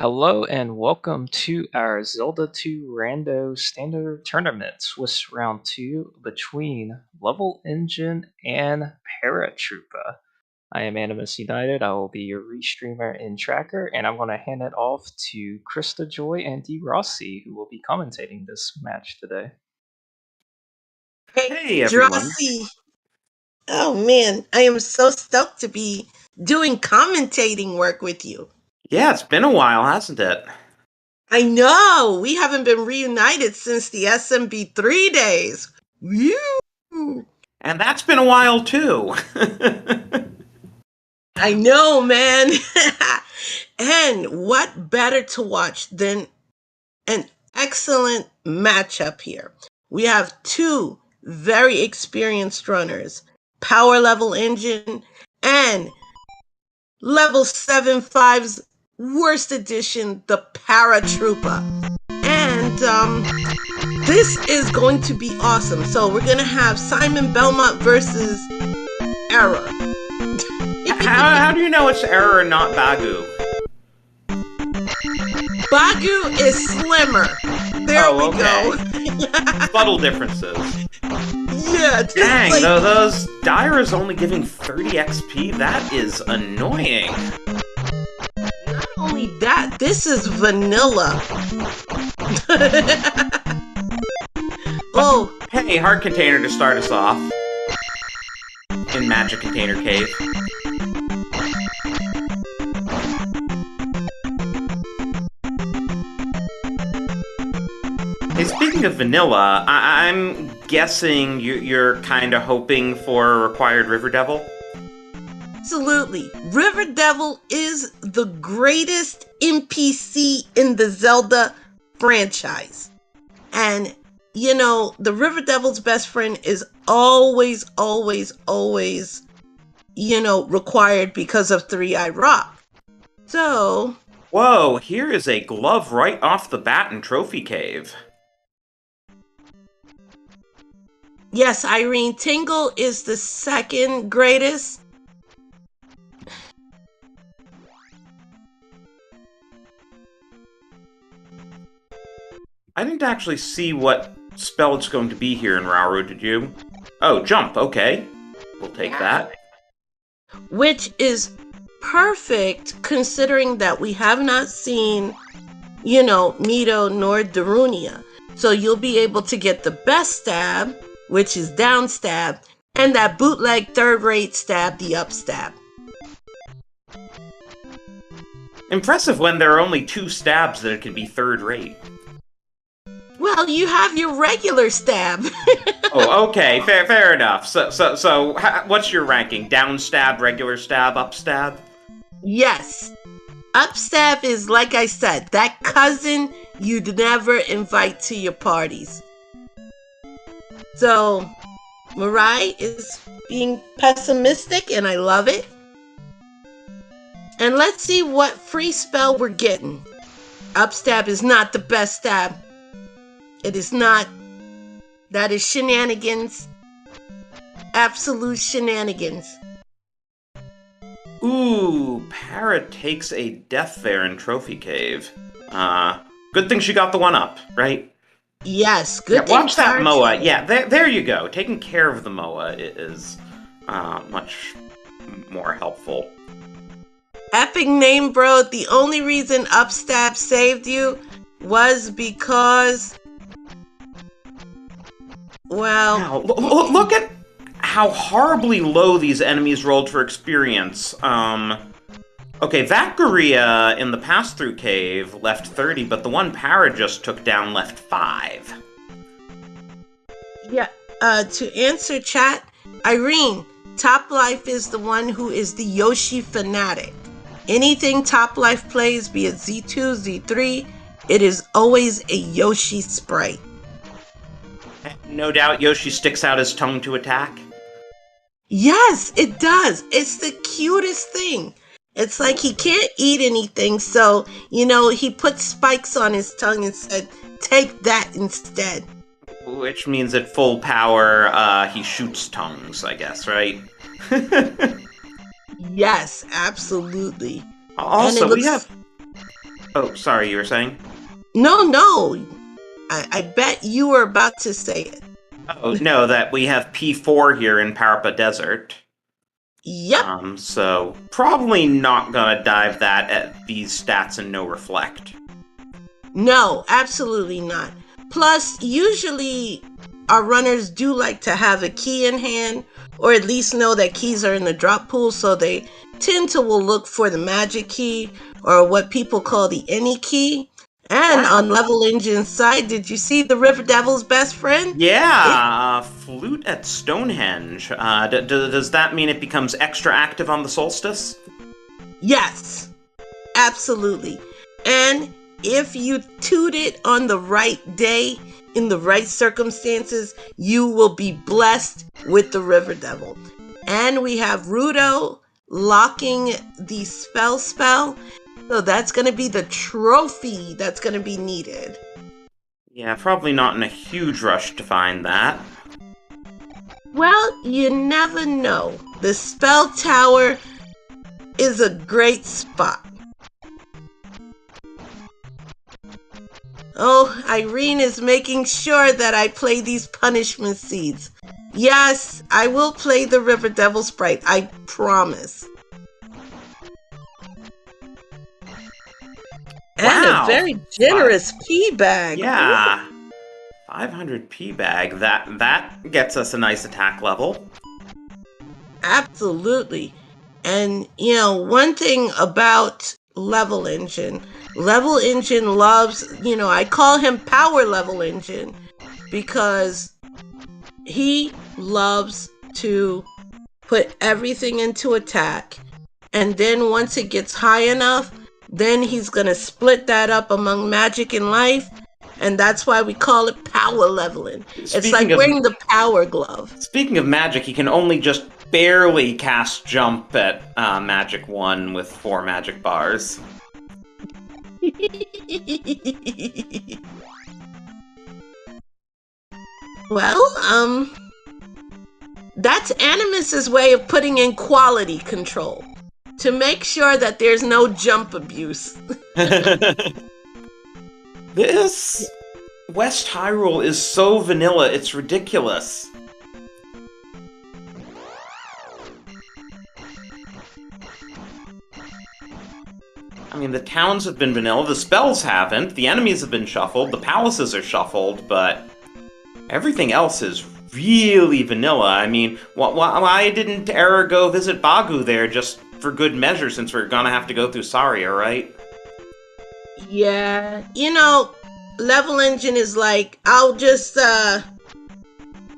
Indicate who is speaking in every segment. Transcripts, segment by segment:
Speaker 1: Hello and welcome to our Zelda 2 Rando Standard Tournaments with round 2 between Level Engine and Paratroopa. I am Animus United. I will be your restreamer and tracker, and I'm going to hand it off to Krista Joy and D. Rossi, who will be commentating this match today.
Speaker 2: Hey everyone.
Speaker 3: Rossi. Oh man, I am so stoked to be doing commentating work with you.
Speaker 2: Yeah, it's been a while, hasn't it?
Speaker 3: I know. We haven't been reunited since the SMB3 days. Woo!
Speaker 2: And that's been a while too.
Speaker 3: I know, man. And what better to watch than an excellent matchup here? We have two very experienced runners, Power Level Engine and Level 7.5's worst edition, the Paratroopa. And this is going to be awesome. So we're going to have Simon Belmont versus Error.
Speaker 2: How do you know it's Error and not Bagu?
Speaker 3: Bagu is slimmer. There we go.
Speaker 2: Subtle differences.
Speaker 3: Yeah.
Speaker 2: Dang, like, those Dyra's only giving 30 XP? That is annoying.
Speaker 3: Not only that, this is vanilla. Oh.
Speaker 2: Hey, Heart Container to start us off. In Magic Container Cave. Hey, speaking of vanilla, I'm guessing you're kind of hoping for a required River Devil?
Speaker 3: Absolutely. River Devil is the greatest NPC in the Zelda franchise. And, you know, the River Devil's best friend is always, you know, required because of Three-Eye Rock. So...
Speaker 2: Whoa, here is a glove right off the bat in Trophy Cave.
Speaker 3: Yes, Irene, Tingle is the second greatest.
Speaker 2: I didn't actually see what spell it's going to be here in Rauru, did you? Oh, jump, okay. We'll take that.
Speaker 3: Which is perfect, considering that we have not seen, you know, Mito nor Darunia. So you'll be able to get the best stab, which is down stab, and that bootleg third-rate stab, the up stab.
Speaker 2: Impressive when there are only 2 stabs that it can be third-rate.
Speaker 3: Well, you have your regular stab.
Speaker 2: Oh, okay, fair enough. So, what's your ranking? Down stab, regular stab, up stab?
Speaker 3: Yes. Up stab is, like I said, that cousin you'd never invite to your parties. So, Mirai is being pessimistic, and I love it. And let's see what free spell we're getting. Upstab is not the best stab. It is not. That is shenanigans. Absolute shenanigans.
Speaker 2: Ooh, Para takes a death there in Trophy Cave. Good thing she got the one up, right?
Speaker 3: Yes, good thing.
Speaker 2: Watch that Moa. Yeah, there you go. Taking care of the Moa is much more helpful.
Speaker 3: Epic name, bro. The only reason Upstab saved you was because... Well...
Speaker 2: Now, look at how horribly low these enemies rolled for experience. Okay, that Guria in the pass-through cave left 30, but the one Para just took down left 5.
Speaker 3: Yeah, to answer chat, Irene, Top Life is the one who is the Yoshi fanatic. Anything Top Life plays, be it Z2, Z3, it is always a Yoshi sprite.
Speaker 2: No doubt Yoshi sticks out his tongue to attack.
Speaker 3: Yes, it does. It's the cutest thing. It's like he can't eat anything, so, you know, he put spikes on his tongue and said, take that instead.
Speaker 2: Which means at full power, he shoots tongues, I guess, right?
Speaker 3: Yes, absolutely.
Speaker 2: Also, we have Oh, sorry, you were saying?
Speaker 3: No. I bet you were about to say it.
Speaker 2: Oh, no, that we have P4 here in Paratroopa Desert.
Speaker 3: Yep.
Speaker 2: So probably not gonna dive that at these stats and no reflect.
Speaker 3: No, absolutely not. Plus, usually our runners do like to have a key in hand, or at least know that keys are in the drop pool, so they tend to will look for the magic key, or what people call the any key. And
Speaker 2: Wow.
Speaker 3: on Level Engine's side, did you see the River Devil's best friend?
Speaker 2: Yeah, flute at Stonehenge. Does that mean it becomes extra active on the solstice?
Speaker 3: Yes, absolutely. And if you toot it on the right day, in the right circumstances, you will be blessed with the River Devil. And we have Rudo locking the spell. So that's going to be the trophy that's going to be needed.
Speaker 2: Yeah, probably not in a huge rush to find that.
Speaker 3: Well, you never know. The spell tower is a great spot. Oh, Irene is making sure that I play these punishment seeds. Yes, I will play the River Devil sprite, I promise. And
Speaker 2: Wow.
Speaker 3: a very generous P bag.
Speaker 2: Yeah. 500 P bag. That gets us a nice attack level.
Speaker 3: Absolutely. And, you know, one thing about Level Engine loves, you know, I call him Power Level Engine because he loves to put everything into attack. And then once it gets high enough, then he's going to split that up among magic and life. And that's why we call it power leveling. It's like wearing the power glove.
Speaker 2: Speaking of magic, he can only just barely cast jump at Magic 1 with 4 magic bars.
Speaker 3: Well, that's Animus's way of putting in quality control to make sure that there's no jump abuse.
Speaker 2: This West Hyrule is so vanilla, it's ridiculous. I mean, the towns have been vanilla, the spells haven't, the enemies have been shuffled, the palaces are shuffled, but everything else is really vanilla. I mean, why didn't Era go visit Bagu there just for good measure, since we're gonna have to go through Saria, right?
Speaker 3: Yeah, you know, Level Engine is like, I'll just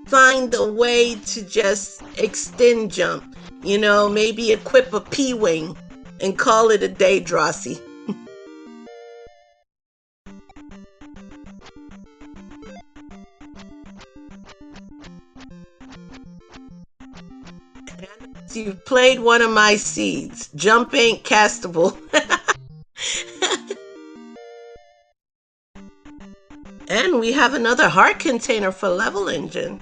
Speaker 3: find a way to just extend jump. You know, maybe equip a P-Wing and call it a day, Drosy. You've played one of my seeds. Jump ain't castable. And we have another heart container for Level Engine.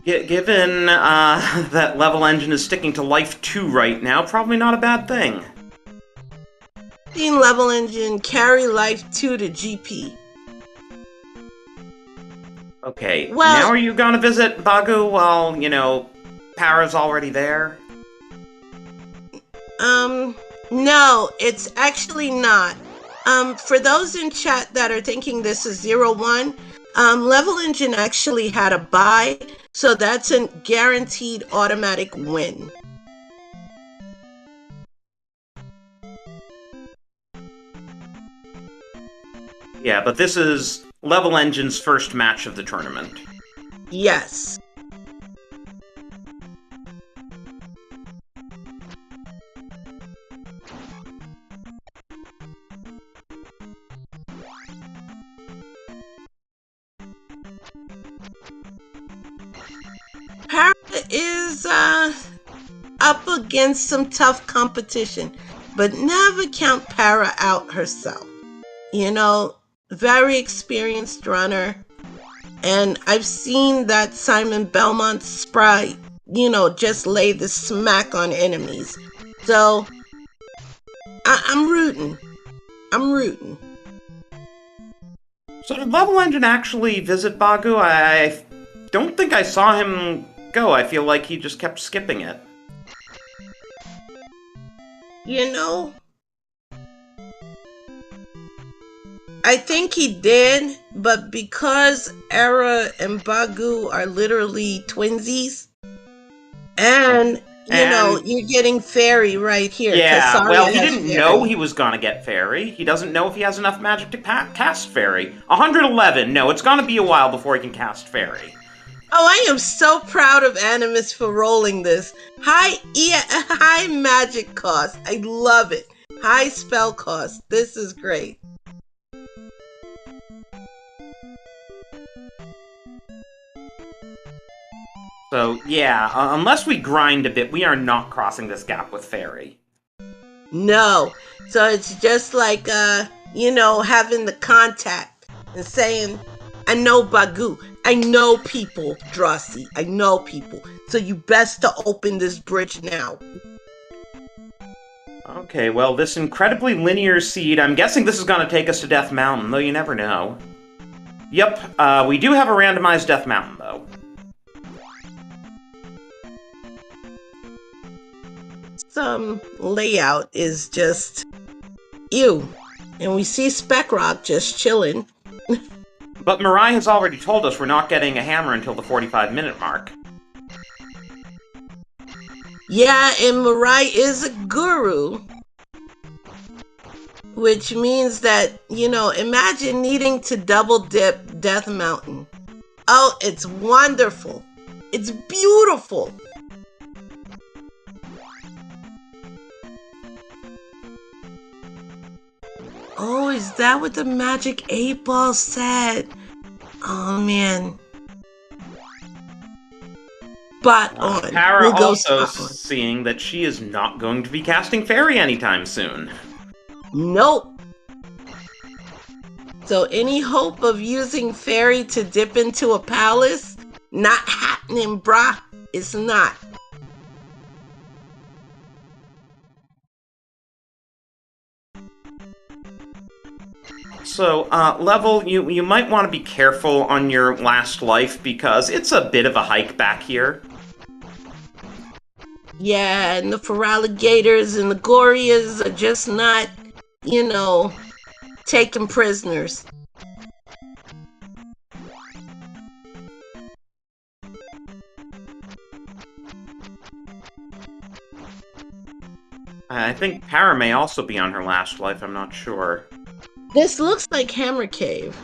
Speaker 2: Given that Level Engine is sticking to Life 2 right now, probably not a bad thing.
Speaker 3: Seen Level Engine carry Life 2 to GP.
Speaker 2: Okay,
Speaker 3: well,
Speaker 2: now are you gonna visit Bagu while, you know, Para's already there?
Speaker 3: No, it's actually not. For those in chat that are thinking this is 0-1, Level Engine actually had a buy, so that's a guaranteed automatic win.
Speaker 2: Yeah, but this is Level Engine's first match of the tournament.
Speaker 3: Yes. Para is up against some tough competition, but never count Para out herself. You know, very experienced runner, and I've seen that Simon Belmont sprite, you know, just lay the smack on enemies. So I'm rooting. I'm rooting.
Speaker 2: So did Level Engine actually visit Bagu? I don't think I saw him go. I feel like he just kept skipping it.
Speaker 3: You know, I think he did, but because Era and Bagu are literally twinsies, and you know, you're getting Fairy right here.
Speaker 2: Yeah, well, he
Speaker 3: has
Speaker 2: didn't
Speaker 3: Fairy.
Speaker 2: know he was gonna get Fairy. He doesn't know if he has enough magic to cast Fairy. 111. No, it's gonna be a while before he can cast Fairy.
Speaker 3: Oh, I am so proud of Animus for rolling this. High magic cost. I love it. High spell cost. This is great.
Speaker 2: So, yeah, unless we grind a bit, we are not crossing this gap with Fairy.
Speaker 3: No. So it's just like, you know, having the contact and saying, I know Bagu. I know people, Drosy. I know people. So you best to open this bridge now.
Speaker 2: Okay, well, this incredibly linear seed, I'm guessing this is gonna take us to Death Mountain, though you never know. Yep, we do have a randomized Death Mountain, though.
Speaker 3: Some layout is just ew. And we see Spec Rock just chilling.
Speaker 2: But Mirai has already told us we're not getting a hammer until the 45-minute mark.
Speaker 3: Yeah, and Mirai is a guru. Which means that, you know, imagine needing to double dip Death Mountain. Oh, it's wonderful. It's beautiful. Oh, is that what the Magic 8 Ball said? Oh, man. Spot on.
Speaker 2: Para also seeing that she is not going to be casting Fairy anytime soon.
Speaker 3: Nope. So any hope of using Fairy to dip into a palace? Not happening, brah. It's not.
Speaker 2: So, Level, you might want to be careful on your last life because it's a bit of a hike back here.
Speaker 3: Yeah, and the Feraligators and the Gorias are just not, you know, taking prisoners.
Speaker 2: I think Para may also be on her last life, I'm not sure.
Speaker 3: This looks like Hammer Cave.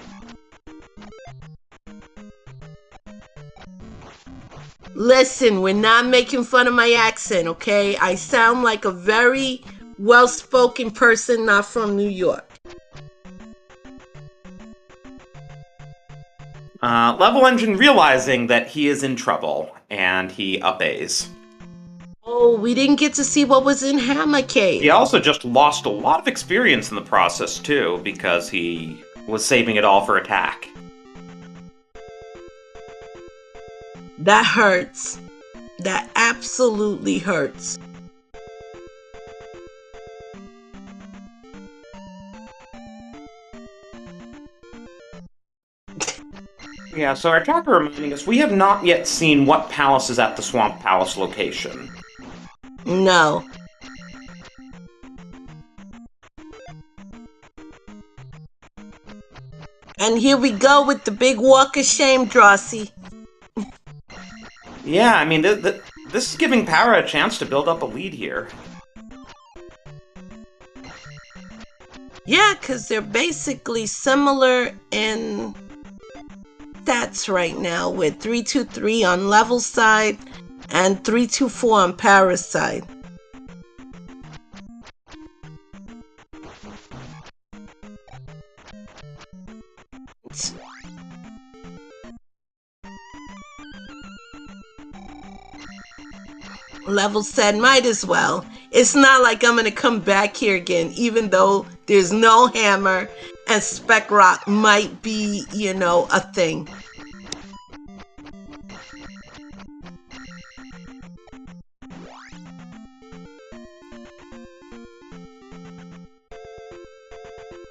Speaker 3: Listen, we're not making fun of my accent, okay? I sound like a very well-spoken person not from New York.
Speaker 2: Level Engine realizing that he is in trouble, and he upays.
Speaker 3: Oh, we didn't get to see what was in Hammer Cave.
Speaker 2: He also just lost a lot of experience in the process, too, because he was saving it all for attack.
Speaker 3: That hurts. That absolutely hurts.
Speaker 2: Yeah, so our tracker reminding us we have not yet seen what palace is at the Swamp Palace location.
Speaker 3: No. And here we go with the big walk of shame, Drosy.
Speaker 2: Yeah, I mean, this is giving Para a chance to build up a lead here.
Speaker 3: Yeah, because they're basically similar in stats right now, with 323 on Level's side and 324 on Para's side. Level said, might as well. It's not like I'm going to come back here again, even though there's no hammer and Spec Rock might be, you know, a thing.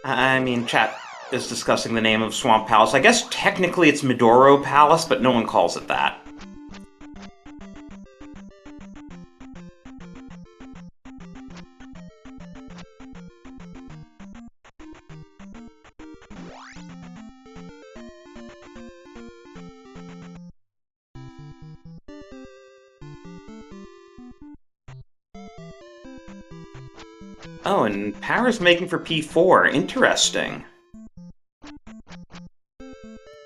Speaker 2: I mean, chat is discussing the name of Swamp Palace. I guess technically it's Midoro Palace, but no one calls it that. Oh, and Para's making for P4. Interesting.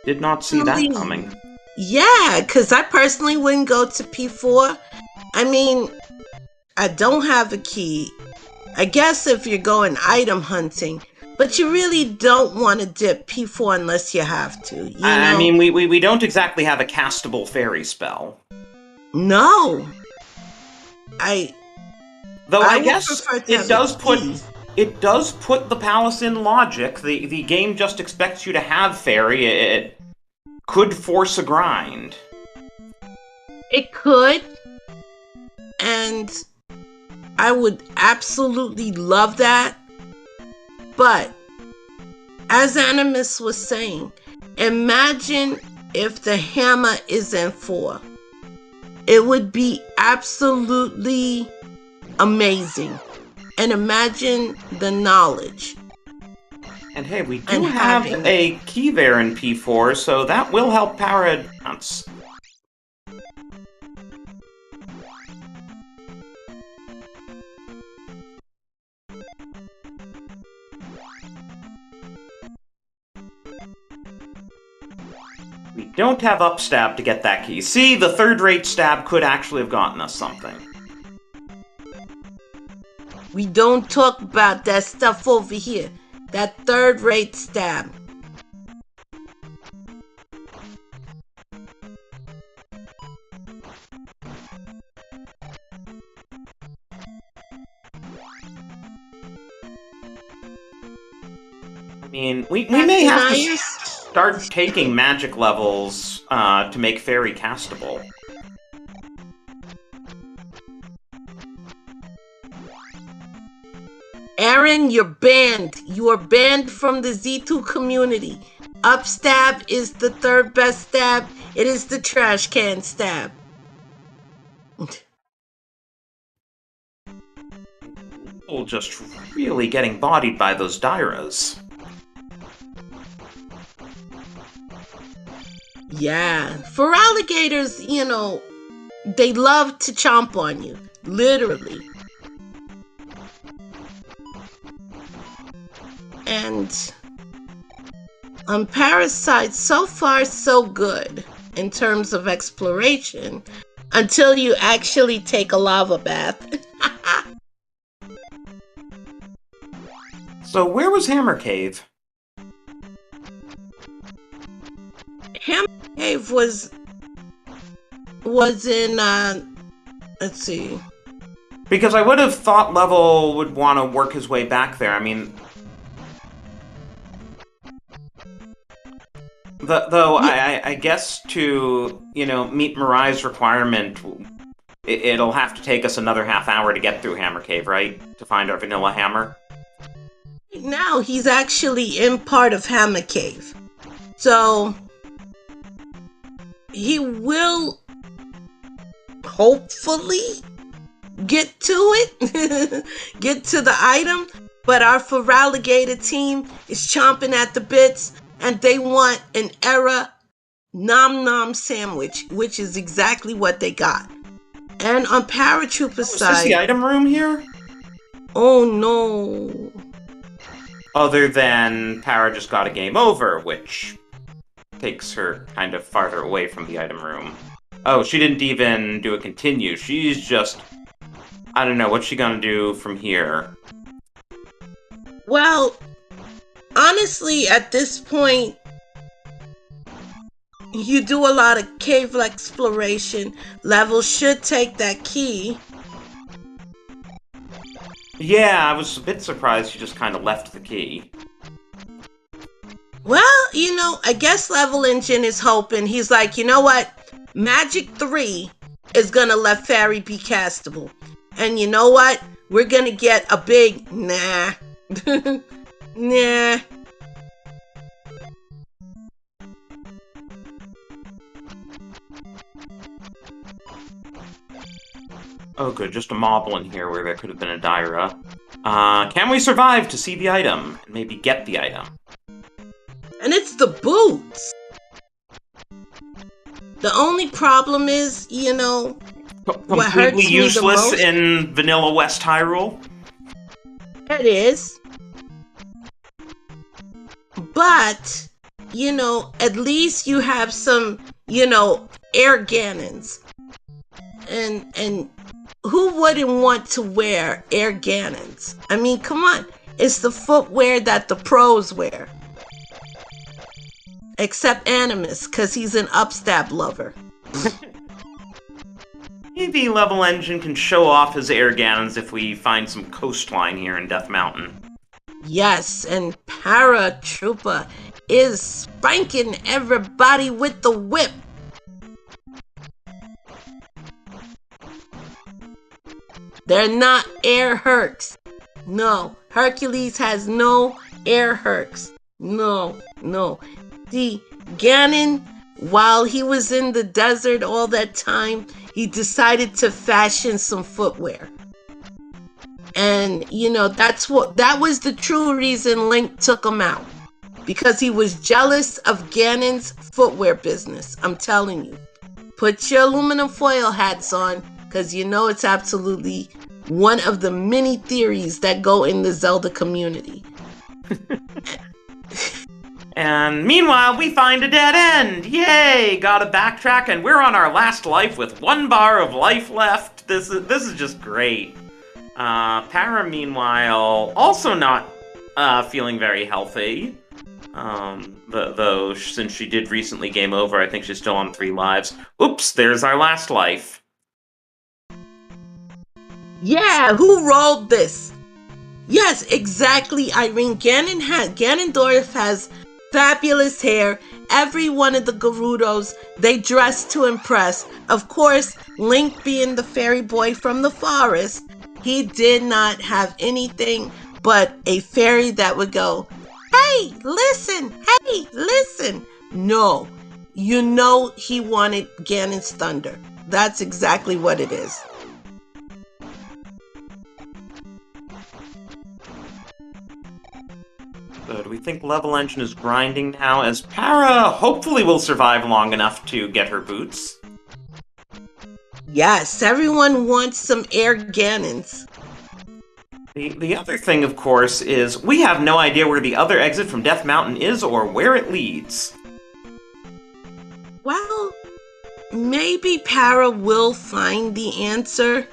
Speaker 2: Did not see that coming.
Speaker 3: Yeah, because I personally wouldn't go to P4. I mean, I don't have a key. I guess if you're going item hunting, but you really don't want to dip P4 unless you have to. You know?
Speaker 2: I mean, we don't exactly have a castable fairy spell.
Speaker 3: No.
Speaker 2: Though
Speaker 3: I
Speaker 2: I
Speaker 3: would
Speaker 2: guess
Speaker 3: prefer to
Speaker 2: it
Speaker 3: have
Speaker 2: does
Speaker 3: a
Speaker 2: put
Speaker 3: key.
Speaker 2: it does put the palace in logic. The game just expects you to have fairy. It could force a grind.
Speaker 3: It could. And I would absolutely love that. But as Animus was saying, imagine if the hammer is in 4. It would be absolutely amazing. And imagine the knowledge.
Speaker 2: And hey, we do
Speaker 3: And
Speaker 2: have
Speaker 3: having
Speaker 2: a key there in P4, so that will help Para advance. We don't have upstab to get that key. See, the third-rate stab could actually have gotten us something.
Speaker 3: We don't talk about that stuff over here. That third-rate stab.
Speaker 2: I mean, we may have to
Speaker 3: Deniers?
Speaker 2: start taking magic levels to make fairy castable.
Speaker 3: Aaron, you're banned. You are banned from the Z2 community. Upstab is the third best stab. It is the trash can stab.
Speaker 2: People just really getting bodied by those Dairas.
Speaker 3: Yeah. For alligators, you know, they love to chomp on you. Literally. And on Parasite, so far so good in terms of exploration until you actually take a lava bath.
Speaker 2: So where was Hammer Cave?
Speaker 3: Hammer Cave was in let's see.
Speaker 2: Because I would have thought Level would want to work his way back there. I mean, though I guess to, you know, meet Mirai's requirement, it'll have to take us another half hour to get through Hammer Cave, right? To find our vanilla hammer.
Speaker 3: Now he's actually in part of Hammer Cave. So he will hopefully get to it, get to the item, but our Feraligatr team is chomping at the bits and they want an Era Nom Nom sandwich, which is exactly what they got. And on Paratroopa's
Speaker 2: Is
Speaker 3: side...
Speaker 2: this the item room here?
Speaker 3: Oh no.
Speaker 2: Other than Para just got a game over, which takes her kind of farther away from the item room. Oh, she didn't even do a continue. She's just... I don't know, what's she gonna do from here?
Speaker 3: Well, honestly, at this point, you do a lot of cave exploration. Level should take that key.
Speaker 2: Yeah, I was a bit surprised she just kind of left the key.
Speaker 3: Well, you know, I guess levelengine is hoping. He's like, you know what? Magic 3 is gonna let Fairy be castable. And you know what? We're gonna get a big nah. Nah.
Speaker 2: Oh, good. Just a moblin here where there could have been a Dyra. Can we survive to see the item? And maybe get the item?
Speaker 3: And it's the boots. The only problem is, what hurts
Speaker 2: Completely
Speaker 3: me the
Speaker 2: useless
Speaker 3: most,
Speaker 2: in vanilla West Hyrule?
Speaker 3: it is. But, at least you have some, air Ganons. And who wouldn't want to wear air Ganons? I mean, come on. It's the footwear that the pros wear. Except Animus, because he's an upstab lover.
Speaker 2: Maybe levelengine can show off his air Ganons if we find some coastline here in Death Mountain.
Speaker 3: Yes, and Paratroopa is spanking everybody with the whip. They're not air Hercs. No, Hercules has no air Hercs. No. The Ganon, while he was in the desert all that time, he decided to fashion some footwear. And, that was the true reason Link took him out. Because he was jealous of Ganon's footwear business. I'm telling you. Put your aluminum foil hats on, because it's absolutely one of the many theories that go in the Zelda community.
Speaker 2: And meanwhile, we find a dead end! Yay! Gotta backtrack, and we're on our last life with 1 bar of life left. This is just great. Para, meanwhile, also not feeling very healthy. Though, since she did recently game over, I think she's still on 3 lives. Oops, there's our last life.
Speaker 3: Yeah, who rolled this? Yes, exactly, Irene. Ganondorf has fabulous hair. Every one of the Gerudos, they dress to impress. Of course, Link being the fairy boy from the forest, he did not have anything but a fairy that would go, hey, listen. No, he wanted Ganon's thunder. That's exactly what it is.
Speaker 2: So do we think levelengine is grinding now, as Para hopefully will survive long enough to get her boots?
Speaker 3: Yes, everyone wants some air Ganons.
Speaker 2: The other thing, of course, is we have no idea where the other exit from Death Mountain is or where it leads.
Speaker 3: Well, maybe Para will find the answer.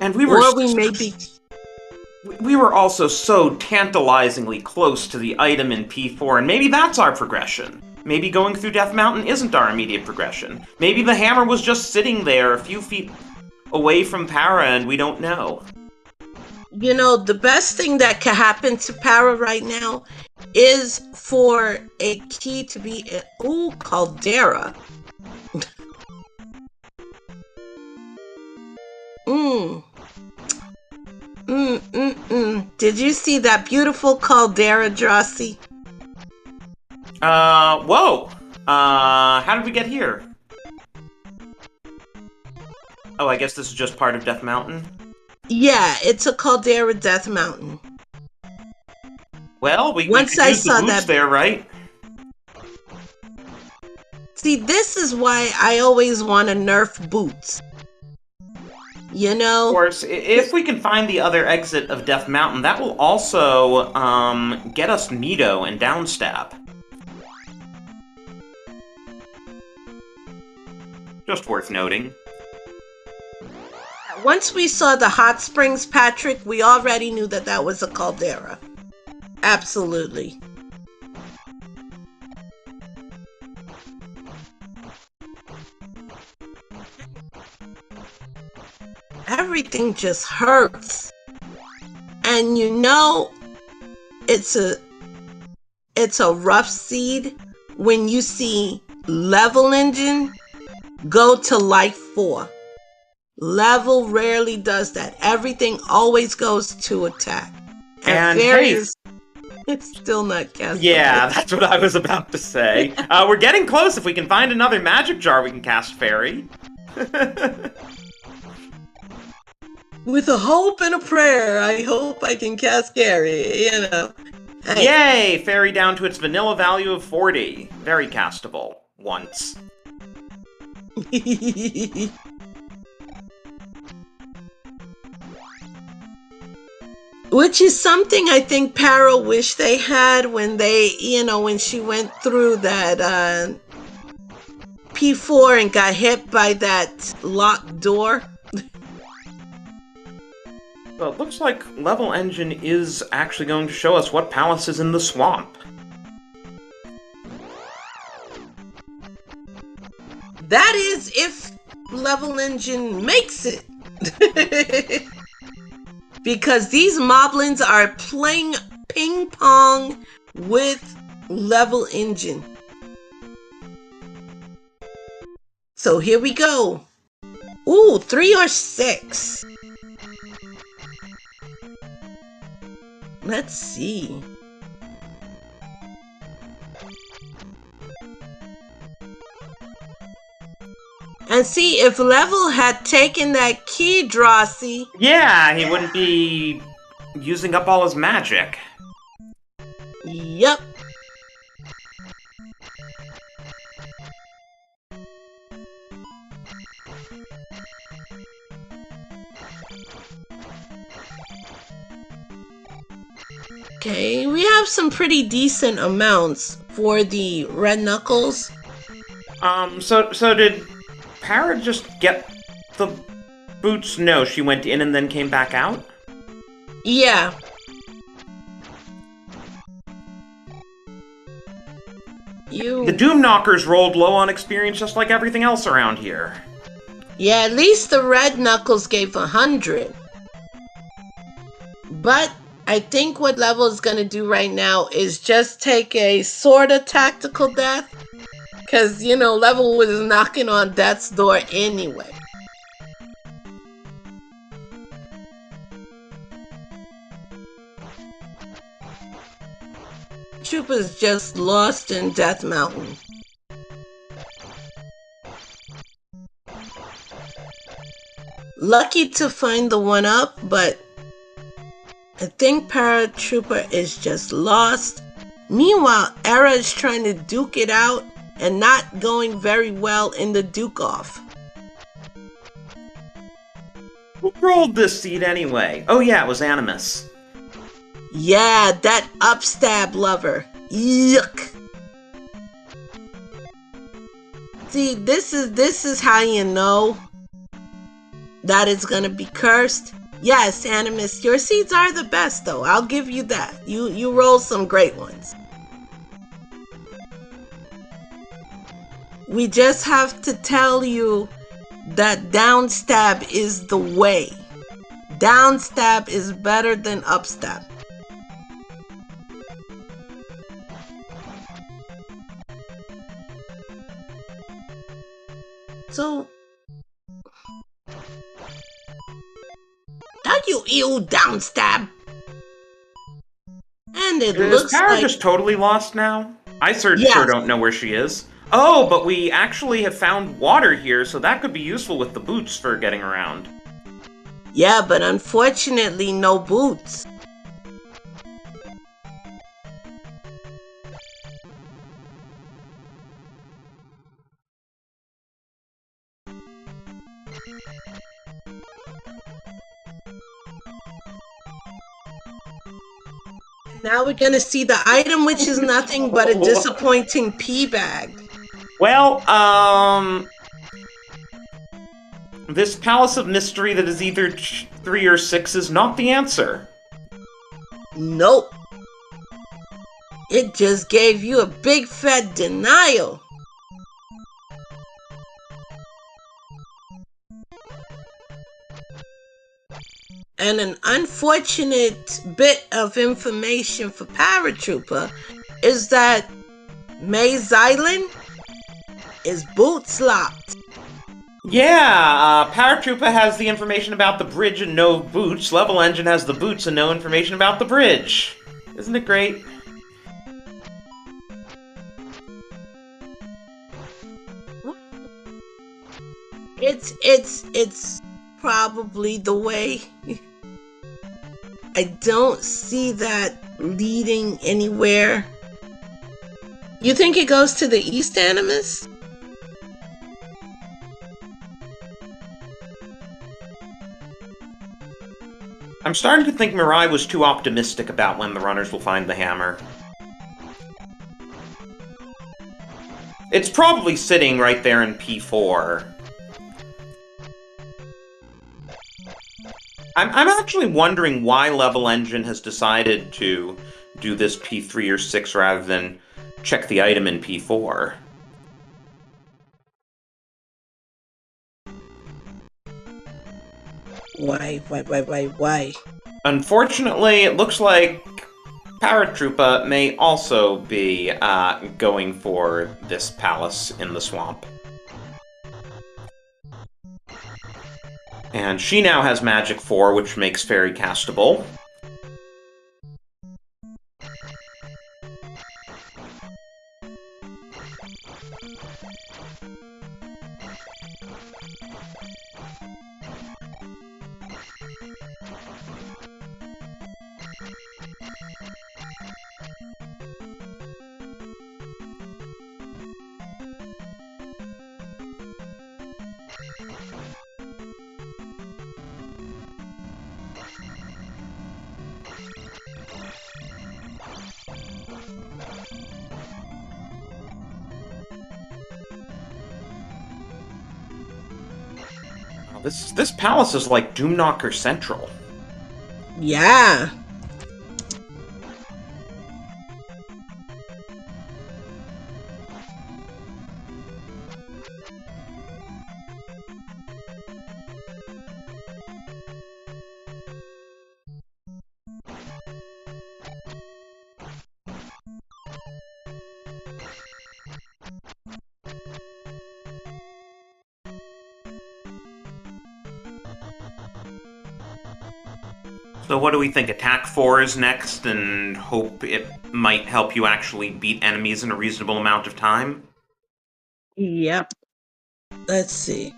Speaker 2: And
Speaker 3: we may be...
Speaker 2: We were also so tantalizingly close to the item in P4, and maybe that's our progression. Maybe going through Death Mountain isn't our immediate progression. Maybe the hammer was just sitting there a few feet away from Para and we don't know.
Speaker 3: The best thing that could happen to Para right now is for a key to be... Caldera. Did you see that beautiful caldera, Drosy?
Speaker 2: Whoa! How did we get here? Oh, I guess this is just part of Death Mountain?
Speaker 3: Yeah, it's a caldera Death Mountain.
Speaker 2: Well, we
Speaker 3: Once
Speaker 2: could
Speaker 3: I
Speaker 2: use
Speaker 3: saw
Speaker 2: the boots
Speaker 3: that...
Speaker 2: there, right?
Speaker 3: See, this is why I always want to nerf boots. Of
Speaker 2: course, if we can find the other exit of Death Mountain, that will also, get us Nito and Downstab. Just worth noting.
Speaker 3: Once we saw the hot springs, Patrick, we already knew that was a caldera. Absolutely. Everything just hurts. And it's a rough seed when you see levelengine go to life 4. Level rarely does that. Everything always goes to attack.
Speaker 2: And
Speaker 3: fairies, Still not castable.
Speaker 2: Yeah, that's what I was about to say. We're getting close. If we can find another magic jar, we can cast Fairy.
Speaker 3: With a hope and a prayer, I hope I can cast Gary, you know.
Speaker 2: Yay! Fairy down to its vanilla value of 40. Very castable. Once.
Speaker 3: Which is something I think Para wished they had when they, you know, when she went through that P4 and got hit by that locked door.
Speaker 2: Well, it looks like Level Engine is actually going to show us what palace is in the swamp.
Speaker 3: That is if Level Engine makes it. Because these moblins are playing ping pong with Level Engine. So here we go. Ooh, 3 or 6. Let's see. And see, if Level had taken that key, Drosy.
Speaker 2: Yeah, he wouldn't be using up all his magic.
Speaker 3: Yep. Okay, we have some pretty decent amounts for the red knuckles.
Speaker 2: So did Para just get the boots? No, she went in and then came back out?
Speaker 3: Yeah.
Speaker 2: The Doom Knockers rolled low on experience just like everything else around here.
Speaker 3: Yeah, at least the red knuckles gave 100. But I think what Level is going to do right now is just take a sort of tactical death. Because, you know, Level was knocking on death's door anyway. Troopa's just lost in Death Mountain. Lucky to find the 1-up, but I think Paratroopa is just lost. Meanwhile, Era is trying to duke it out and not going very well in the duke-off.
Speaker 2: Who rolled this seed anyway? Oh yeah, it was Animus.
Speaker 3: Yeah, that upstab lover. Yuck. See, this is how you know that it's gonna be cursed. Yes, Animus, your seeds are the best though. I'll give you that. You roll some great ones. We just have to tell you that downstab is the way. Downstab is better than upstab. So, are you downstab? And it
Speaker 2: Is
Speaker 3: looks
Speaker 2: Para
Speaker 3: like
Speaker 2: just totally lost now? I sure don't know where she is. Oh, but we actually have found water here, so that could be useful with the boots for getting around.
Speaker 3: Yeah, but unfortunately, no boots. Now we're gonna see the item, which is nothing but a disappointing pea bag.
Speaker 2: Well, this Palace of Mystery that is either 3 or 6 is not the answer.
Speaker 3: Nope. It just gave you a big fat denial. And an unfortunate bit of information for Paratroopa is that Maze Island is boots locked.
Speaker 2: Yeah, Paratroopa has the information about the bridge and no boots. Level Engine has the boots and no information about the bridge. Isn't it great?
Speaker 3: It's probably the way. I don't see that leading anywhere. You think it goes to the East Animus?
Speaker 2: I'm starting to think Mirai was too optimistic about when the runners will find the hammer. It's probably sitting right there in P4. I'm actually wondering why levelengine has decided to do this P3 or 6 rather than check the item in P4.
Speaker 3: Why?
Speaker 2: Unfortunately, it looks like Paratroopa may also be going for this palace in the swamp. And she now has Magic 4, which makes Fairy castable. This palace is like Doomknocker Central.
Speaker 3: Yeah.
Speaker 2: So what do we think? Attack 4 is next, and hope it might help you actually beat enemies in a reasonable amount of time?
Speaker 3: Yep. Let's see.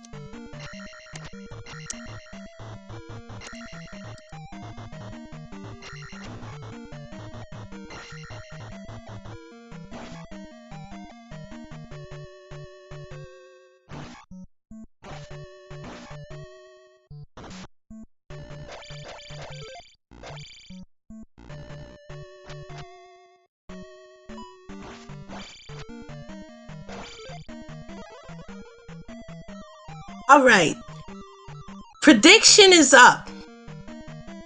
Speaker 3: All right. Prediction is up.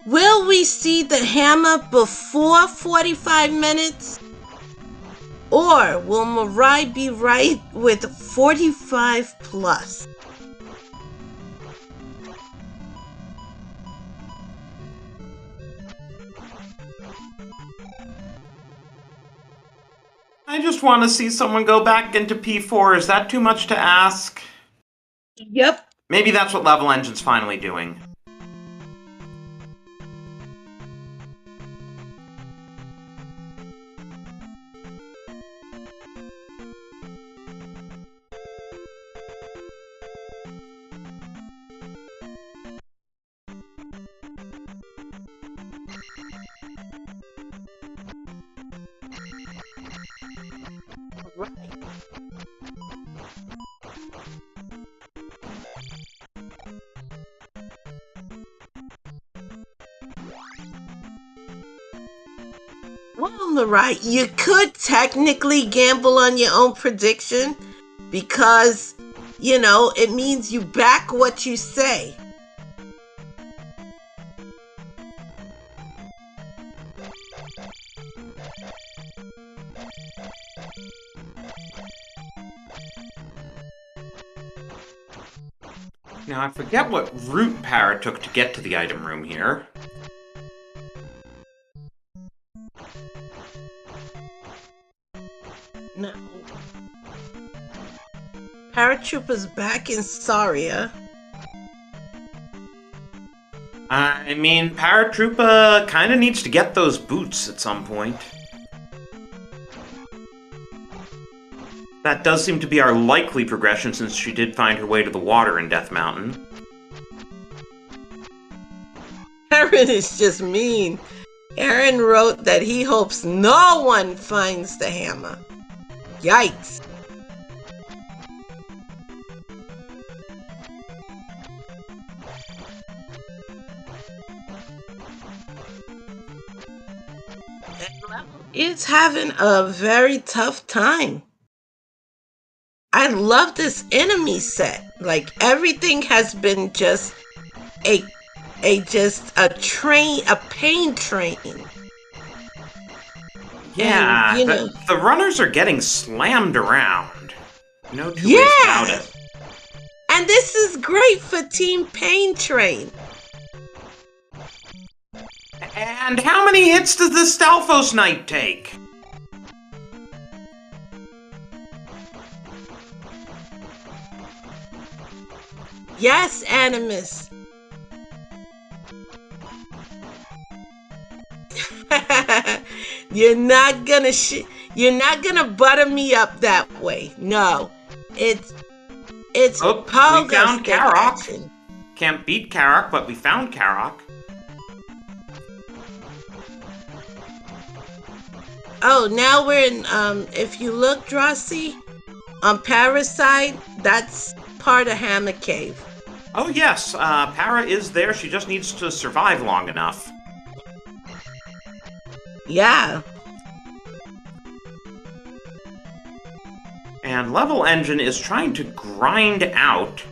Speaker 3: Will we see the hammer before 45 minutes? Or will Mirai be right with 45 plus?
Speaker 2: I just want to see someone go back into P4. Is that too much to ask?
Speaker 3: Yep.
Speaker 2: Maybe that's what levelengine's finally doing.
Speaker 3: Right. Well, Mirai, you could technically gamble on your own prediction because, it means you back what you say.
Speaker 2: Now, I forget what route Para took to get to the item room here.
Speaker 3: No. Paratroopa's back in Saria.
Speaker 2: I mean, Paratroopa kind of needs to get those boots at some point. That does seem to be our likely progression, since she did find her way to the water in Death Mountain.
Speaker 3: Aaron is just mean. Aaron wrote that he hopes no one finds the hammer. Yikes. It's having a very tough time. I love this enemy set. Like, everything has been just a pain train.
Speaker 2: Yeah,
Speaker 3: and, you know,
Speaker 2: the runners are getting slammed around. No two ways about it.
Speaker 3: And this is great for Team Pain Train.
Speaker 2: And how many hits does the Stalfos Knight take?
Speaker 3: Yes, Animus. You're not gonna butter me up that way. No, it's
Speaker 2: we found Karok.
Speaker 3: action.
Speaker 2: Can't beat Karok, but we found Karok.
Speaker 3: Oh, now we're in. If you look, Drosy, on Para's side, that's part of Hammer Cave.
Speaker 2: Oh yes, Para is there. She just needs to survive long enough.
Speaker 3: Yeah.
Speaker 2: And levelengine is trying to grind out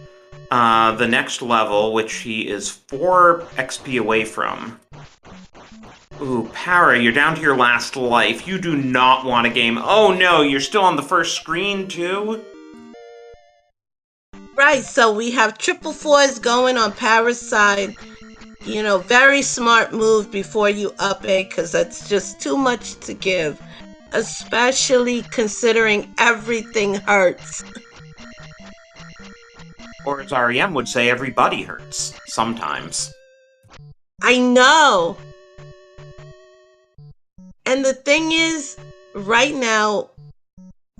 Speaker 2: the next level, which he is 4 XP away from. Ooh, Para, you're down to your last life. You do not want a game. Oh no, you're still on the first screen too?
Speaker 3: Right, so we have triple fours going on Para's side. You know, very smart move before you up A, because that's just too much to give. Especially considering everything hurts.
Speaker 2: Or as REM would say, everybody hurts. Sometimes.
Speaker 3: I know! And the thing is, right now,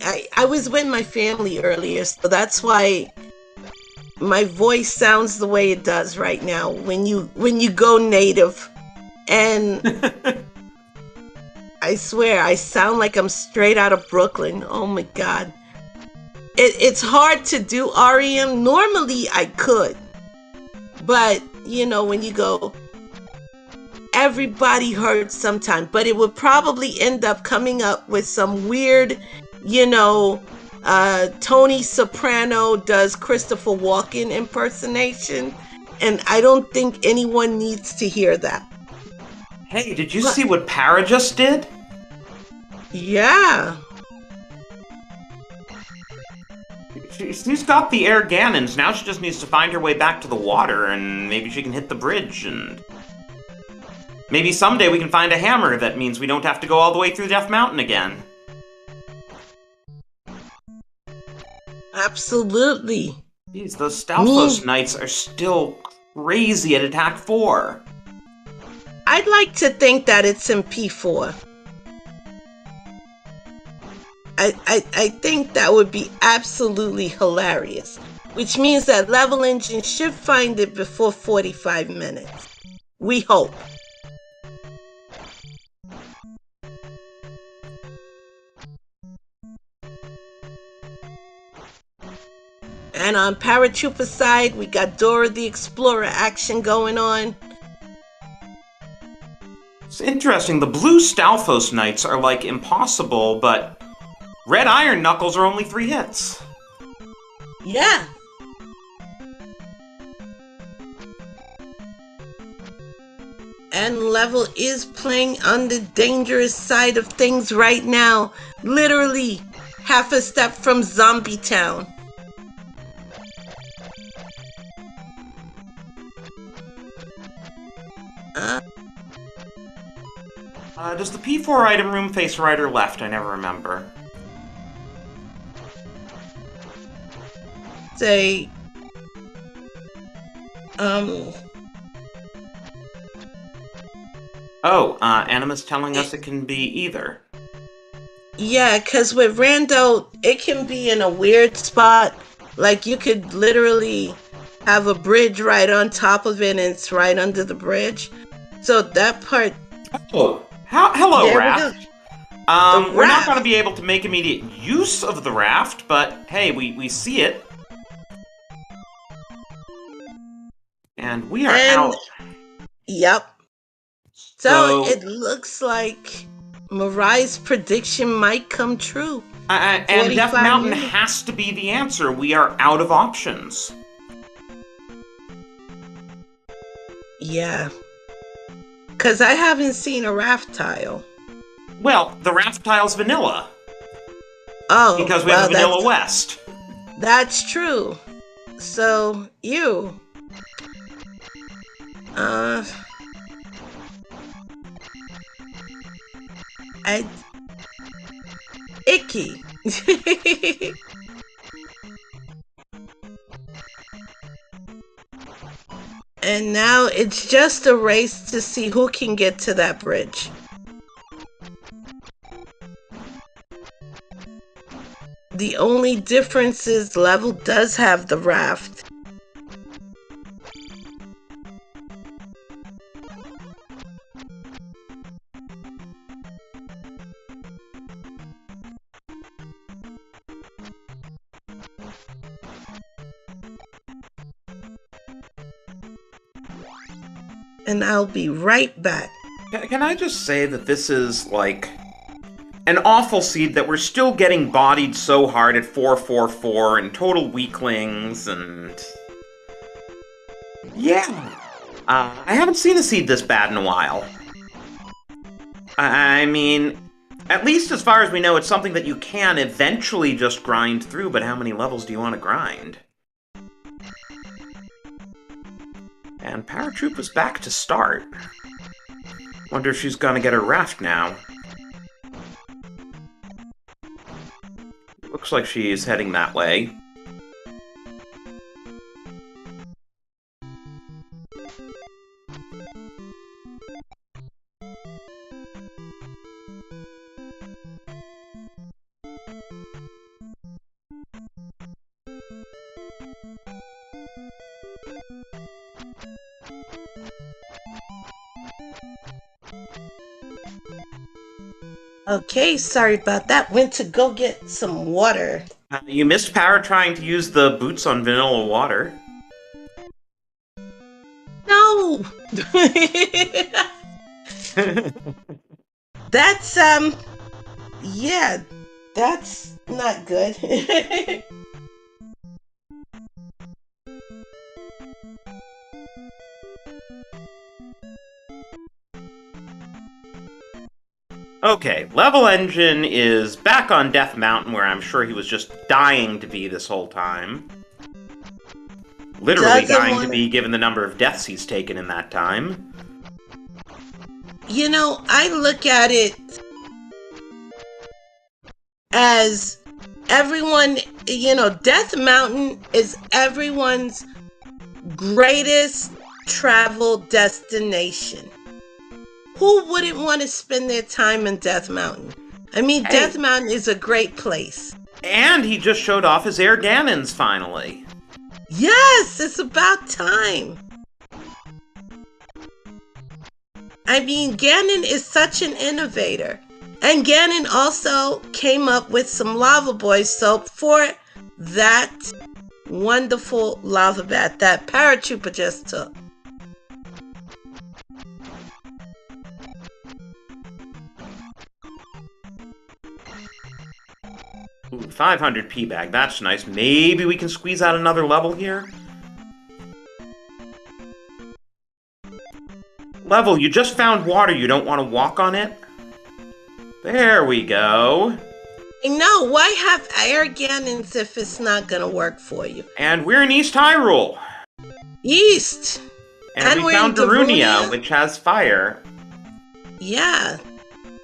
Speaker 3: I was with my family earlier, so that's why my voice sounds the way it does right now when you go native. And I swear, I sound like I'm straight out of Brooklyn. Oh my god. It's hard to do REM. Normally I could. But, you know, when you go, everybody hurts sometime. But it would probably end up coming up with some weird, you know, Tony Soprano does Christopher Walken impersonation. And I don't think anyone needs to hear that.
Speaker 2: Hey, did you see what Para just did?
Speaker 3: Yeah.
Speaker 2: She's got the air Ganons. Now she just needs to find her way back to the water, and maybe she can hit the bridge, and maybe someday we can find a hammer that means we don't have to go all the way through Death Mountain again.
Speaker 3: Absolutely.
Speaker 2: Jeez, those Stalfos Knights are still crazy at Attack 4.
Speaker 3: I'd like to think that it's in P4. I think that would be absolutely hilarious. Which means that levelengine should find it before 45 minutes. We hope. And on Paratroopa side, we got Dora the Explorer action going on.
Speaker 2: It's interesting, the blue Stalfos Knights are like impossible, but red Iron Knuckles are only 3 hits.
Speaker 3: Yeah. And Level is playing on the dangerous side of things right now. Literally half a step from Zombie Town.
Speaker 2: Does the P4 item room face right or left? I never remember.
Speaker 3: Say,
Speaker 2: Oh, Anima's telling us it can be either.
Speaker 3: Yeah, because with Rando, it can be in a weird spot. Like you could literally have a bridge right on top of it and it's right under the bridge. So that part,
Speaker 2: Oh, hello,
Speaker 3: there we go.
Speaker 2: Raft.
Speaker 3: The
Speaker 2: We're not going to
Speaker 3: raft.
Speaker 2: be able to make immediate use of the raft, but hey, we see it. And we are
Speaker 3: And
Speaker 2: out.
Speaker 3: yep. So
Speaker 2: So,
Speaker 3: it looks like Marai's prediction might come true.
Speaker 2: and Death
Speaker 3: 45
Speaker 2: Mountain
Speaker 3: minutes.
Speaker 2: has to be the answer. We are out of options.
Speaker 3: Yeah. Because I haven't seen a raft tile.
Speaker 2: Well, the raft tile's vanilla.
Speaker 3: Oh,
Speaker 2: Because we have
Speaker 3: well,
Speaker 2: a Vanilla West.
Speaker 3: that's true. So, you. I icky. And now it's just a race to see who can get to that bridge. The only difference is level does have the raft. And I'll be right back.
Speaker 2: Can I just say that this is, like, an awful seed that we're still getting bodied so hard at 444 and total weaklings and... Yeah. I haven't seen a seed this bad in a while. I mean, at least as far as we know, it's something that you can eventually just grind through, but how many levels do you want to grind? And Paratroopa's back to start. Wonder if she's gonna get her raft now. Looks like she's heading that way.
Speaker 3: Okay, sorry about that. Went to go get some water.
Speaker 2: You missed Para trying to use the boots on vanilla water.
Speaker 3: No! That's, yeah, that's not good.
Speaker 2: Okay, levelengine is back on Death Mountain, where I'm sure he was just dying to be this whole time. Literally dying to be, given the number of deaths he's taken in that time.
Speaker 3: You know, I look at it as everyone, you know, Death Mountain is everyone's greatest travel destination. Who wouldn't want to spend their time in Death Mountain? I mean,
Speaker 2: Hey.
Speaker 3: Death Mountain is a great place.
Speaker 2: And he just showed off his air cannons, finally.
Speaker 3: Yes, it's about time. I mean, Ganon is such an innovator. And Ganon also came up with some lava boys soap for that wonderful lava bath that Paratroopa just took.
Speaker 2: Ooh, 500 P-Bag, that's nice. Maybe we can squeeze out another level here? Level, you just found water, you don't want to walk on it? There we go.
Speaker 3: No, why have air Ganons if it's not gonna work for you?
Speaker 2: And we're in East Hyrule.
Speaker 3: East!
Speaker 2: And we
Speaker 3: we're
Speaker 2: found
Speaker 3: in
Speaker 2: Darunia, which has fire.
Speaker 3: Yeah.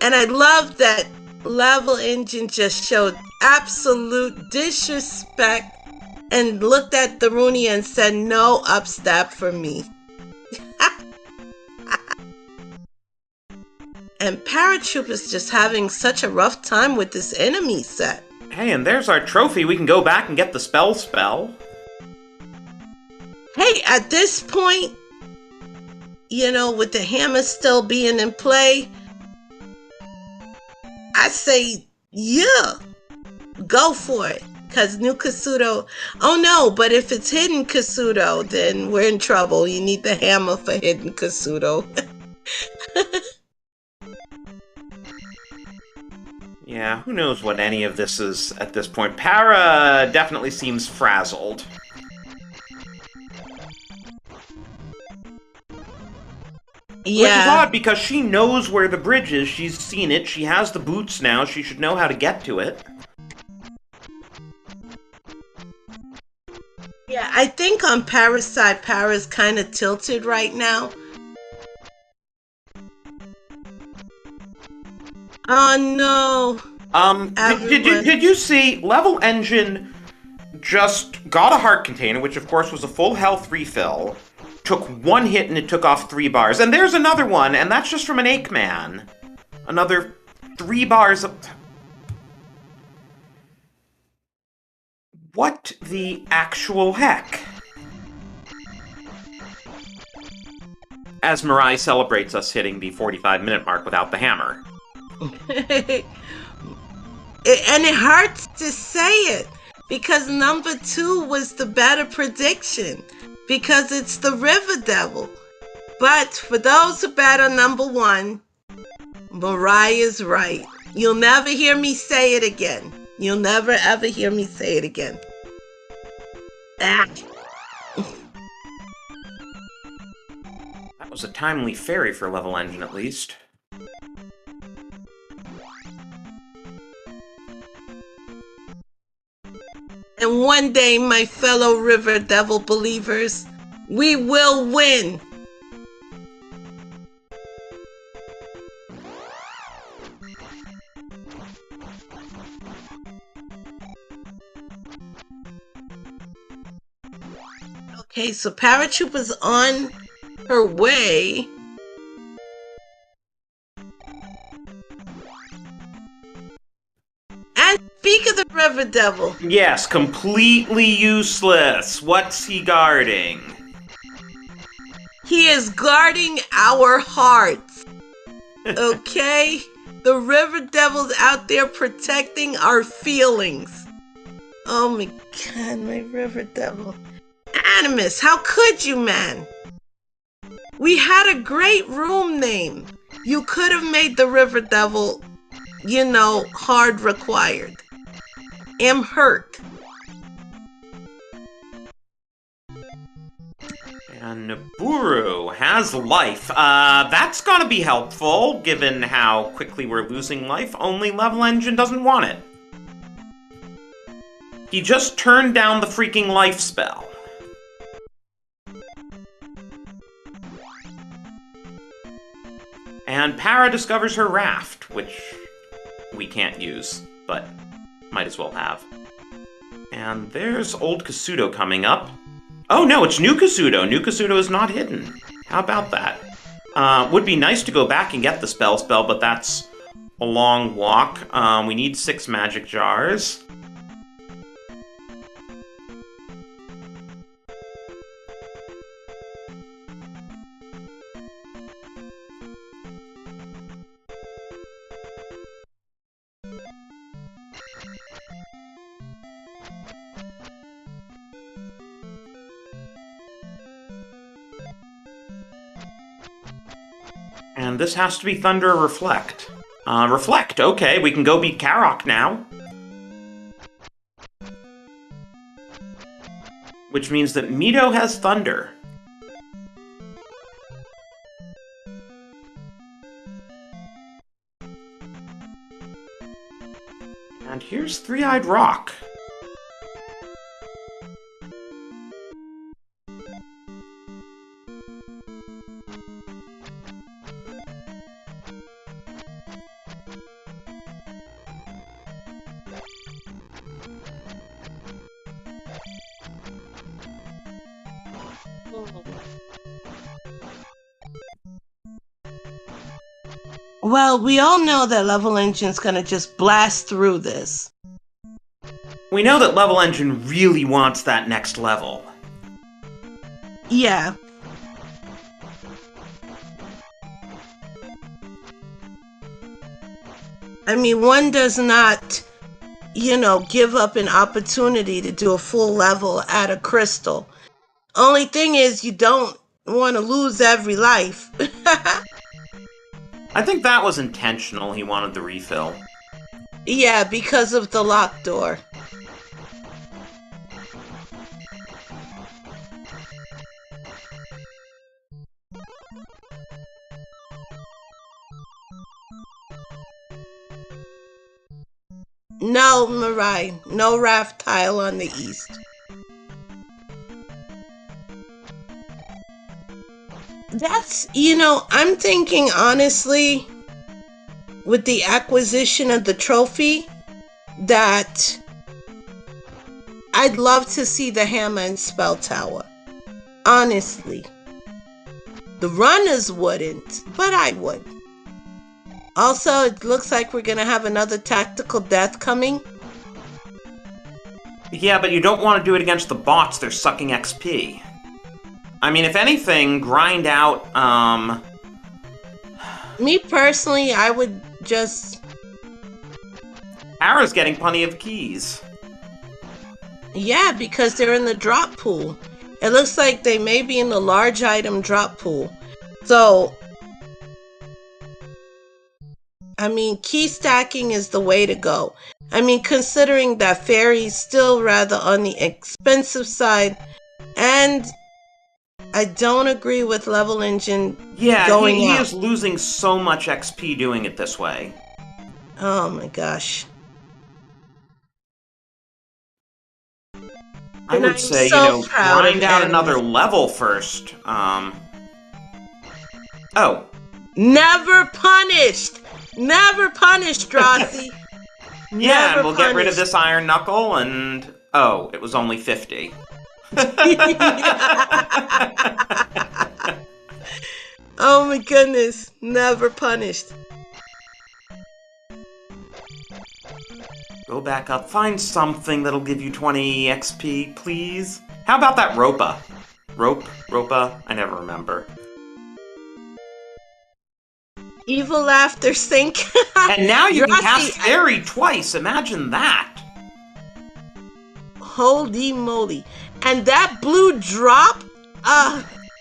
Speaker 3: And I love that Level Engine just showed absolute disrespect and looked at Darunia and said, no upstep for me. And Paratroopa's just having such a rough time with this enemy set.
Speaker 2: Hey, and there's our trophy. We can go back and get the spell.
Speaker 3: Hey, at this point, with the hammer still being in play, I say, yeah, go for it. Because new Kasuto, oh no, but if it's hidden Kasuto, then we're in trouble. You need the hammer for hidden Kasuto.
Speaker 2: Yeah, who knows what any of this is at this point. Para definitely seems frazzled.
Speaker 3: Yeah.
Speaker 2: Which is odd, because she knows where the bridge is. She's seen it. She has the boots now. She should know how to get to it.
Speaker 3: Yeah, I think on Para's side, Para's kind of tilted right now. Oh no.
Speaker 2: Did you see levelengine just got a heart container, which of course was a full health refill, took one hit and it took off 3 bars, and there's another one, and that's just from an Aikman. Another 3 bars of... What the actual heck? As Mirai celebrates us hitting the 45-minute mark without the hammer.
Speaker 3: And it hurts to say it, because number 2 was the better prediction, because it's the River Devil. But for those who bet on number 1, Mariah's right. You'll never hear me say it again. You'll never ever hear me say it again. Ah.
Speaker 2: That was a timely fairy for levelengine, at least.
Speaker 3: And one day, my fellow River Devil believers, we will win. Okay, so Paratroopa's on her way. And speak of the River Devil.
Speaker 2: Yes, completely useless. What's he guarding?
Speaker 3: He is guarding our hearts. Okay? The River Devil's out there protecting our feelings. Oh my god, my River Devil. Animus, how could you, man? We had a great room name. You could have made the River Devil, hard required. Am hurt.
Speaker 2: And Naburu has life. That's gonna be helpful, given how quickly we're losing life. Only levelengine doesn't want it. He just turned down the freaking life spell. And Para discovers her raft, which we can't use, but might as well have. And there's old Kasuto coming up. Oh no, it's new Kasuto. New Kasuto is not hidden. How about that? Would be nice to go back and get the spell, but that's a long walk. We need 6 magic jars. And this has to be Thunder or Reflect. Reflect, okay, we can go beat Karok now. Which means that Mito has Thunder. And here's Three-Eyed Rock.
Speaker 3: Well, we all know that Level Engine's gonna just blast through this.
Speaker 2: We know that Level Engine really wants that next level.
Speaker 3: Yeah. I mean, one does not, give up an opportunity to do a full level at a crystal. Only thing is, you don't want to lose every life.
Speaker 2: I think that was intentional, he wanted the refill.
Speaker 3: Yeah, because of the locked door. No, Mirai. No raft tile on the east. That's, I'm thinking honestly, with the acquisition of the trophy, that I'd love to see the hammer and spell tower. Honestly. The runners wouldn't, but I would. Also, it looks like we're gonna have another tactical death coming.
Speaker 2: Yeah, but you don't want to do it against the bots, they're sucking XP. I mean, if anything, grind out,
Speaker 3: Me personally, I would just...
Speaker 2: Ara's getting plenty of keys.
Speaker 3: Yeah, because they're in the drop pool. It looks like they may be in the large item drop pool. So, I mean, key stacking is the way to go. I mean, considering that Fairy's still rather on the expensive side, and I don't agree with Level Engine going
Speaker 2: he
Speaker 3: out.
Speaker 2: is losing so much XP doing it this way.
Speaker 3: Oh my gosh.
Speaker 2: I would say, grind out another level first. Oh.
Speaker 3: Never punished! Never punished, Drosy!
Speaker 2: Yeah, and we'll get rid of this iron knuckle and... Oh, it was only 50.
Speaker 3: Oh my goodness, never punished.
Speaker 2: Go back up, find something that'll give you 20 XP, please. How about that Ropa? Ropa? I never remember.
Speaker 3: Evil laughter sink.
Speaker 2: And now you can cast Fairy twice, imagine that.
Speaker 3: Holy moly. And that blue drop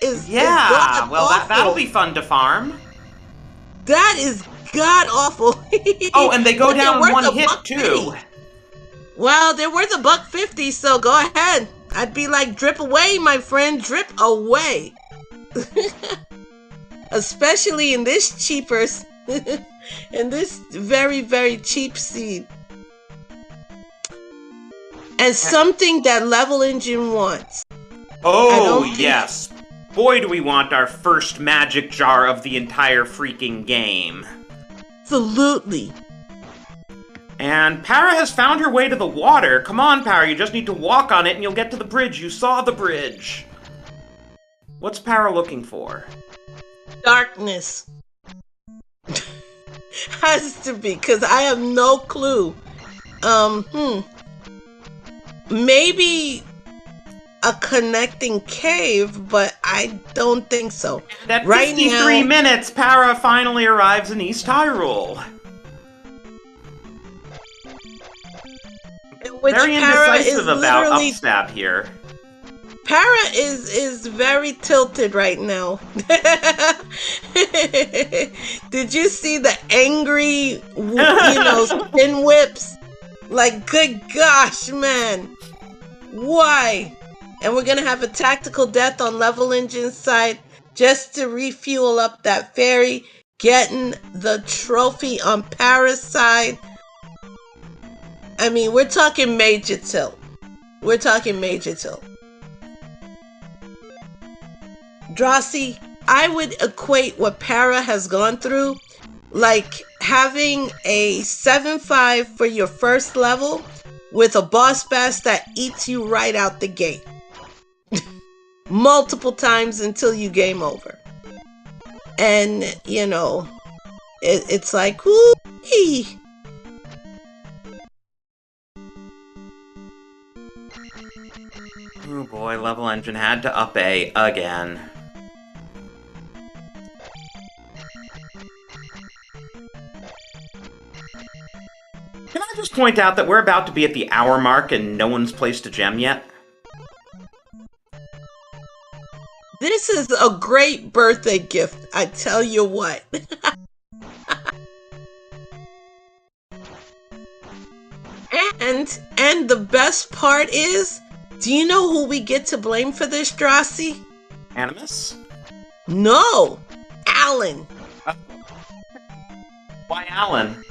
Speaker 3: is
Speaker 2: yeah, well that'll be fun to farm.
Speaker 3: That is god awful.
Speaker 2: Oh, and they go down one hit too.
Speaker 3: Well, they're worth $1.50, so go ahead. I'd be like, drip away, my friend, drip away. Especially in this cheapers, in this very, very cheap seed. And something that Level Engine wants.
Speaker 2: Oh, yes. Boy, do we want our first magic jar of the entire freaking game.
Speaker 3: Absolutely.
Speaker 2: And Para has found her way to the water. Come on, Para, you just need to walk on it and you'll get to the bridge. You saw the bridge. What's Para looking for?
Speaker 3: Darkness. Has to be, because I have no clue. Maybe a connecting cave, but I don't think so.
Speaker 2: At 53 minutes, Para finally arrives in East Hyrule. Very indecisive about upstab here.
Speaker 3: Para is very tilted right now. Did you see the angry, spin whips? Like, good gosh, man. Why? And we're gonna have a tactical death on Level Engine's side just to refuel up that Fairy, getting the trophy on Para's side. I mean, we're talking major tilt. We're talking major tilt. Drosy, I would equate what Para has gone through like having a 7-5 for your first level with a boss bash that eats you right out the gate. Multiple times until you game over. And, It's like, whoo.
Speaker 2: Oh boy, Level Engine had to up A again. Can I just point out that we're about to be at the hour mark and no one's placed a gem yet?
Speaker 3: This is a great birthday gift, I tell you what. And the best part is, do you know who we get to blame for this, Drosy?
Speaker 2: Animus?
Speaker 3: No, Alan.
Speaker 2: Why Alan?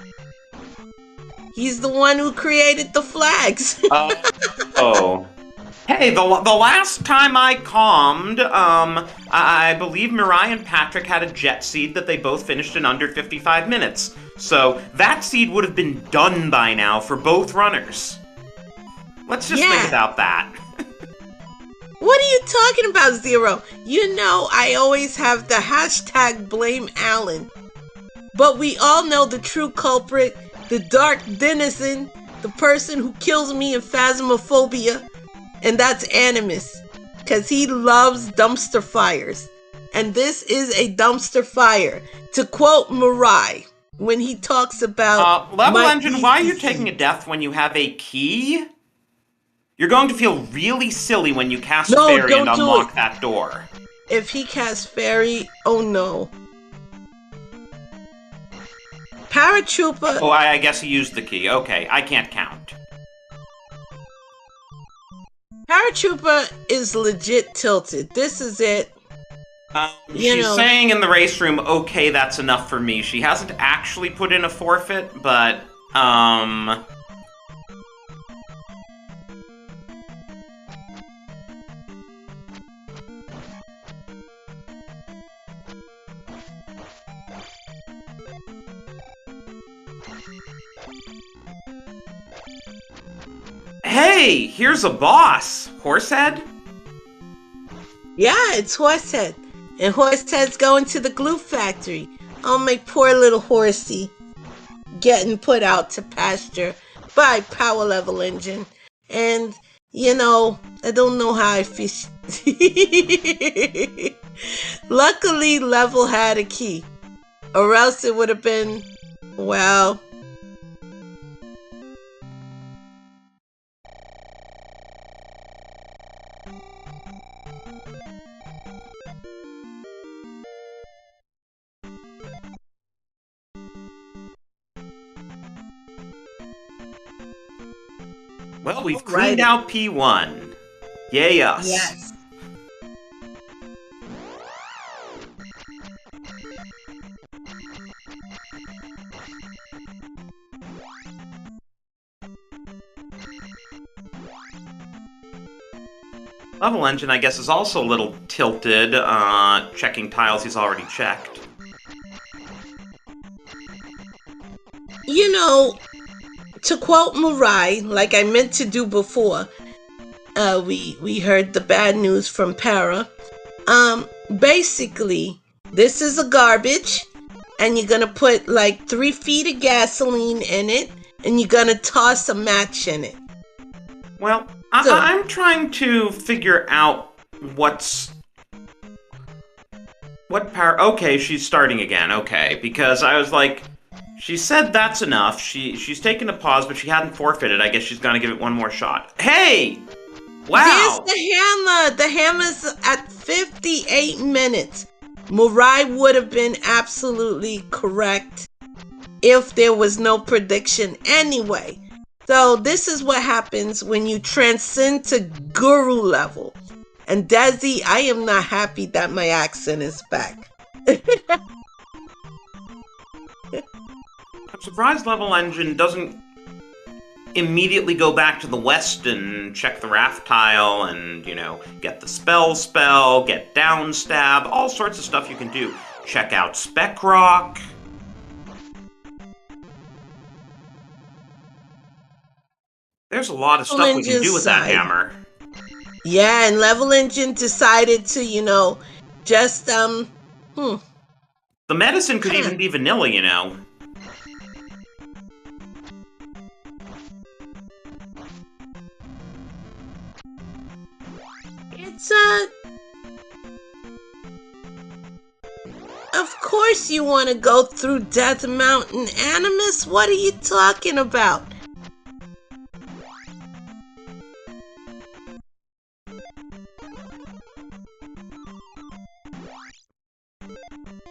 Speaker 3: He's the one who created the flags.
Speaker 2: Oh. Hey, the last time I calmed, I believe Mirai and Patrick had a jet seed that they both finished in under 55 minutes. So that seed would have been done by now for both runners. Let's just think about that.
Speaker 3: What are you talking about, Zero? You know I always have the hashtag blame Alan. But we all know the true culprit, the dark denizen, the person who kills me in Phasmophobia, and that's Animus, because he loves dumpster fires. And this is a dumpster fire. To quote Mirai, when he talks about...
Speaker 2: Level Engine, why are you taking a death when you have a key? You're going to feel really silly when you cast Fairy and unlock that door.
Speaker 3: If he casts Fairy, oh no. Paratroopa...
Speaker 2: Oh, I guess he used the key. Okay, I can't count.
Speaker 3: Paratroopa is legit tilted. This is it.
Speaker 2: She's saying in the race room, okay, that's enough for me. She hasn't actually put in a forfeit, but, Hey, here's a boss! Horsehead?
Speaker 3: Yeah, it's Horsehead. And Horsehead's going to the glue factory. Oh, my poor little horsey. Getting put out to pasture by Power Level Engine. And, you know, I don't know how I feel. Luckily, Level had a key. Or else it would have been, well...
Speaker 2: Well, we've cleaned out P1. Yay us.
Speaker 3: Yes.
Speaker 2: Level Engine, I guess, is also a little tilted, checking tiles he's already checked.
Speaker 3: You know, to quote Mirai, like I meant to do before, we heard the bad news from Para. Basically, this is a garbage, and you're gonna put like 3 feet of gasoline in it, and you're gonna toss a match in it.
Speaker 2: Well, I'm trying to figure out what okay, she's starting again, okay, because I was like, she said that's enough, she's taken a pause, but she hadn't forfeited, I guess she's gonna give it one more shot. Hey! Wow!
Speaker 3: There's the hammer! The hammer's at 58 minutes. Mirai would have been absolutely correct if there was no prediction anyway. So this is what happens when you transcend to guru level. And Desi, I am not happy that my accent is back.
Speaker 2: I'm surprised Level Engine doesn't immediately go back to the west and check the raft tile and, you know, get the spell, get down stab, all sorts of stuff you can do. Check out Spec Rock. There's a lot of stuff we can do with that hammer.
Speaker 3: Yeah, and Level Engine decided to, you know, just,
Speaker 2: The medicine could even be vanilla, you know.
Speaker 3: It's of course you want to go through Death Mountain, Animus. What are you talking about?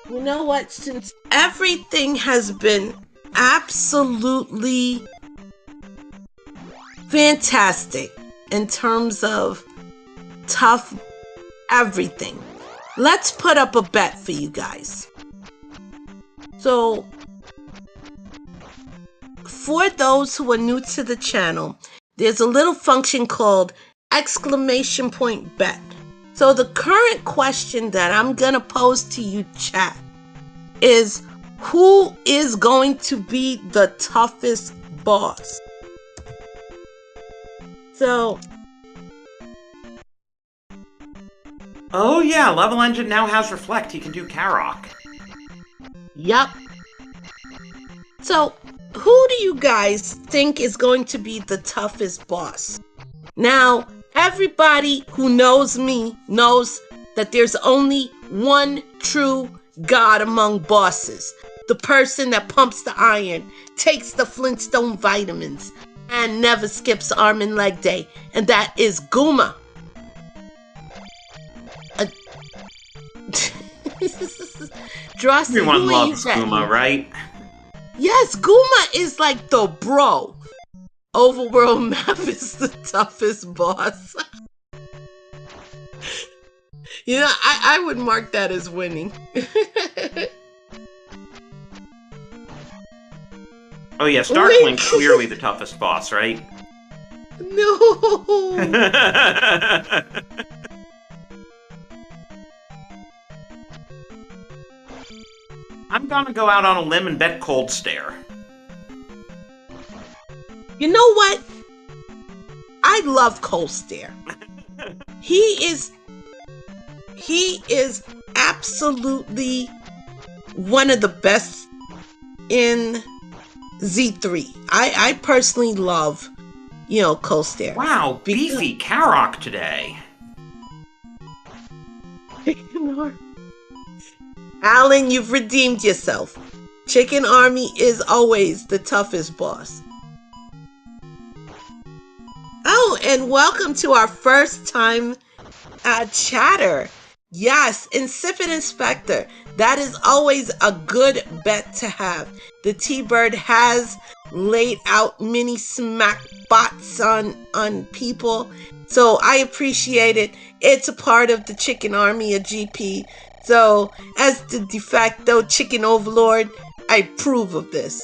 Speaker 3: You know what? Since everything has been absolutely fantastic in terms of tough everything, let's put up a bet for you guys. So, for those who are new to the channel, there's a little function called exclamation point bet. So the current question that I'm gonna pose to you, chat, is who is going to be the toughest boss? So,
Speaker 2: oh yeah, levelengine now has Reflect. He can do Karok.
Speaker 3: yep. So, who do you guys think is going to be the toughest boss? Now, everybody who knows me knows that there's only one true god among bosses. The person that pumps the iron, takes the Flintstone vitamins, and never skips arm and leg day. And that is Guma. Drosy,
Speaker 2: Everyone
Speaker 3: who
Speaker 2: loves
Speaker 3: are you
Speaker 2: Guma,
Speaker 3: betting?
Speaker 2: right?
Speaker 3: Yes, Guma is like the bro. Overworld map is the toughest boss. You know, I would mark that as winning.
Speaker 2: Oh yeah, Starklink's clearly the toughest boss, right?
Speaker 3: No.
Speaker 2: I'm gonna go out on a limb and bet Cold Stare.
Speaker 3: You know what? I love Cold Stare. He is absolutely one of the best in Z3. I personally love, you know, Cold Stare.
Speaker 2: Wow, beefy Karok today.
Speaker 3: Alan, you've redeemed yourself. Chicken Army is always the toughest boss. Oh, and welcome to our first time chatter. Yes, Insipid Inspector. That is always a good bet to have. The T-Bird has laid out many smack bots on people, so I appreciate it. It's a part of the Chicken Army of GP. So, as the de facto chicken overlord, I approve of this.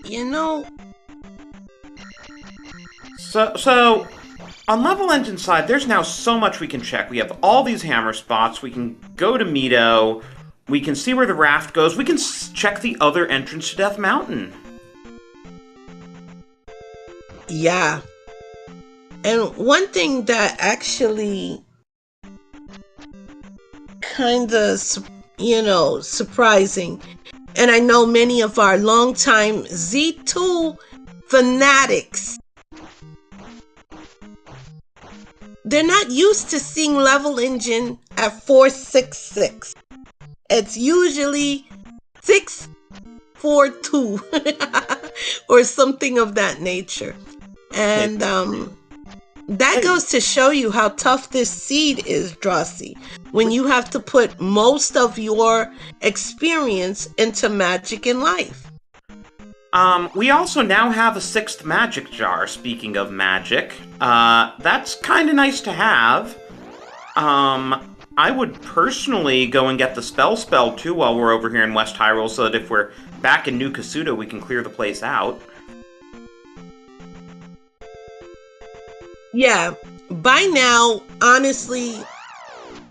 Speaker 3: You know...
Speaker 2: So, on levelengine side, there's now so much we can check. We have all these hammer spots, we can go to Mito, we can see where the raft goes, we can check the other entrance to Death Mountain.
Speaker 3: Yeah. And one thing that actually kind of, you know, surprising, and I know many of our longtime Z2 fanatics, they're not used to seeing levelengine at 466. It's usually 642 or something of that nature. And that goes to show you how tough this seed is, Drosy, when you have to put most of your experience into magic in life.
Speaker 2: We also now have a 6th magic jar, speaking of magic. That's kind of nice to have. I would personally go and get the spell too while we're over here in West Hyrule, so that if we're back in New Kasuda, we can clear the place out.
Speaker 3: Yeah, by now, honestly,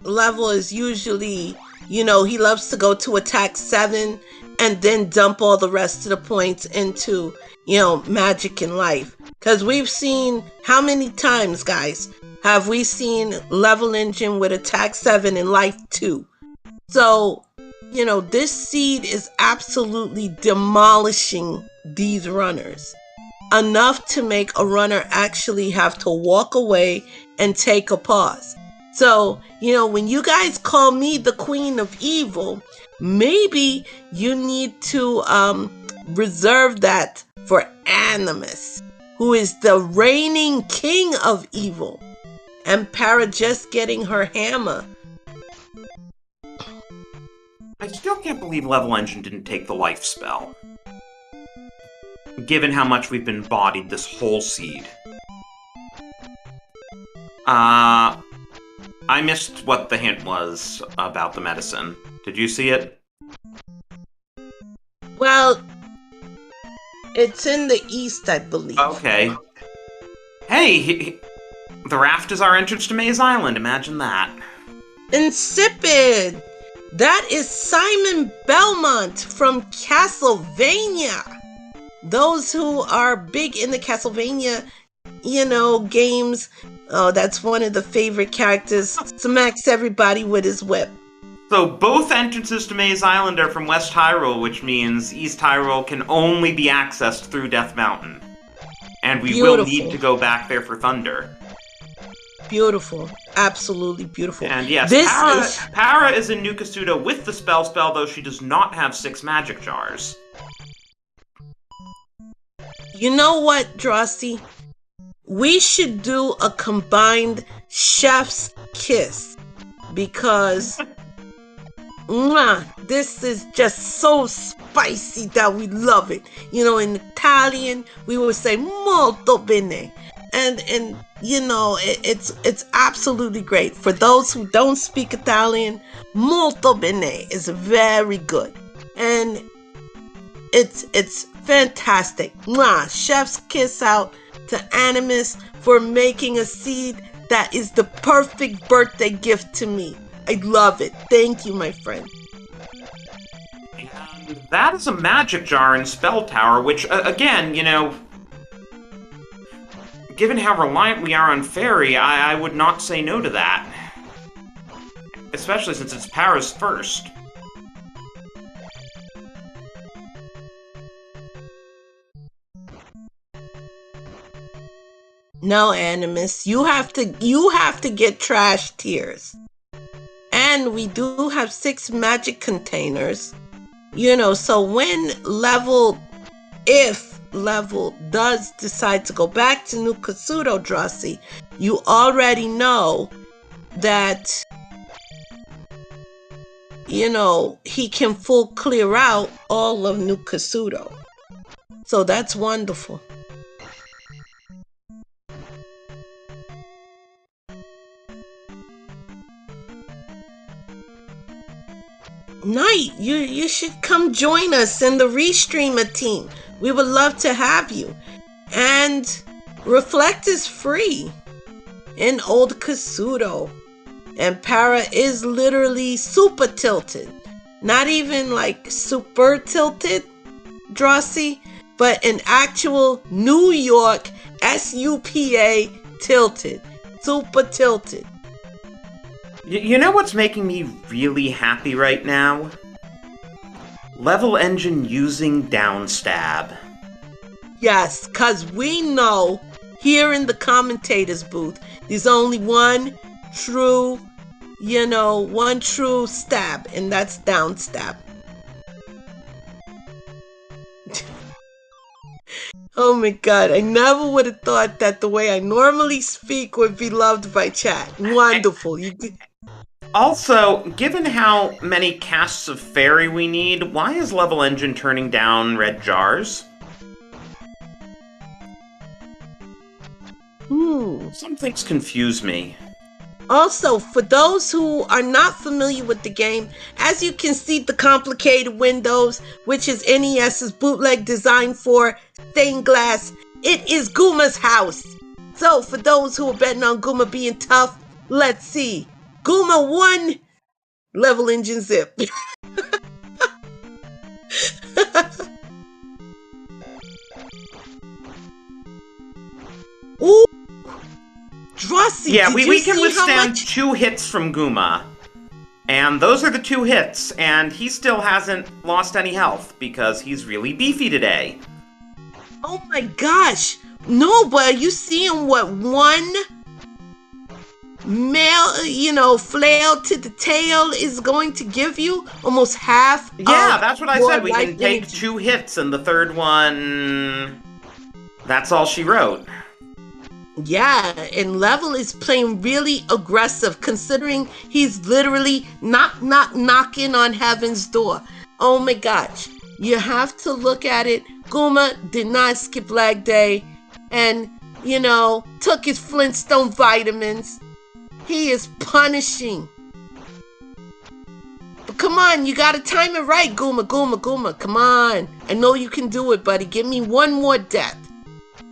Speaker 3: level is usually, you know, he loves to go to attack 7 and then dump all the rest of the points into, magic in life. Because we've seen, how many times, guys, have we seen level engine with attack 7 and life 2? So, this seed is absolutely demolishing these runners. Enough to make a runner actually have to walk away and take a pause. So, when you guys call me the Queen of Evil, maybe you need to reserve that for Animus, who is the reigning king of evil, and Para just getting her hammer.
Speaker 2: I still can't believe Level Engine didn't take the life spell, given how much we've been bodied this whole seed. I missed what the hint was about the medicine. Did you see it?
Speaker 3: Well, it's in the east, I believe.
Speaker 2: Okay. Hey, the raft is our entrance to Maze Island. Imagine that.
Speaker 3: Insipid! That is Simon Belmont from Castlevania. Those who are big in the Castlevania, games, that's one of the favorite characters. Smacks everybody with his whip.
Speaker 2: So both entrances to Maze Island are from West Hyrule, which means East Hyrule can only be accessed through Death Mountain. And we will need to go back there for Thunder.
Speaker 3: Beautiful. Absolutely beautiful.
Speaker 2: And yes, Para is in New Kasuto with the spell, though she does not have 6 magic jars.
Speaker 3: You know what, Drosy? We should do a combined chef's kiss, because this is just so spicy that we love it. In Italian, we would say molto bene. And it's absolutely great. For those who don't speak Italian, molto bene is very good. And it's fantastic. Chef's kiss out to Animus for making a seed that is the perfect birthday gift to me. I love it. Thank you, my friend.
Speaker 2: And that is a magic jar in Spell Tower, which, again, given how reliant we are on Fairy, I would not say no to that. Especially since it's Para's first.
Speaker 3: No, Animus, you have to get trash tears. And we do have 6 magic containers. So when if level does decide to go back to New Kasuto, Drosy, you already know that he can full clear out all of New Kasuto. So that's wonderful. Knight, you should come join us in the Restreamer team. We would love to have you. And Reflect is free in Old Kasuto. And Para is literally super tilted. Not even like super tilted, Drosy, but an actual New York SUPA tilted. Super tilted.
Speaker 2: You know what's making me really happy right now? Level Engine using downstab.
Speaker 3: Yes, because we know here in the commentators booth, there's only one true stab, and that's downstab. Oh my god, I never would have thought that the way I normally speak would be loved by chat. Wonderful.
Speaker 2: Also, given how many casts of Fairy we need, why is Level Engine turning down red jars? Some things confuse me.
Speaker 3: Also, for those who are not familiar with the game, as you can see the complicated windows, which is NES's bootleg design for stained glass, it is Gooma's house. So, for those who are betting on Gooma being tough, let's see. Gooma 1, Level Engine zip. Ooh, Drosy,
Speaker 2: Yeah,
Speaker 3: did
Speaker 2: we
Speaker 3: you
Speaker 2: can
Speaker 3: see how
Speaker 2: withstand
Speaker 3: much?
Speaker 2: 2 hits from Guma. And those are the 2 hits, and he still hasn't lost any health because he's really beefy today.
Speaker 3: Oh my gosh! No, but are you seeing what one flail to the tail is going to give you? Almost half.
Speaker 2: Yeah,
Speaker 3: of
Speaker 2: that's what I
Speaker 3: your
Speaker 2: said. We
Speaker 3: life
Speaker 2: can take
Speaker 3: energy.
Speaker 2: 2 hits, and the third one. That's all she wrote.
Speaker 3: Yeah, and Level is playing really aggressive considering he's literally knocking on heaven's door. Oh my gosh. You have to look at it. Guma did not skip leg day and, took his Flintstone vitamins. He is punishing. But come on, you gotta time it right, Guma. Come on. I know you can do it, buddy. Give me one more death.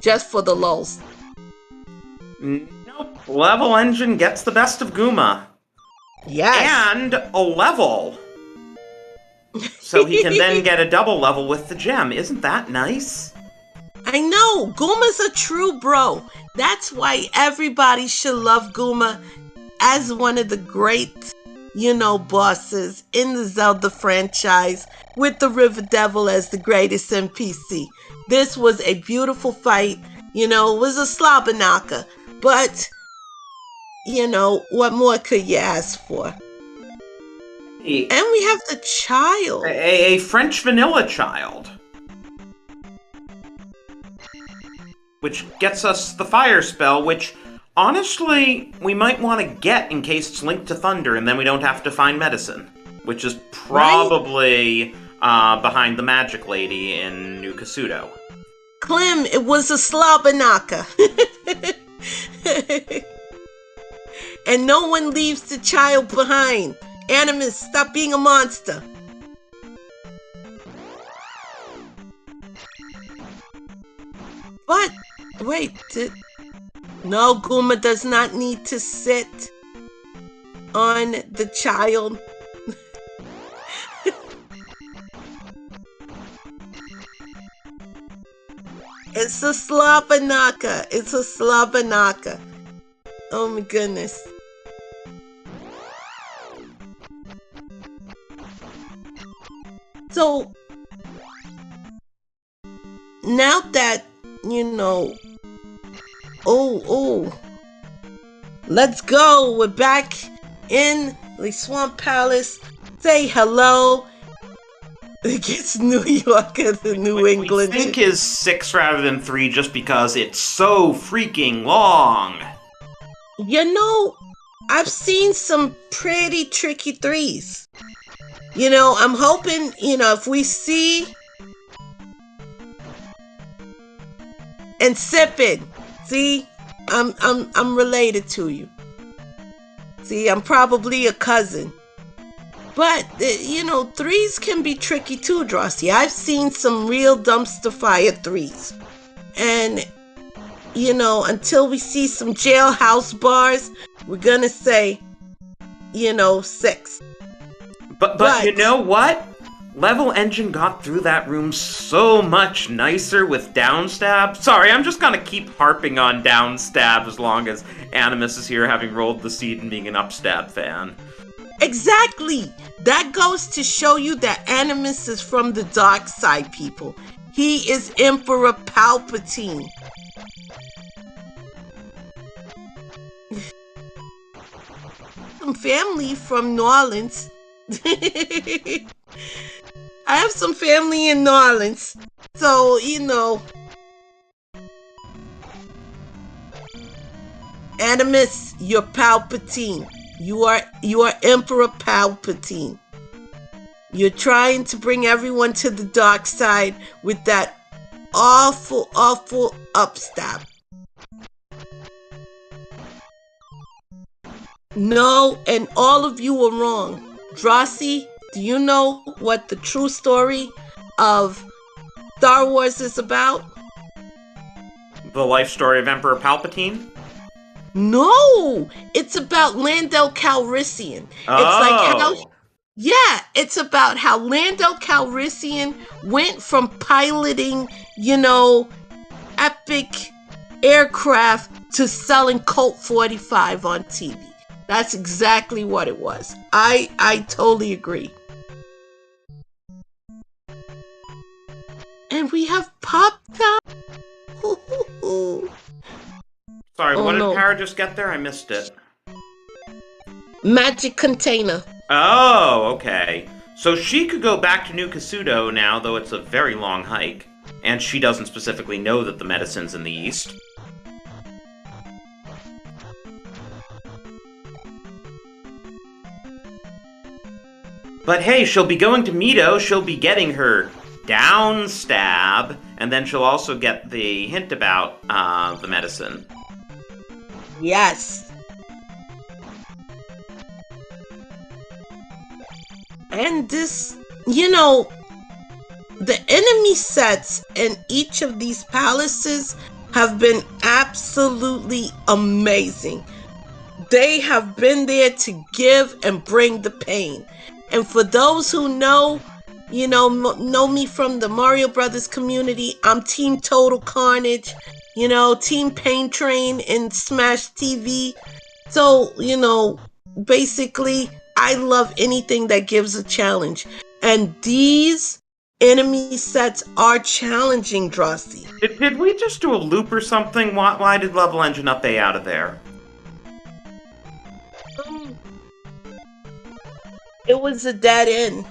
Speaker 3: Just for the lulz.
Speaker 2: Nope. Level Engine gets the best of Guma.
Speaker 3: Yes.
Speaker 2: And a level. So he can then get a double level with the gem. Isn't that nice?
Speaker 3: I know. Guma's a true bro. That's why everybody should love Guma as one of the great, bosses in the Zelda franchise with the River Devil as the greatest NPC. This was a beautiful fight. It was a slobber knocker. But, what more could you ask for? And we have the child.
Speaker 2: A French vanilla child. Which gets us the fire spell, which, honestly, we might want to get in case it's linked to thunder and then we don't have to find medicine. Which is probably behind the magic lady in New Kasuto.
Speaker 3: Clem, it was a slobber knocker. And no one leaves the child behind. Animus, stop being a monster. But, wait, no, Guma does not need to sit on the child. It's a slobber knocker. It's a slobber knocker. Oh my goodness. So, now that, let's go. We're back in the Swamp Palace. Say hello. Against New York and the New England.
Speaker 2: I think is 6 rather than 3 just because it's so freaking long.
Speaker 3: I've seen some pretty tricky 3s. I'm hoping, if we see and sipping. See, I'm related to you. See, I'm probably a cousin. But, 3s can be tricky too, Drosy. I've seen some real dumpster fire 3s. And, until we see some jailhouse bars, we're gonna say, 6.
Speaker 2: But you know what? Level Engine got through that room so much nicer with downstab. Sorry, I'm just gonna keep harping on downstab as long as Animus is here having rolled the seed and being an upstab fan.
Speaker 3: Exactly! That goes to show you that Animus is from the dark side, people. He is Emperor Palpatine. Some family from New Orleans. I have some family in New Orleans. So, Animus, you're Palpatine. You are Emperor Palpatine. You're trying to bring everyone to the dark side with that awful, awful upstab. No, and all of you are wrong. Drosy, do you know what the true story of Star Wars is about?
Speaker 2: The life story of Emperor Palpatine?
Speaker 3: No! It's about Lando Calrissian. It's like how Yeah, it's about how Lando Calrissian went from piloting, epic aircraft to selling Colt 45 on TV. That's exactly what it was. I totally agree. And we have Pop Top.
Speaker 2: Sorry,
Speaker 3: Oh
Speaker 2: what did
Speaker 3: no.
Speaker 2: Para just get there? I missed it.
Speaker 3: Magic container.
Speaker 2: Oh, okay. So she could go back to New Kasuto now, though it's a very long hike. And she doesn't specifically know that the medicine's in the east. But hey, she'll be going to Mito, she'll be getting her down stab, and then she'll also get the hint about the medicine.
Speaker 3: Yes. And this, the enemy sets in each of these palaces have been absolutely amazing. They have been there to give and bring the pain. And for those who know me from the Mario Brothers community, I'm Team Total Carnage, Team Pain Train in Smash TV. So, basically, I love anything that gives a challenge. And these enemy sets are challenging, Drosy.
Speaker 2: Did we just do a loop or something? Why did levelengine up A out of there?
Speaker 3: It was a dead end.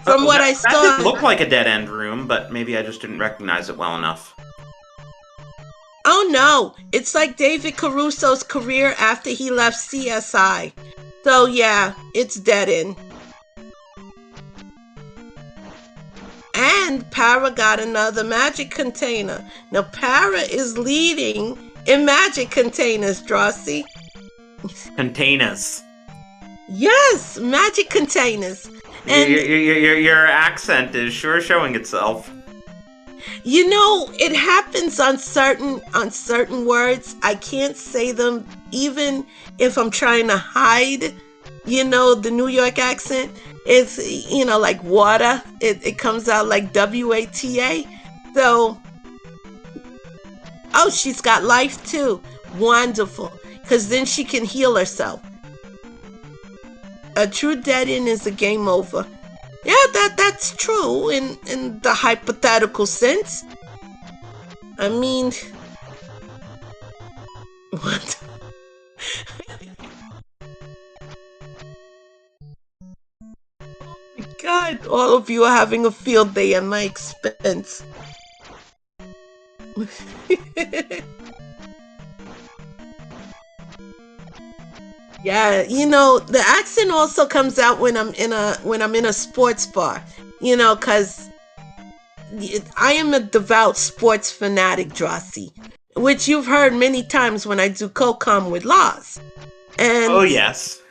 Speaker 3: From what I saw,
Speaker 2: that did look like a dead end room, but maybe I just didn't recognize it well enough.
Speaker 3: Oh no, it's like David Caruso's career after he left CSI. So yeah, it's dead end. And Para got another magic container. Now Para is leading in magic containers, Drosy.
Speaker 2: Containers.
Speaker 3: Yes, magic containers. And
Speaker 2: your accent is sure showing itself.
Speaker 3: It happens on certain words. I can't say them even if I'm trying to hide, the New York accent. It's, like water. It comes out like WATA. So, oh, she's got life too. Wonderful. Because then she can heal herself. A true dead end is a game over. Yeah, that's true in the hypothetical sense. I mean, what? Oh my God, all of you are having a field day at my expense. Yeah, the accent also comes out when I'm in a sports bar, because I am a devout sports fanatic, Drosy, which you've heard many times when I do co-com with Laws. And
Speaker 2: oh yes.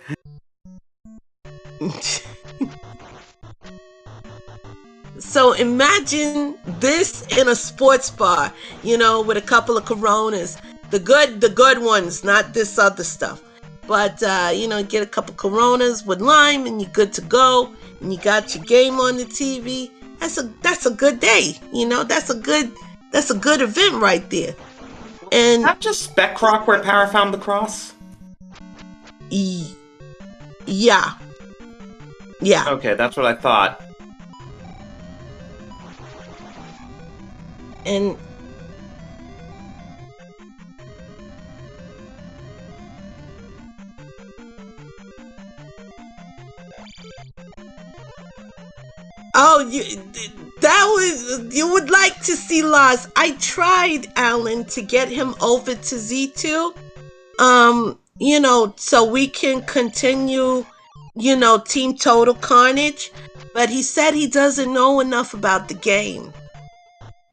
Speaker 3: So imagine this in a sports bar, with a couple of Coronas, the good ones, not this other stuff. But, get a couple Coronas with lime and you're good to go. And you got your game on the TV. That's a good day. That's a good event right there. And
Speaker 2: is that just Spec Rock where Para found the cross?
Speaker 3: Yeah.
Speaker 2: Okay, that's what I thought.
Speaker 3: And oh, you would like to see Laws. I tried, Alan, to get him over to Z2. So we can continue, Team Total Carnage. But he said he doesn't know enough about the game.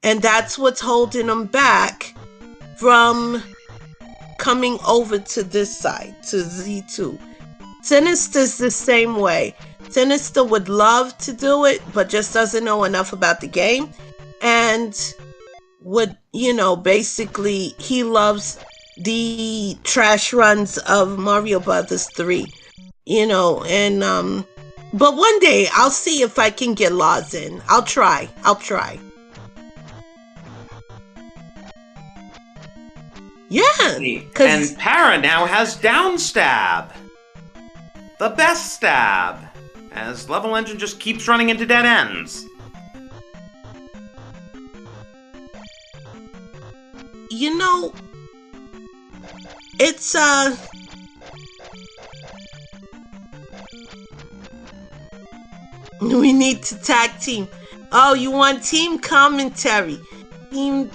Speaker 3: And that's what's holding him back from coming over to this side, to Z2. Sinister's the same way. Sinister would love to do it, but just doesn't know enough about the game. And would, basically, he loves the trash runs of Mario Brothers 3. and but one day I'll see if I can get laws in. I'll try. Yeah, because
Speaker 2: And Para now has down stab. The best stab. As Level Engine just keeps running into dead ends.
Speaker 3: it's we need to tag team. Oh, you want team commentary? Team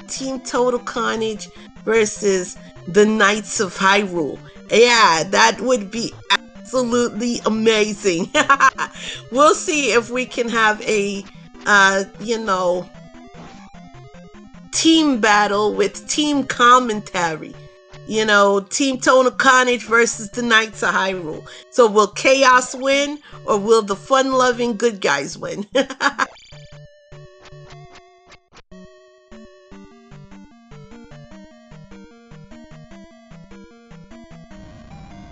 Speaker 3: Total Carnage versus the Knights of Hyrule. Yeah, that would be absolutely amazing. We'll see if we can have a team battle with team commentary. Team Total Carnage versus the Knights of Hyrule. So will Chaos win, or will the fun-loving good guys win?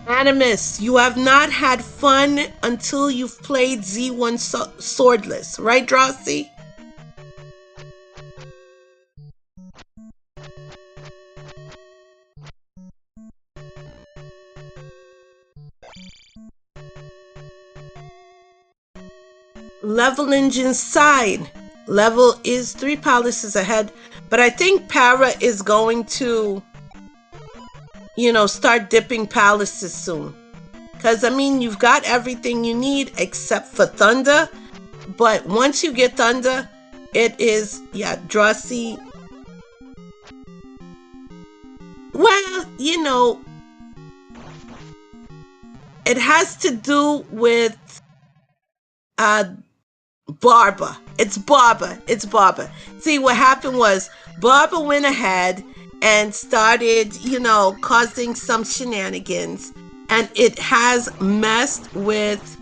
Speaker 3: Animus, you have not had fun until you've played Z1 Swordless, right, Drosy? Level Engine's side. Level is 3 palaces ahead, but I think Para is going to, start dipping palaces soon. Because, you've got everything you need except for Thunder, but once you get Thunder, it is, Drosy. Well, it has to do with Barber. It's Barber. See, what happened was Barber went ahead and started, causing some shenanigans, and it has messed with,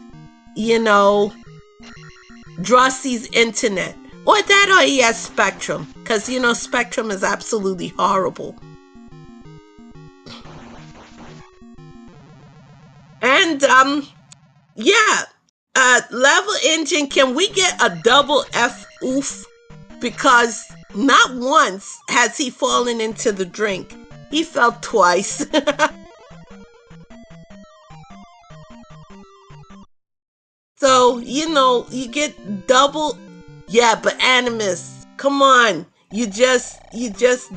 Speaker 3: Drosy's internet. Or that, or he has Spectrum, because, Spectrum is absolutely horrible. And, Level Engine, can we get a double F oof? Because not once has he fallen into the drink. He fell twice. So, you get double. Yeah, but Animus, come on. You just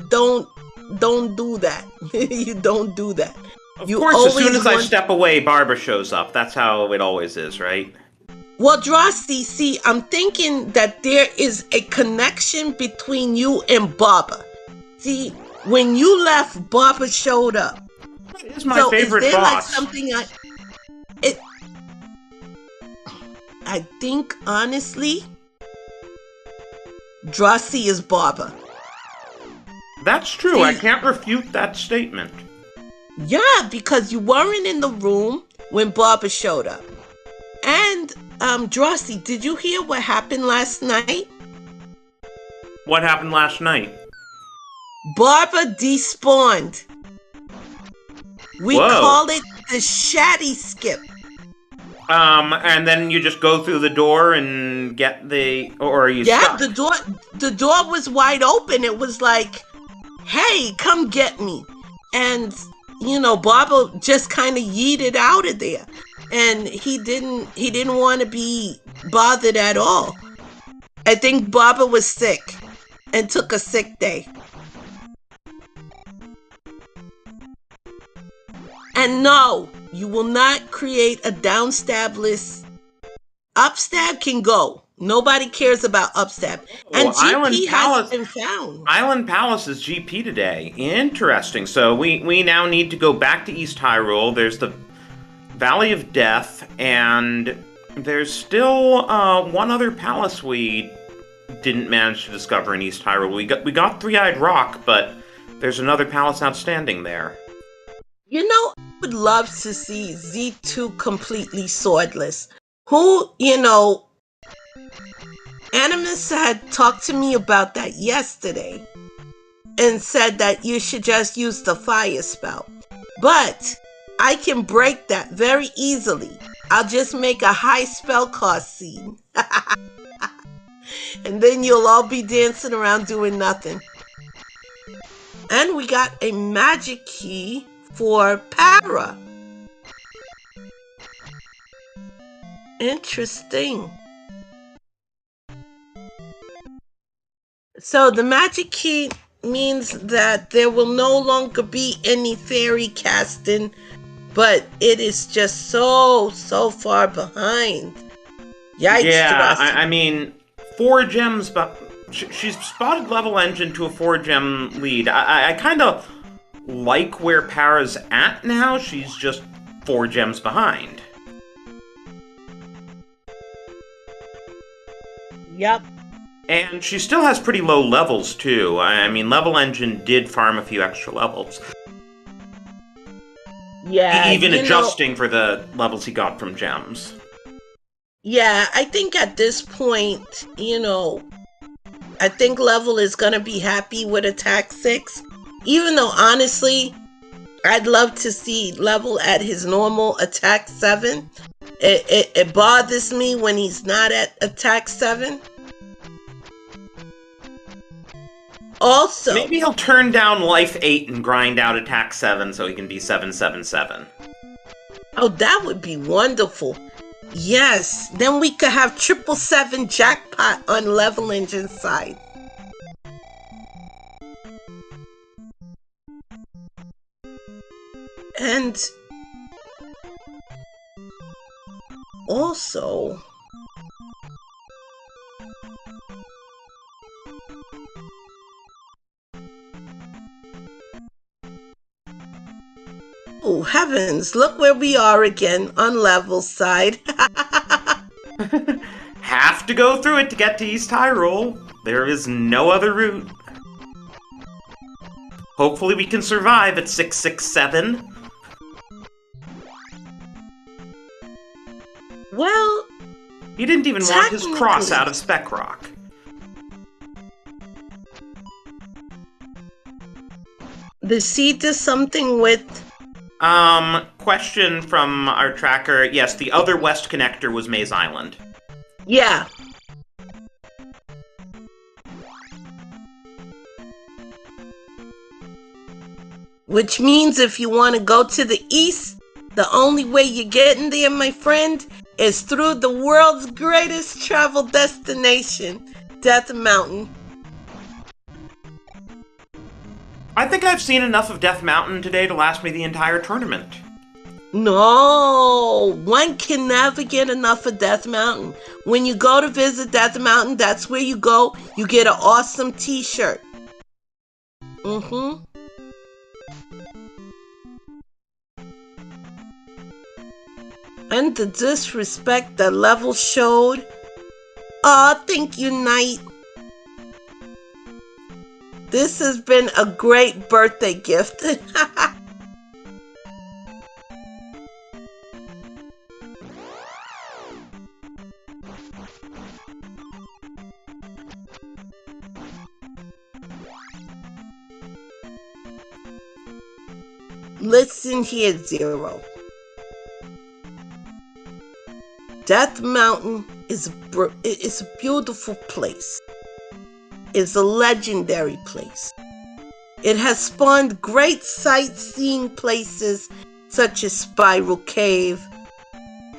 Speaker 3: don't do that. You don't do that.
Speaker 2: Of course, as soon as I step away, Barber shows up. That's how it always is, right?
Speaker 3: Well, Drosy, see, I'm thinking that there is a connection between you and Barber. See, when you left, Barber showed up.
Speaker 2: He's my favorite boss.
Speaker 3: Like something I think, honestly, Drosy is Barber.
Speaker 2: That's true. See, I can't refute that statement.
Speaker 3: Yeah, because you weren't in the room when Barber showed up. And, Drosy, did you hear what happened last night?
Speaker 2: What happened last night?
Speaker 3: Barber despawned. We call it the Shaddy Skip.
Speaker 2: And then you just go through the door and get or are you stuck?
Speaker 3: the door was wide open. It was like, hey, come get me. And, Barber just kind of yeeted out of there. And he didn't want to be bothered at all. I think Barber was sick and took a sick day. And no, you will not create a downstab-less. Upstab can go. Nobody cares about upstab. And GP has been found.
Speaker 2: Island Palace is GP today. Interesting. So we now need to go back to East Hyrule. There's the Valley of Death, and there's still one other palace we didn't manage to discover in East Hyrule. We got Three-Eyed Rock, but there's another palace outstanding there.
Speaker 3: I would love to see Z2 completely swordless. Who, Animus had talked to me about that yesterday and said that you should just use the fire spell. But I can break that very easily. I'll just make a high spell cost scene. And then you'll all be dancing around doing nothing. And we got a magic key for Para. Interesting. So the magic key means that there will no longer be any fairy casting, but it is just so far behind. Yikes.
Speaker 2: Yeah, I mean, 4 gems, but she's spotted level engine to a 4-gem lead. I kind of like where Para's at now. She's just 4 gems behind.
Speaker 3: Yep.
Speaker 2: And she still has pretty low levels, too. I mean, level engine did farm a few extra levels.
Speaker 3: Yeah.
Speaker 2: Even adjusting for the levels he got from gems.
Speaker 3: Yeah, I think at this point, I think Level is going to be happy with attack 6. Even though, honestly, I'd love to see Level at his normal attack 7. It bothers me when he's not at attack 7. Also,
Speaker 2: maybe he'll turn down life 8 and grind out attack 7 so he can be 777.
Speaker 3: Oh, that would be wonderful. Yes, then we could have 777 jackpot on Level Engine side. And also, oh heavens, look where we are again on Level side.
Speaker 2: Have to go through it to get to East Hyrule. There is no other route. Hopefully we can survive at 667.
Speaker 3: Well,
Speaker 2: he didn't even want his cross out of Spec Rock.
Speaker 3: The seed does something with...
Speaker 2: Question from our tracker. Yes, the other west connector was Maze Island.
Speaker 3: Yeah. Which means if you want to go to the east, the only way you're getting there, my friend, is through the world's greatest travel destination, Death Mountain.
Speaker 2: I think I've seen enough of Death Mountain today to last me the entire tournament.
Speaker 3: No, one can never get enough of Death Mountain. When you go to visit Death Mountain, that's where you go. You get an awesome t-shirt. And the disrespect that Level showed. Aw, thank you, Knight. This has been a great birthday gift. Listen here, Zero. Death Mountain is a beautiful place. It's a legendary place. It has spawned great sightseeing places such as Spiral Cave,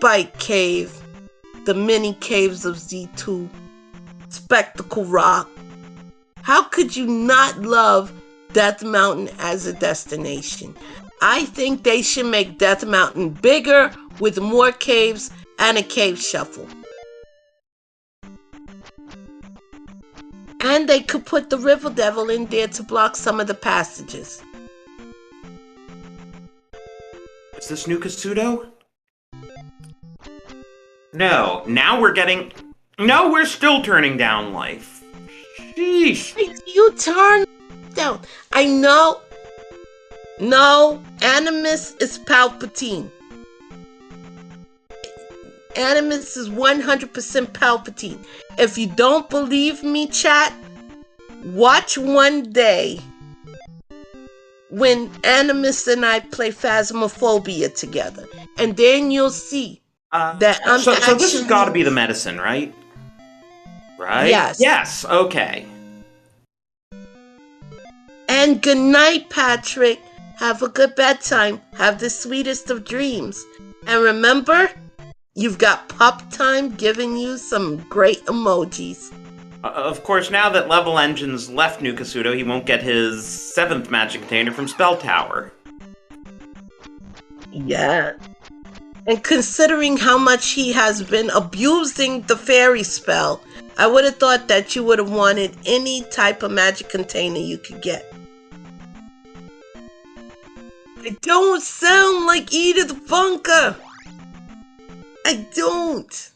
Speaker 3: Bite Cave, the mini caves of Z2, Spectacle Rock. How could you not love Death Mountain as a destination? I think they should make Death Mountain bigger with more caves and a cave shuffle. And they could put the River Devil in there to block some of the passages.
Speaker 2: Is this new Kasudo? No, now we're getting... No, we're still turning down life. Sheesh.
Speaker 3: You turn down. I know. No, Animus is Palpatine. Animus is 100% Palpatine. If you don't believe me, chat, watch one day when Animus and I play Phasmophobia together. And then you'll see that I'm
Speaker 2: so this has
Speaker 3: actually-
Speaker 2: got to be the medicine, right? Right?
Speaker 3: Yes.
Speaker 2: Yes, okay.
Speaker 3: And good night, Patrick. Have a good bedtime. Have the sweetest of dreams. And remember, you've got Pup Time giving you some great emojis.
Speaker 2: Of course, now that Level Engine's left Nukasudo, he won't get his 7th magic container from Spell Tower.
Speaker 3: Yeah. And considering how much he has been abusing the fairy spell, I would have thought that you would have wanted any type of magic container you could get. I don't sound like Edith Funka. I don't.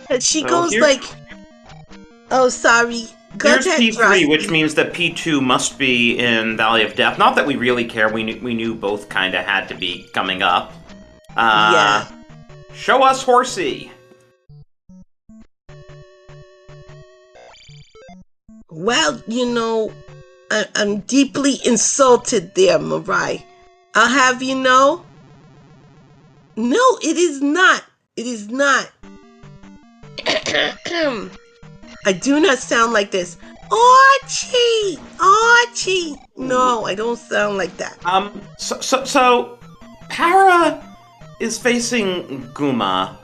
Speaker 3: And she goes like, oh, sorry. Go
Speaker 2: Here's
Speaker 3: ahead,
Speaker 2: P3,
Speaker 3: Drosky.
Speaker 2: which means that P2 must be in Valley of Death. Not that we really care, we knew both kind of had to be coming up.
Speaker 3: Yeah.
Speaker 2: Show us Horsey.
Speaker 3: Well, you know, I'm deeply insulted there, Marai. I'll have you know. No, it is not. It is not. I do not sound like this. Archie! Archie! No, I don't sound like that.
Speaker 2: So Para is facing Guma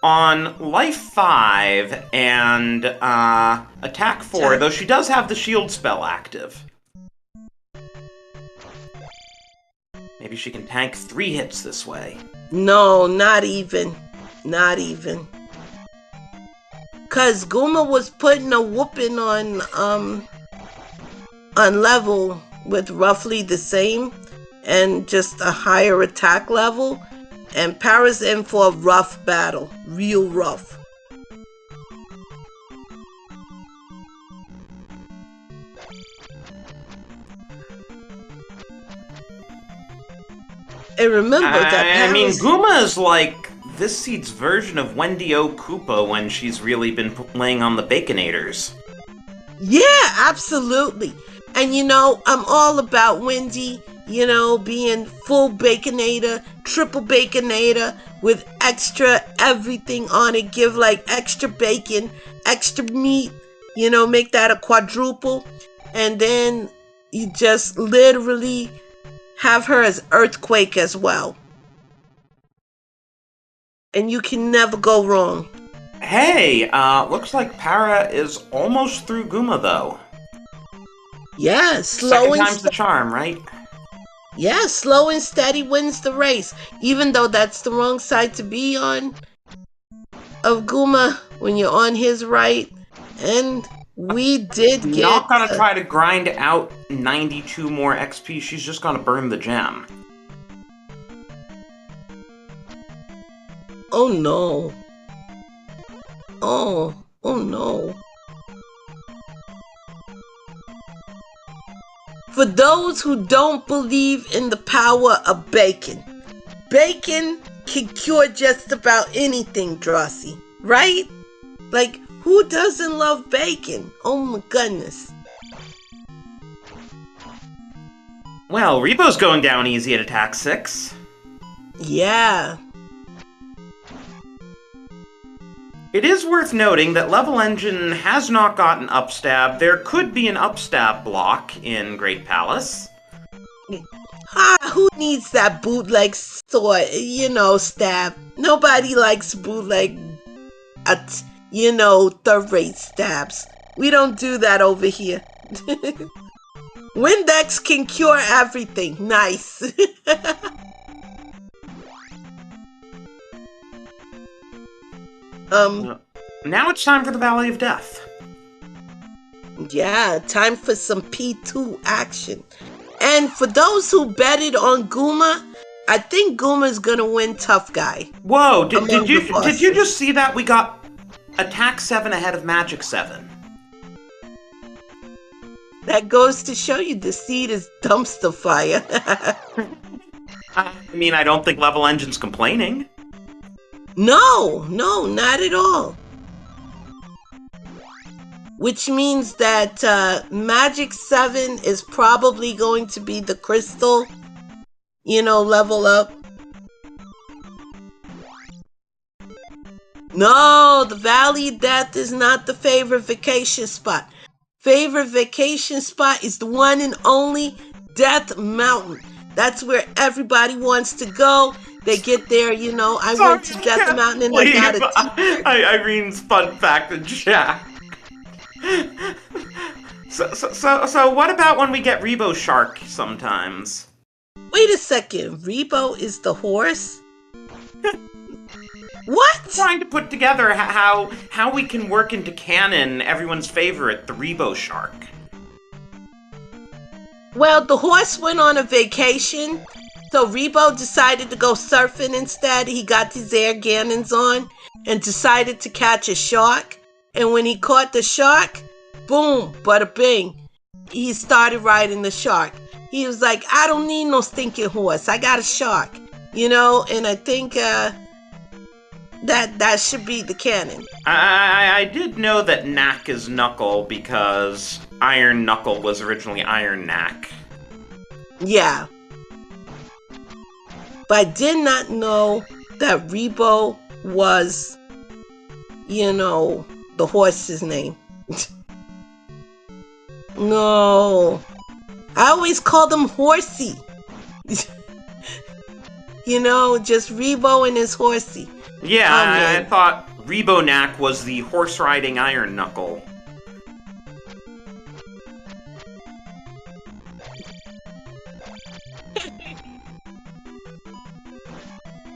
Speaker 2: on life 5 and attack 4, though she does have the shield spell active. Maybe she can tank 3 hits this way.
Speaker 3: No, not even. Not even. Cause Guma was putting a whooping on level with roughly the same and just a higher attack level, and Para's in for a rough battle, real rough. And remember that
Speaker 2: I mean, Guma is like this seed's version of Wendy O. Koopa when she's really been playing on the Baconators.
Speaker 3: Yeah, absolutely. And you know, I'm all about Wendy, you know, being full Baconator, triple Baconator, with extra everything on it. Give like extra bacon, extra meat, you know, make that a quadruple. And then you just literally have her as Earthquake as well. And you can never go wrong.
Speaker 2: Hey, looks like Para is almost through Guma, though.
Speaker 3: Yeah,
Speaker 2: Second time's the charm, right?
Speaker 3: Yeah, slow and steady wins the race. Even though that's the wrong side to be on of Guma when you're on his right. And we did get...
Speaker 2: Not gonna try to grind out 92 more XP, she's just gonna burn the gem.
Speaker 3: Oh no. Oh no. For those who don't believe in the power of bacon, bacon can cure just about anything, Drosy, right? Like, who doesn't love bacon? Oh my goodness.
Speaker 2: Well, Repo's going down easy at attack 6.
Speaker 3: Yeah.
Speaker 2: It is worth noting that Level Engine has not gotten upstab. There could be an upstab block in Great Palace.
Speaker 3: Who needs that bootleg sword, you know, stab? Nobody likes bootleg, you know, third-rate stabs. We don't do that over here. Windex can cure everything. Nice.
Speaker 2: Now it's time for the Valley of Death.
Speaker 3: Yeah, time for some P2 action. And for those who betted on Guma, I think Guma's gonna win Tough Guy.
Speaker 2: Whoa, did you just see that? We got attack 7 ahead of magic 7.
Speaker 3: That goes to show you the seed is dumpster fire.
Speaker 2: I mean, I don't think Level Engine's complaining.
Speaker 3: No, not at all. which means that Magic 7 is probably going to be the crystal, level up. No, the Valley of Death is not the favorite vacation spot. Favorite vacation spot is the one and only Death Mountain. That's where everybody wants to go. They get there, I went to Death Mountain and I got a t-shirt.
Speaker 2: Irene's fun fact and Jack. So what about when we get Rebo Shark sometimes?
Speaker 3: Wait a second, Rebo is the horse? What?
Speaker 2: Trying to put together how we can work into canon everyone's favorite, the Rebo Shark.
Speaker 3: Well, the horse went on a vacation, so Rebo decided to go surfing instead. He got his air Gannons on and decided to catch a shark. And when he caught the shark, boom, bada bing, he started riding the shark. He was like, I don't need no stinking horse. I got a shark, and I think that should be the canon.
Speaker 2: I did know that Knack is Knuckle because Iron Knuckle was originally Iron Knack.
Speaker 3: Yeah. But I did not know that Rebo was, the horse's name. No. I always called him Horsey. Just Rebo and his Horsey.
Speaker 2: Yeah, I thought Rebo Knack was the horse-riding Iron Knuckle.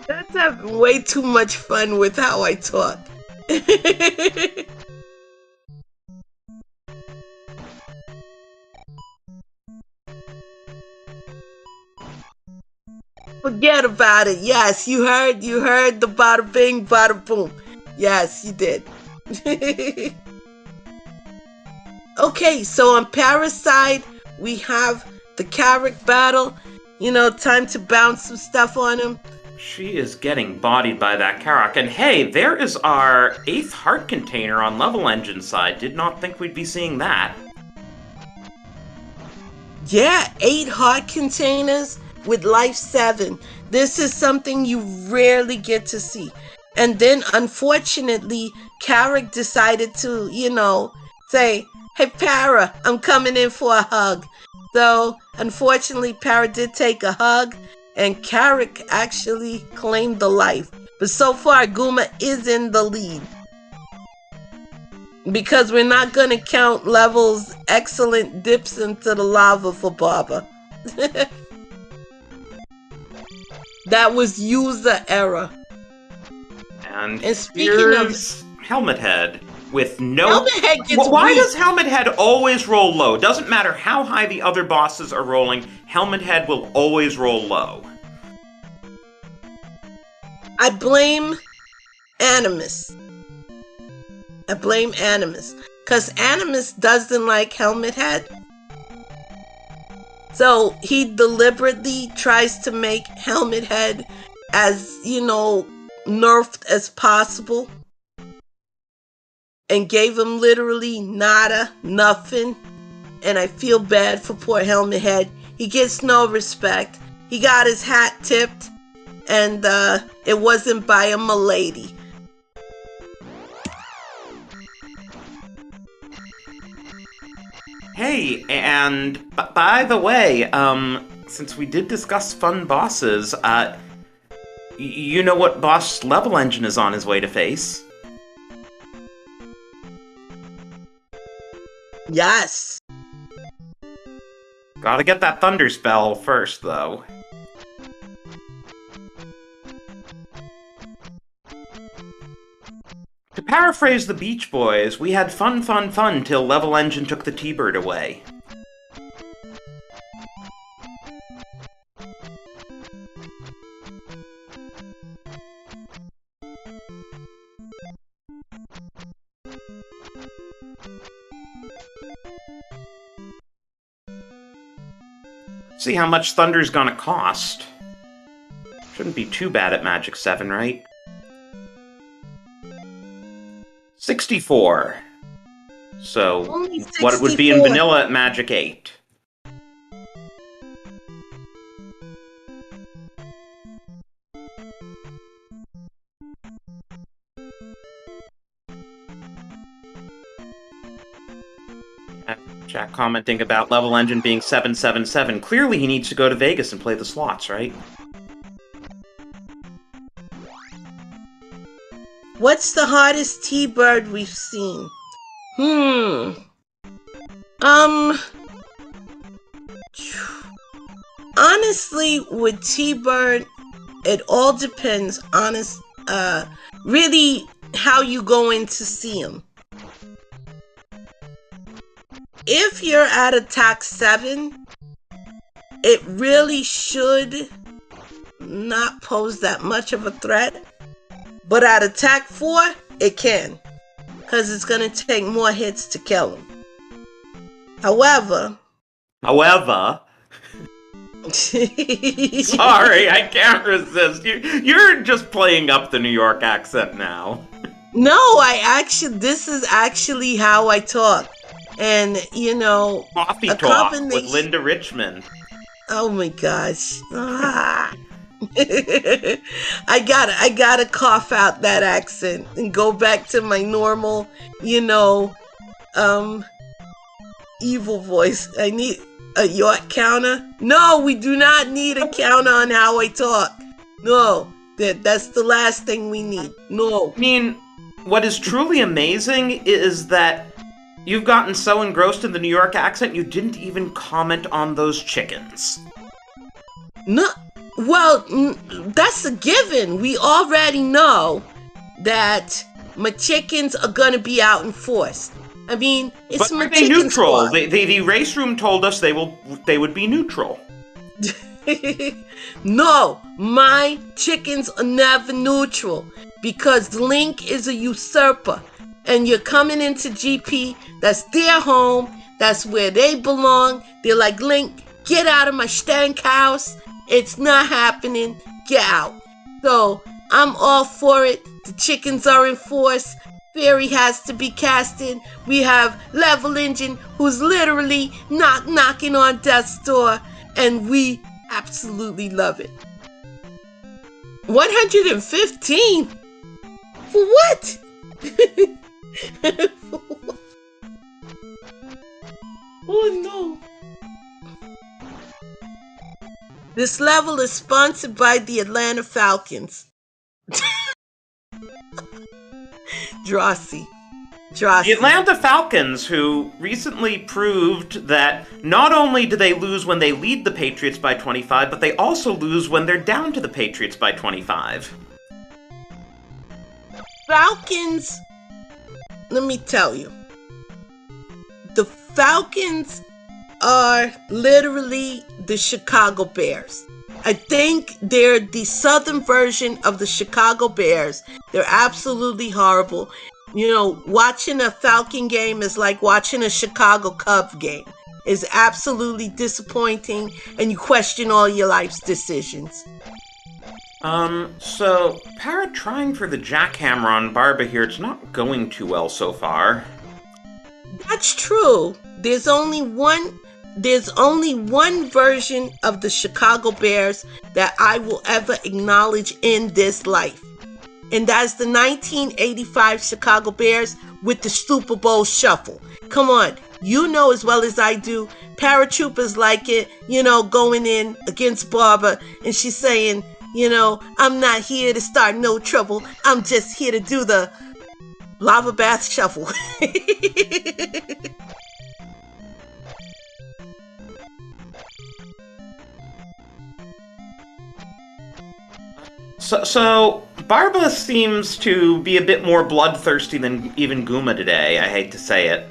Speaker 3: That's having way too much fun with how I talk. Forget about it. Yes, you heard the bada bing, bada boom. Yes, you did. Okay, so on Parasite, we have the Carrick battle. Time to bounce some stuff on him.
Speaker 2: She is getting bodied by that Karak. And hey, there is our 8th heart container on levelengine side. Did not think we'd be seeing that.
Speaker 3: Yeah, 8 heart containers with life 7. This is something you rarely get to see. And then, unfortunately, Carrick decided to, say, hey, Para, I'm coming in for a hug. So, unfortunately, Para did take a hug, and Carrick actually claimed the life. But so far, Guma is in the lead. Because we're not going to count Level's excellent dips into the lava for Baba. That was user error.
Speaker 2: And
Speaker 3: speaking of
Speaker 2: Helmet Head with no.
Speaker 3: Helmet Head gets
Speaker 2: Why
Speaker 3: weak.
Speaker 2: does Helmet Head always roll low? Doesn't matter how high the other bosses are rolling. Helmet Head will always roll low.
Speaker 3: I blame Animus. Because Animus doesn't like Helmet Head. So he deliberately tries to make Helmet Head as, nerfed as possible. And gave him literally nada, nothing. And I feel bad for poor Helmet Head. He gets no respect. He got his hat tipped. And it wasn't by a milady.
Speaker 2: Hey, and by the way, since we did discuss fun bosses, you know what boss levelengine is on his way to face?
Speaker 3: Yes.
Speaker 2: Gotta get that thunder spell first, though. To paraphrase the Beach Boys, we had fun till levelengine took the T-Bird away. See how much Thunder's gonna cost. Shouldn't be too bad at Magic 7, right? 64. So,
Speaker 3: Only
Speaker 2: what it would be in
Speaker 3: 64.
Speaker 2: vanilla at Magic 8. Jack commenting about Level Engine being 777. Clearly he needs to go to Vegas and play the slots, right?
Speaker 3: What's the hardest T-Bird we've seen? Honestly, with T-Bird, it all depends, really how you go in to see him. If you're at attack 7, it really should not pose that much of a threat. But at attack 4, it can. Because it's going to take more hits to kill him. However...
Speaker 2: Sorry, I can't resist. You're just playing up the New York accent now.
Speaker 3: No, this is actually how I talk. And,
Speaker 2: Coffee Talk with Linda Richmond.
Speaker 3: Oh my gosh. I gotta cough out that accent and go back to my normal, evil voice. I need a York counter. No, we do not need a counter on how I talk. No, that's the last thing we need. No.
Speaker 2: I mean, what is truly amazing is that you've gotten so engrossed in the New York accent, you didn't even comment on those chickens.
Speaker 3: No, well, that's a given. We already know that my chickens are gonna be out in force. I mean, it's my chicken
Speaker 2: neutral.
Speaker 3: squad.
Speaker 2: The race room told us they would be neutral.
Speaker 3: No, my chickens are never neutral because Link is a usurper. And you're coming into GP, that's their home, that's where they belong. They're like, Link, get out of my stank house. It's not happening. Get out. So I'm all for it. The chickens are in force. Fairy has to be casted. We have Level Engine, who's literally knocking on death's door, and we absolutely love it. 115? For what? Oh no. This level is sponsored by the Atlanta Falcons. Drosy.
Speaker 2: The Atlanta Falcons, who recently proved that not only do they lose when they lead the Patriots by 25, but they also lose when they're down to the Patriots by 25.
Speaker 3: Falcons, let me tell you, the Falcons are literally the Chicago Bears. I think they're the southern version of the Chicago Bears. They're absolutely horrible. Watching a Falcon game is like watching a Chicago Cubs game. It's absolutely disappointing, and you question all your life's decisions.
Speaker 2: So, Para trying for the jackhammer on Barba here, it's not going too well so far.
Speaker 3: That's true. There's only one version of the Chicago Bears that I will ever acknowledge in this life. And that's the 1985 Chicago Bears with the Super Bowl shuffle. Come on, you know as well as I do, Paratroopa's like it, going in against Barba, and she's saying, I'm not here to start no trouble. I'm just here to do the lava bath shuffle.
Speaker 2: So Barba seems to be a bit more bloodthirsty than even Guma today, I hate to say it.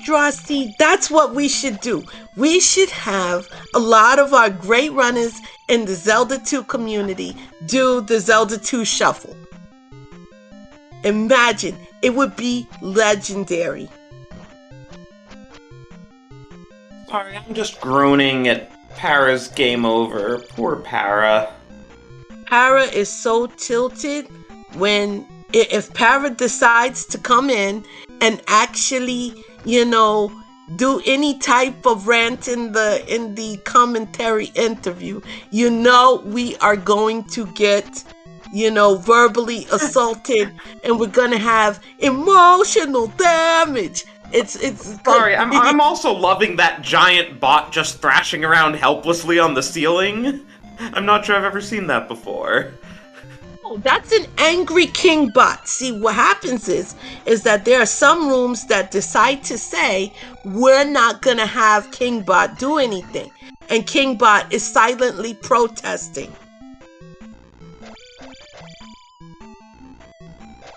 Speaker 3: Drosty, that's what we should do. We should have a lot of our great runners in the Zelda 2 community do the Zelda 2 shuffle. Imagine, it would be legendary.
Speaker 2: Sorry, I'm just groaning at Para's game over. Poor Para.
Speaker 3: Para is so tilted if Para decides to come in and actually, do any type of rant in the commentary interview, we are going to get, verbally assaulted, and we're gonna have emotional damage. It's
Speaker 2: Sorry, I'm also loving that giant bot just thrashing around helplessly on the ceiling. I'm not sure I've ever seen that before.
Speaker 3: Oh, that's an angry king bot. See, what happens is that there are some rooms that decide to say, we're not gonna have king bot do anything, and king bot is silently protesting.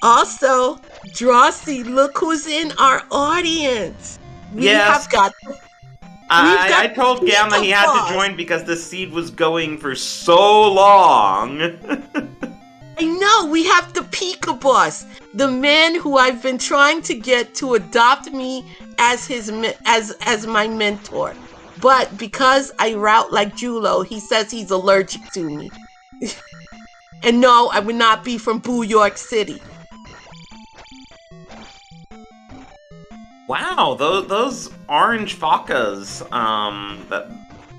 Speaker 3: Also, Drosy, look who's in our audience.
Speaker 2: Yes. I told Gamma he had
Speaker 3: boss.
Speaker 2: to join because the seed was going for so long.
Speaker 3: I know, we have the Pika boss, the man who I've been trying to get to adopt me as as my mentor. But because I route like Julo, he says he's allergic to me. And no, I would not be from Boo York City.
Speaker 2: Wow, those orange Fakas,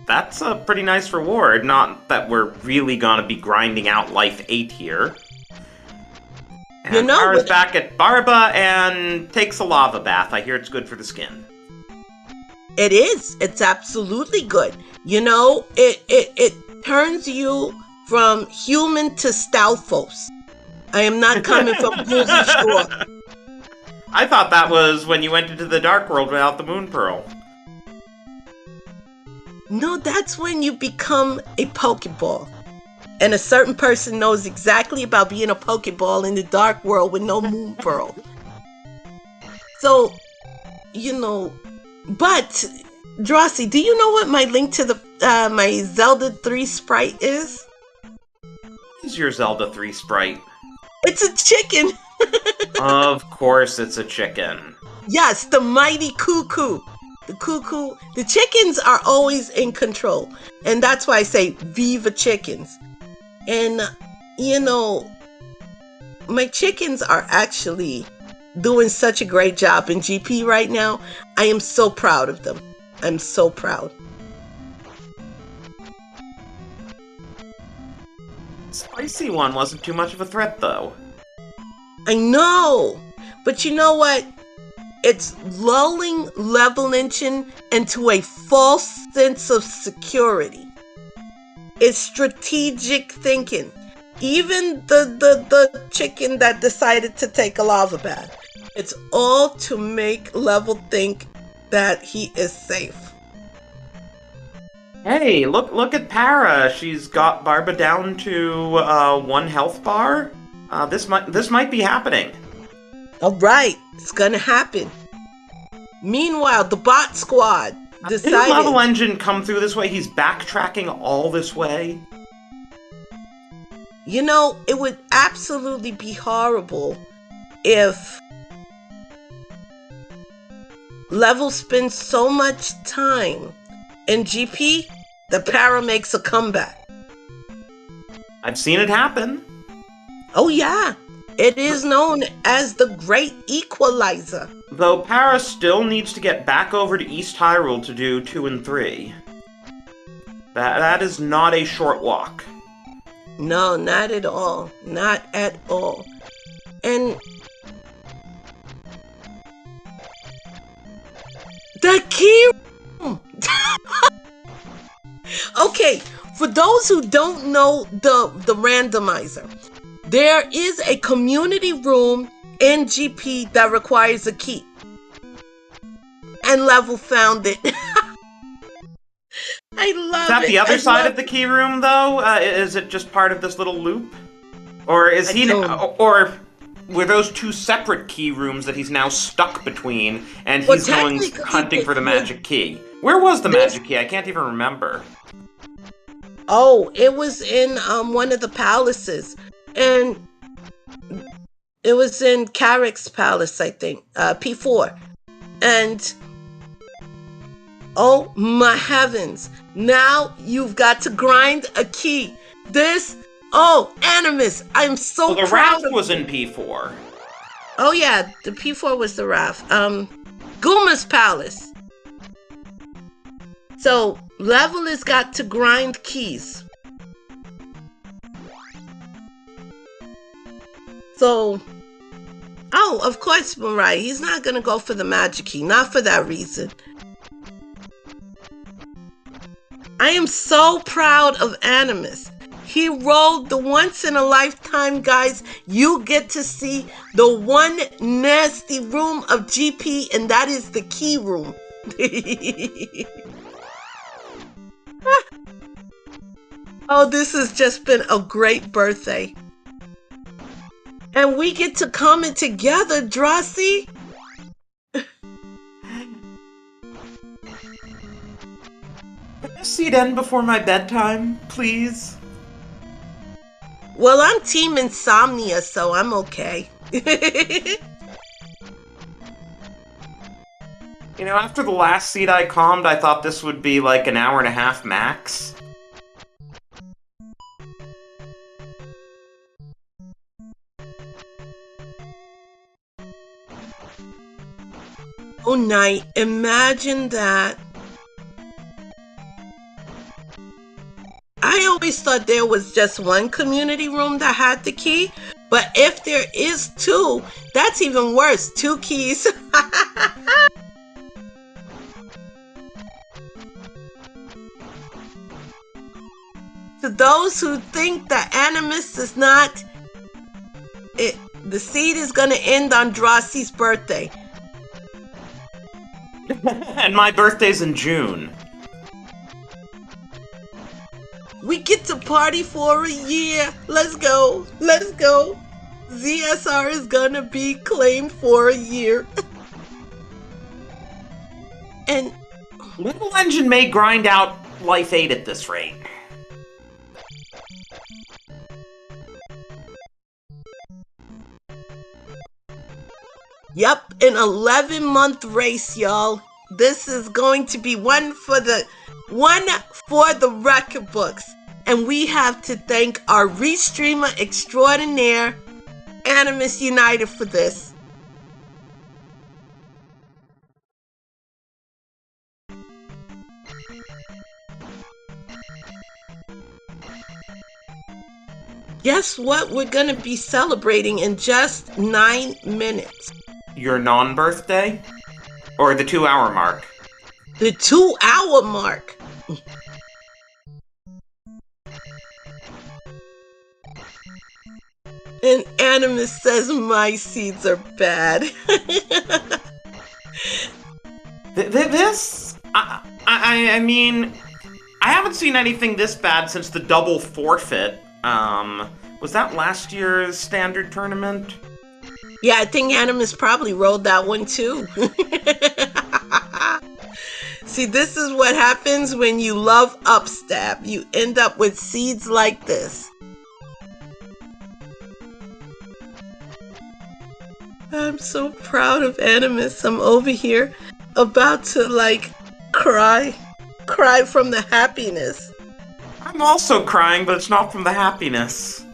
Speaker 2: that's a pretty nice reward. Not that we're really gonna be grinding out Life 8 here. And Para's back at Barba and takes a lava bath. I hear it's good for the skin.
Speaker 3: It is. It's absolutely good. It turns you from human to Stalfos. I am not coming from Goolsy Shore.
Speaker 2: I thought that was when you went into the Dark World without the Moon Pearl.
Speaker 3: No, that's when you become a Pokeball. And a certain person knows exactly about being a Pokeball in the Dark World with no Moon Pearl. So, but, Drosy, do you know what my link to my Zelda 3 sprite is?
Speaker 2: What is your Zelda 3 sprite?
Speaker 3: It's a chicken!
Speaker 2: Of course it's a chicken.
Speaker 3: Yes, the mighty Cuckoo. The chickens are always in control. And that's why I say Viva Chickens. And, my chickens are actually doing such a great job in GP right now. I am so proud of them. I'm so proud.
Speaker 2: Spicy one wasn't too much of a threat, though.
Speaker 3: I know, but you know what? It's lulling levelengine into a false sense of security. It's strategic thinking. Even the chicken that decided to take a lava bath. It's all to make Level think that he is safe.
Speaker 2: Hey, look at Para. She's got Barba down to 1 health bar. This might be happening.
Speaker 3: All right, it's gonna happen. Meanwhile, the bot squad decided.
Speaker 2: Didn't levelengine come through this way? He's backtracking all this way.
Speaker 3: It would absolutely be horrible if Level spends so much time in GP that Para makes a comeback.
Speaker 2: I've seen it happen.
Speaker 3: Oh yeah, it is known as the Great Equalizer.
Speaker 2: Though Para still needs to get back over to East Hyrule to do 2 and 3. That is not a short walk.
Speaker 3: No, not at all. Not at all. And the key room! Okay, for those who don't know the randomizer, there is a community room in GP that requires a key. And Level found it. I love it.
Speaker 2: Is that the other side of the key room, though? Is it just part of this little loop? Or or were those 2 separate key rooms that he's now stuck between, and he's going hunting for the magic key? Where was the magic key? I can't even remember.
Speaker 3: Oh, it was in one of the palaces. And it was in Carrick's palace, I think. P4. And oh my heavens. Now you've got to grind a key. This Oh, Animus, I'm so
Speaker 2: Well, the
Speaker 3: proud
Speaker 2: Wrath
Speaker 3: of
Speaker 2: was in P4.
Speaker 3: Oh yeah, the P4 was the Wrath. Guma's Palace. So Level has got to grind keys. So, oh, of course, Mariah, he's not gonna go for the magic key, not for that reason. I am so proud of Animus. He rolled the once in a lifetime, guys. You get to see the one nasty room of GP, and that is the key room. Oh, this has just been a great birthday. And we get to comment together, Drosy.
Speaker 2: Can this seed end before my bedtime, please?
Speaker 3: Well, I'm team insomnia, so I'm okay.
Speaker 2: You know, after the last seed I calmed, I thought this would be like an hour and a half max.
Speaker 3: Oh, night. Imagine that. I always thought there was just one community room that had the key, but if there is two, that's even worse. 2 keys. To those who think that Animus is not, the seed is going to end on Drossie's birthday.
Speaker 2: And my birthday's in June.
Speaker 3: We get to party for a year. Let's go. Let's go. ZSR is gonna be claimed for a year. And
Speaker 2: Levelengine may grind out Life 8 at this rate.
Speaker 3: yep, an 11-month race, y'all. This is going to be one for the record books. And we have to thank our restreamer extraordinaire, Animus United, for this. Guess what we're gonna be celebrating in just 9 minutes?
Speaker 2: Your non-birthday? Or the 2-hour mark?
Speaker 3: The 2-hour mark. And Animus says my seeds are bad.
Speaker 2: I mean, I haven't seen anything this bad since the double forfeit. Was that last year's standard tournament?
Speaker 3: Yeah, I think Animus probably rolled that one too. See, this is what happens when you love upstab. You end up with seeds like this. I'm so proud of Animus. I'm over here about to cry from the happiness.
Speaker 2: I'm also crying, but it's not from the happiness.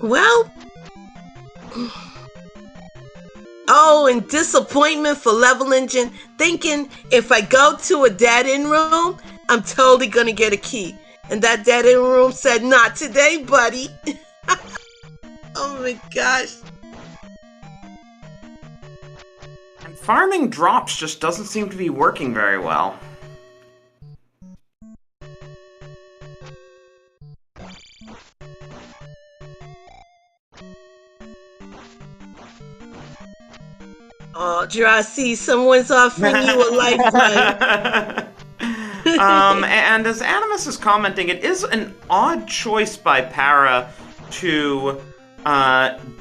Speaker 3: Well, oh, and disappointment for Levelengine, thinking if I go to a dead-end room, I'm totally gonna get a key. And that dead-end room said, not today, buddy. Oh my gosh.
Speaker 2: And farming drops just doesn't seem to be working very well.
Speaker 3: Oh, Drosy, someone's offering you a lifeline.
Speaker 2: And as Animus is commenting, it is an odd choice by Para to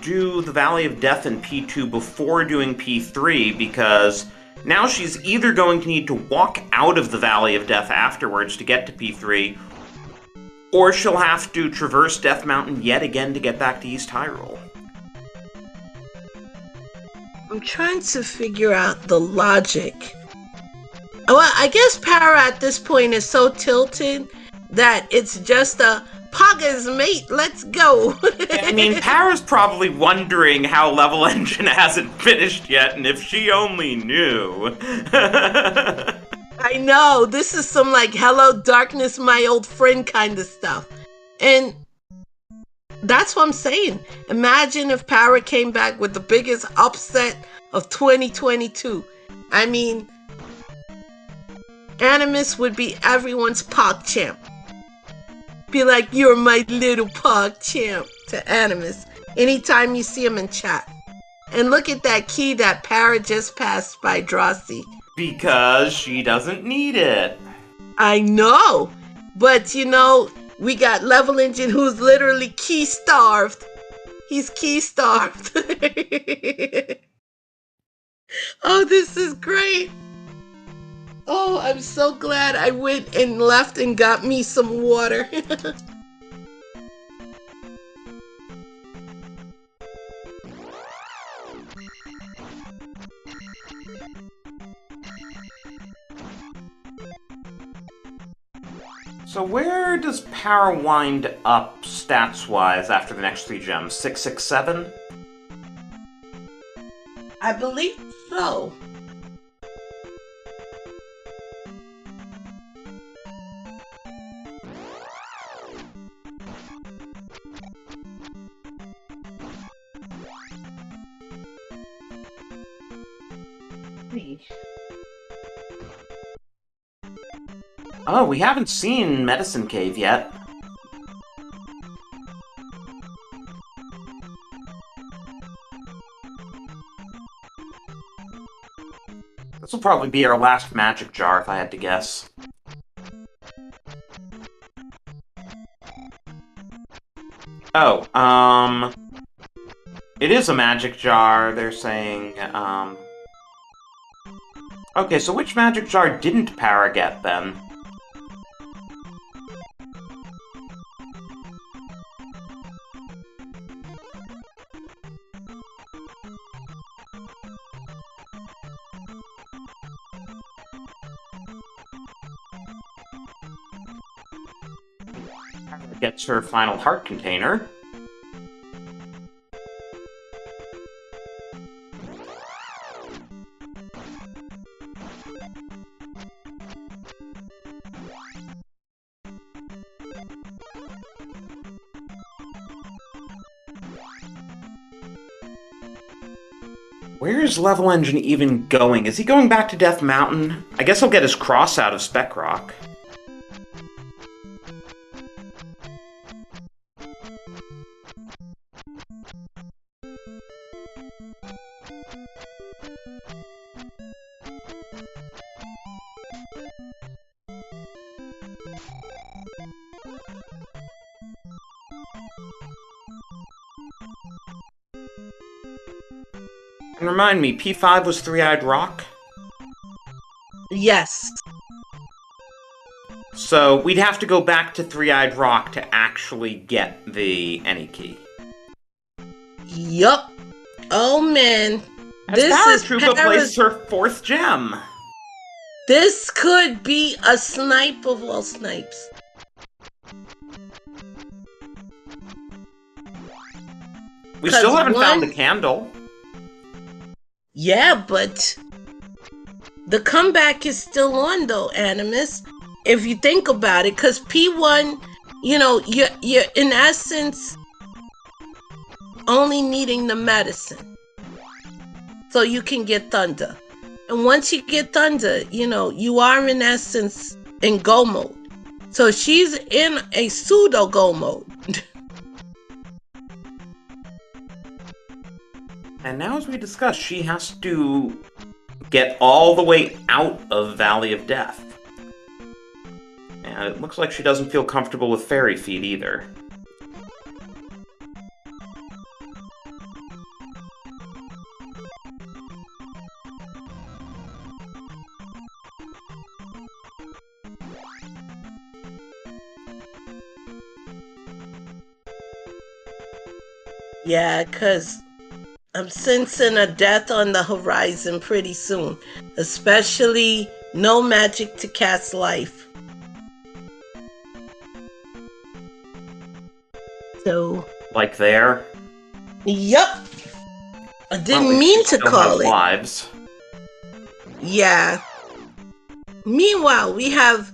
Speaker 2: do the Valley of Death in P2 before doing P3, because now she's either going to need to walk out of the Valley of Death afterwards to get to P3, or she'll have to traverse Death Mountain yet again to get back to East Hyrule.
Speaker 3: I'm trying to figure out the logic. Well, I guess Para at this point is so tilted that it's just a Paga's mate, let's go.
Speaker 2: I mean, Para's probably wondering how Level Engine hasn't finished yet, and if she only knew.
Speaker 3: I know, this is some like, hello darkness, my old friend kind of stuff. And that's what I'm saying. Imagine if Para came back with the biggest upset of 2022. I mean, Animus would be everyone's PogChamp. Be like, you're my little PogChamp to Animus anytime you see him in chat. And look at that key that Para just passed by Drosy.
Speaker 2: Because she doesn't need it.
Speaker 3: I know, but you know, we got Level Engine who's literally key starved. He's key starved. Oh, this is great. Oh, I'm so glad I went and left and got me some water.
Speaker 2: So where does Para wind up stats-wise after the next 3 gems? 6, 6, 7?
Speaker 3: I believe so.
Speaker 2: Oh, we haven't seen Medicine Cave yet. This will probably be our last magic jar, if I had to guess. Oh, it is a magic jar, they're saying, Okay, so which magic jar didn't Para get, then? Gets her final heart container. Where is Level Engine even going? Is he going back to Death Mountain? I guess he'll get his cross out of Spec Rock. And remind me, P5 was Three-Eyed Rock?
Speaker 3: Yes.
Speaker 2: So we'd have to go back to Three-Eyed Rock to actually get the Any Key.
Speaker 3: Yup. Oh man.
Speaker 2: As
Speaker 3: This is
Speaker 2: Paratroopa plays her 4th gem.
Speaker 3: This could be a snipe of all snipes.
Speaker 2: We still haven't found the candle.
Speaker 3: Yeah, but the comeback is still on though, Animus. If you think about it, because P1, you know, you're in essence only needing the medicine. So you can get Thunder. And once you get Thunder, you know, you are in essence in go mode. So she's in a pseudo go mode.
Speaker 2: And now, as we discussed, she has to get all the way out of Valley of Death. And it looks like she doesn't feel comfortable with Fairy Feet either.
Speaker 3: Yeah, because I'm sensing a death on the horizon pretty soon. Especially No magic to cast life. So.
Speaker 2: Like there?
Speaker 3: Yup. I didn't
Speaker 2: Well,
Speaker 3: mean
Speaker 2: she
Speaker 3: to
Speaker 2: still
Speaker 3: call
Speaker 2: has
Speaker 3: it.
Speaker 2: lives.
Speaker 3: Yeah. Meanwhile, we have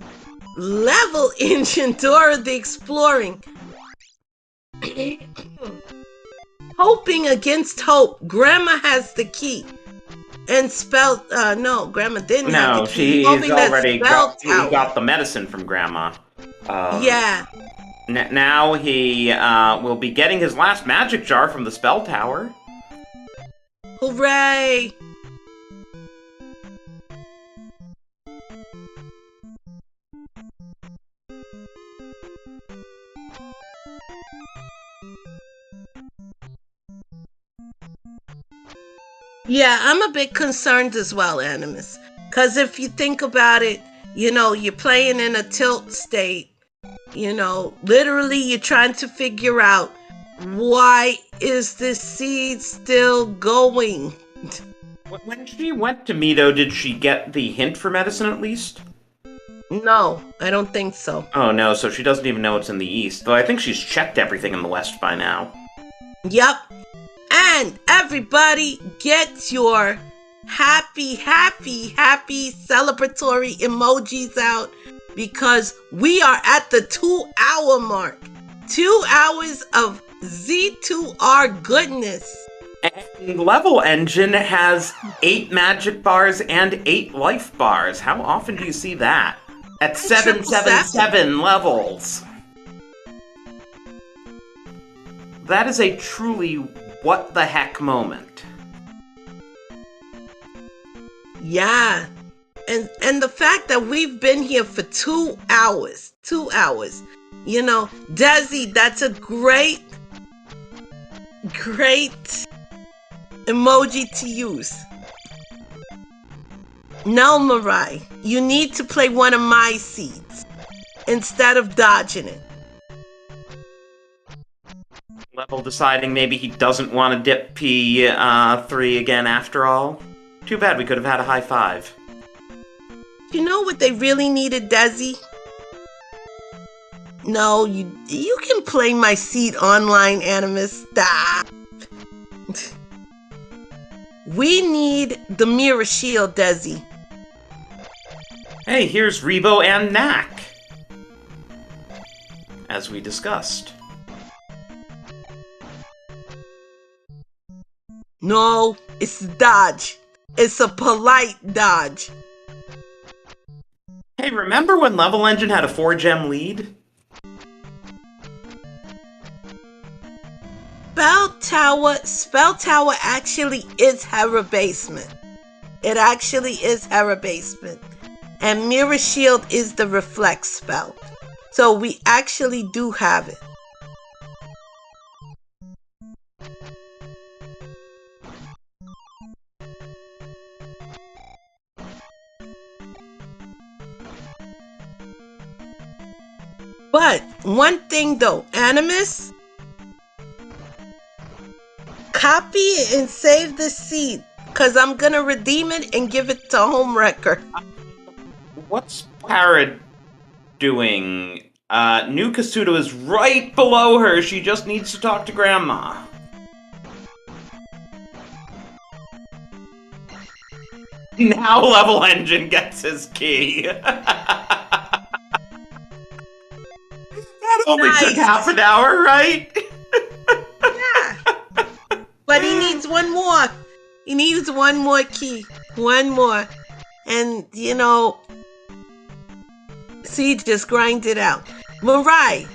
Speaker 3: levelengine Dora the Exploring. Hoping against hope. Grandma has the key. And no, Grandma didn't have
Speaker 2: No,
Speaker 3: the key.
Speaker 2: she's
Speaker 3: Hoping that
Speaker 2: already
Speaker 3: spell
Speaker 2: he
Speaker 3: tower.
Speaker 2: got the medicine from Grandma.
Speaker 3: Yeah.
Speaker 2: Now he will be getting his last magic jar from the spell tower.
Speaker 3: Hooray! Yeah, I'm a bit concerned as well, Animus. Because if you think about it, you're playing in a tilt state. Literally you're trying to figure out, why is this seed still going?
Speaker 2: When she went to Mito, did she get the hint for medicine at least?
Speaker 3: No, I don't think so.
Speaker 2: Oh no, so she doesn't even know it's in the east. Though I think she's checked everything in the west by now.
Speaker 3: Yep. And everybody get your happy celebratory emojis out, because we are at the 2-hour mark. 2 hours of Z2R goodness.
Speaker 2: And levelengine has 8 magic bars and 8 life bars. How often do you see that? At 777 levels. That is a truly what the heck moment.
Speaker 3: Yeah. And the fact that we've been here for 2 hours. Desi, that's a great emoji to use. No, Mirai, you need to play one of my seeds instead of dodging it.
Speaker 2: Level deciding maybe he doesn't want to dip P3 again after all. Too bad we could have had a high five.
Speaker 3: You know what they really needed, Desi? No, you can play my seed online, Animus. Stop. We need the mirror shield, Desi.
Speaker 2: Hey, here's Rebo and Knack. As we discussed.
Speaker 3: No, it's dodge. It's a polite dodge.
Speaker 2: Hey, remember when levelengine had a 4-gem lead?
Speaker 3: Spell Tower actually is Hera Basement. It actually is Hera Basement. And Mirror Shield is the reflect spell. So we actually do have it. But one thing though, Animus, copy it and save the seed, because I'm going to redeem it and give it to Homewrecker.
Speaker 2: What's Parad doing? New Kasuto is right below her. She just needs to talk to Grandma. Now levelengine gets his key. That only took half an hour, right?
Speaker 3: Yeah. But he needs one more. He needs one more key. One more. And, see, just grind it out. Mirai.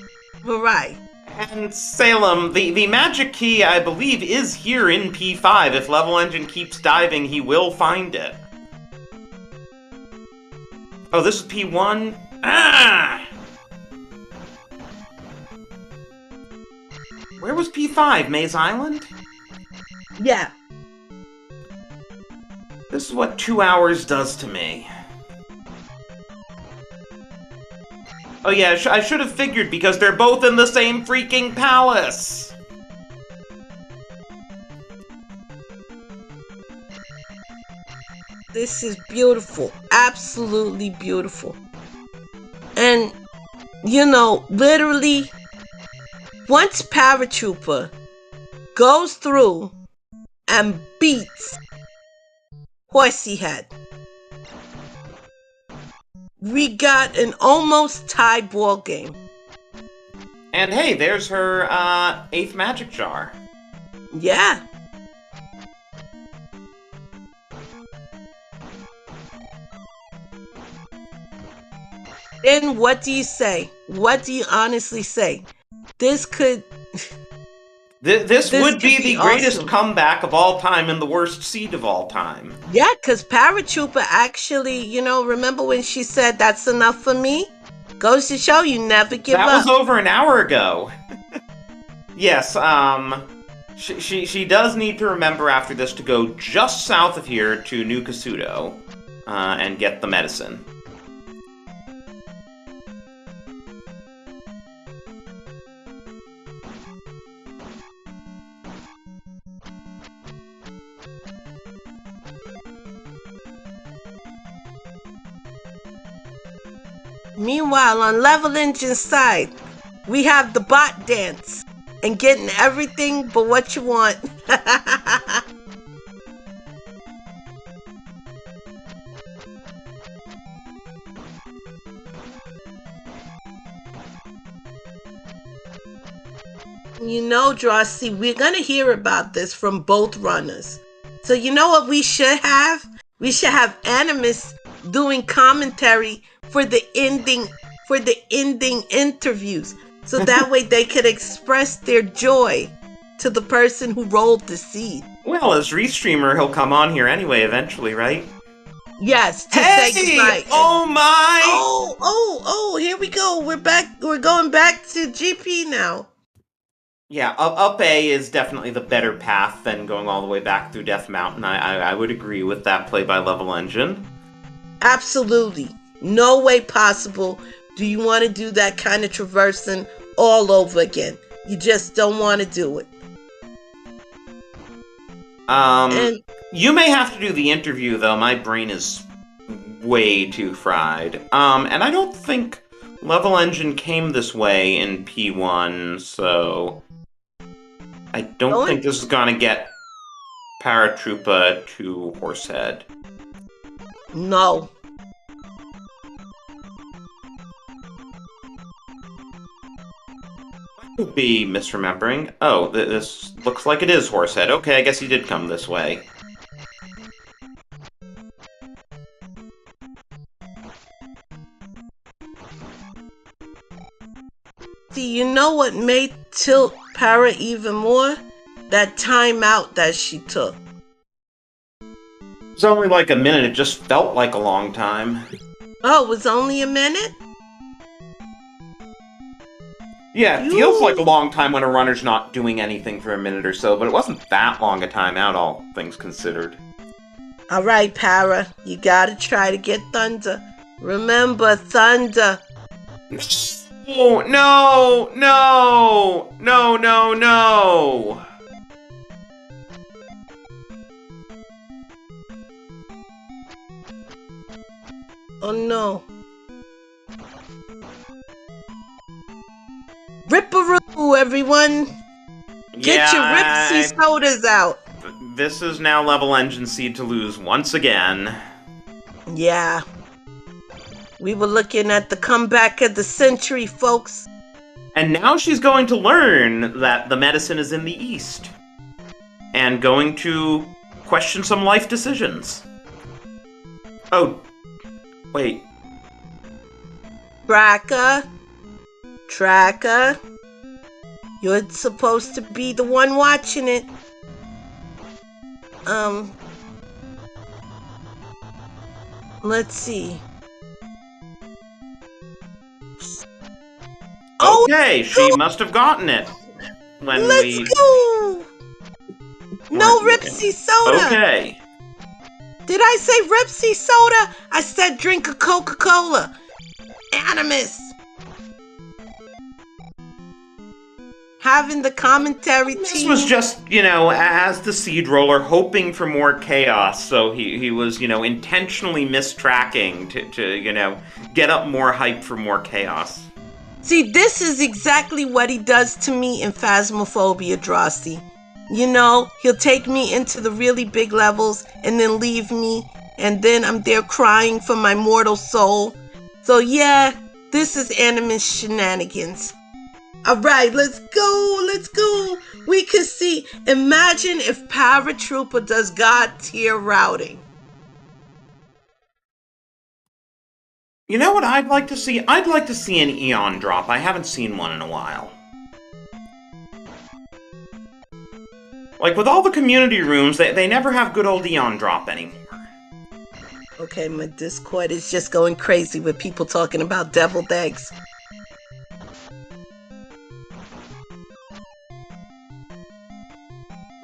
Speaker 2: And Salem, the magic key, I believe, is here in P5. If levelengine keeps diving, he will find it. Oh, this is P1? Ah! Where was P5? Maze Island?
Speaker 3: Yeah.
Speaker 2: This is what 2 hours does to me. Oh yeah, I should have figured because they're both in the same freaking palace!
Speaker 3: This is beautiful. Absolutely beautiful. And, literally, once Paratroopa goes through and beats Horsey Head, we got an almost tie ball game.
Speaker 2: And hey, there's her 8th magic jar.
Speaker 3: Yeah. Then what do you say? What do you honestly say? This could...
Speaker 2: This would be the greatest
Speaker 3: awesome
Speaker 2: comeback of all time and the worst seed of all time.
Speaker 3: Yeah, because Paratroopa actually, remember when she said, "That's enough for me"? Goes to show you never give up.
Speaker 2: That was over an hour ago. Yes, she does need to remember after this to go just south of here to New Kasuto and get the medicine.
Speaker 3: Meanwhile, on Levelengine's side, we have the bot dance and getting everything but what you want. Drosy, we're going to hear about this from both runners. So you know what we should have? We should have Animus doing commentary for the ending interviews, so that way they could express their joy to the person who rolled the seed.
Speaker 2: Well, as Restreamer, he'll come on here anyway eventually, right?
Speaker 3: Yes, to say goodbye.
Speaker 2: Oh my!
Speaker 3: Oh, here we go. We're back. We're going back to GP now.
Speaker 2: Yeah, up A is definitely the better path than going all the way back through Death Mountain. I would agree with that play by Levelengine.
Speaker 3: Absolutely. No way possible do you want to do that kind of traversing all over again. You just don't want to do it.
Speaker 2: You may have to do the interview, though. My brain is way too fried. And I don't think Levelengine came this way in P1, so I don't think this is gonna get Paratroopa to Horsehead.
Speaker 3: No.
Speaker 2: Could be misremembering. Oh, this looks like it is Horsehead. Okay, I guess he did come this way.
Speaker 3: See, you know what may tilt Para even more? That time out that she took.
Speaker 2: It was only like a minute. It just felt like a long time.
Speaker 3: Oh, it was only a minute?
Speaker 2: Yeah, it feels like a long time when a runner's not doing anything for a minute or so, but it wasn't that long a timeout, all things considered.
Speaker 3: Alright, Para, you gotta try to get Thunder. Remember, Thunder.
Speaker 2: Oh, no! No! No, no, no!
Speaker 3: Oh no. Ripperoo, everyone! Get your Ripsy sodas out!
Speaker 2: This is now Levelengine seed to lose once again.
Speaker 3: Yeah. We were looking at the comeback of the century, folks.
Speaker 2: And now she's going to learn that the medicine is in the east. And going to question some life decisions. Oh, wait.
Speaker 3: Tracker. You're supposed to be the one watching it. Let's see.
Speaker 2: Okay, she must have gotten it.
Speaker 3: Let's go! No Ripsy soda!
Speaker 2: Okay.
Speaker 3: Did I say Ripsy soda? I said drink a Coca-Cola. Animus! having the commentary team.
Speaker 2: This was just, as the seed roller, hoping for more chaos, so he was, intentionally mistracking to get up more hype for more chaos.
Speaker 3: See, this is exactly what he does to me in Phasmophobia, Drosty. He'll take me into the really big levels and then leave me, and then I'm there crying for my mortal soul. So yeah, this is Animus shenanigans. Alright, let's go. We can see, imagine if Paratroopa does God tier routing.
Speaker 2: You know what I'd like to see? I'd like to see an Eon drop. I haven't seen one in a while. Like, with all the community rooms, they never have good old Eon drop anymore.
Speaker 3: Okay, my Discord is just going crazy with people talking about deviled eggs.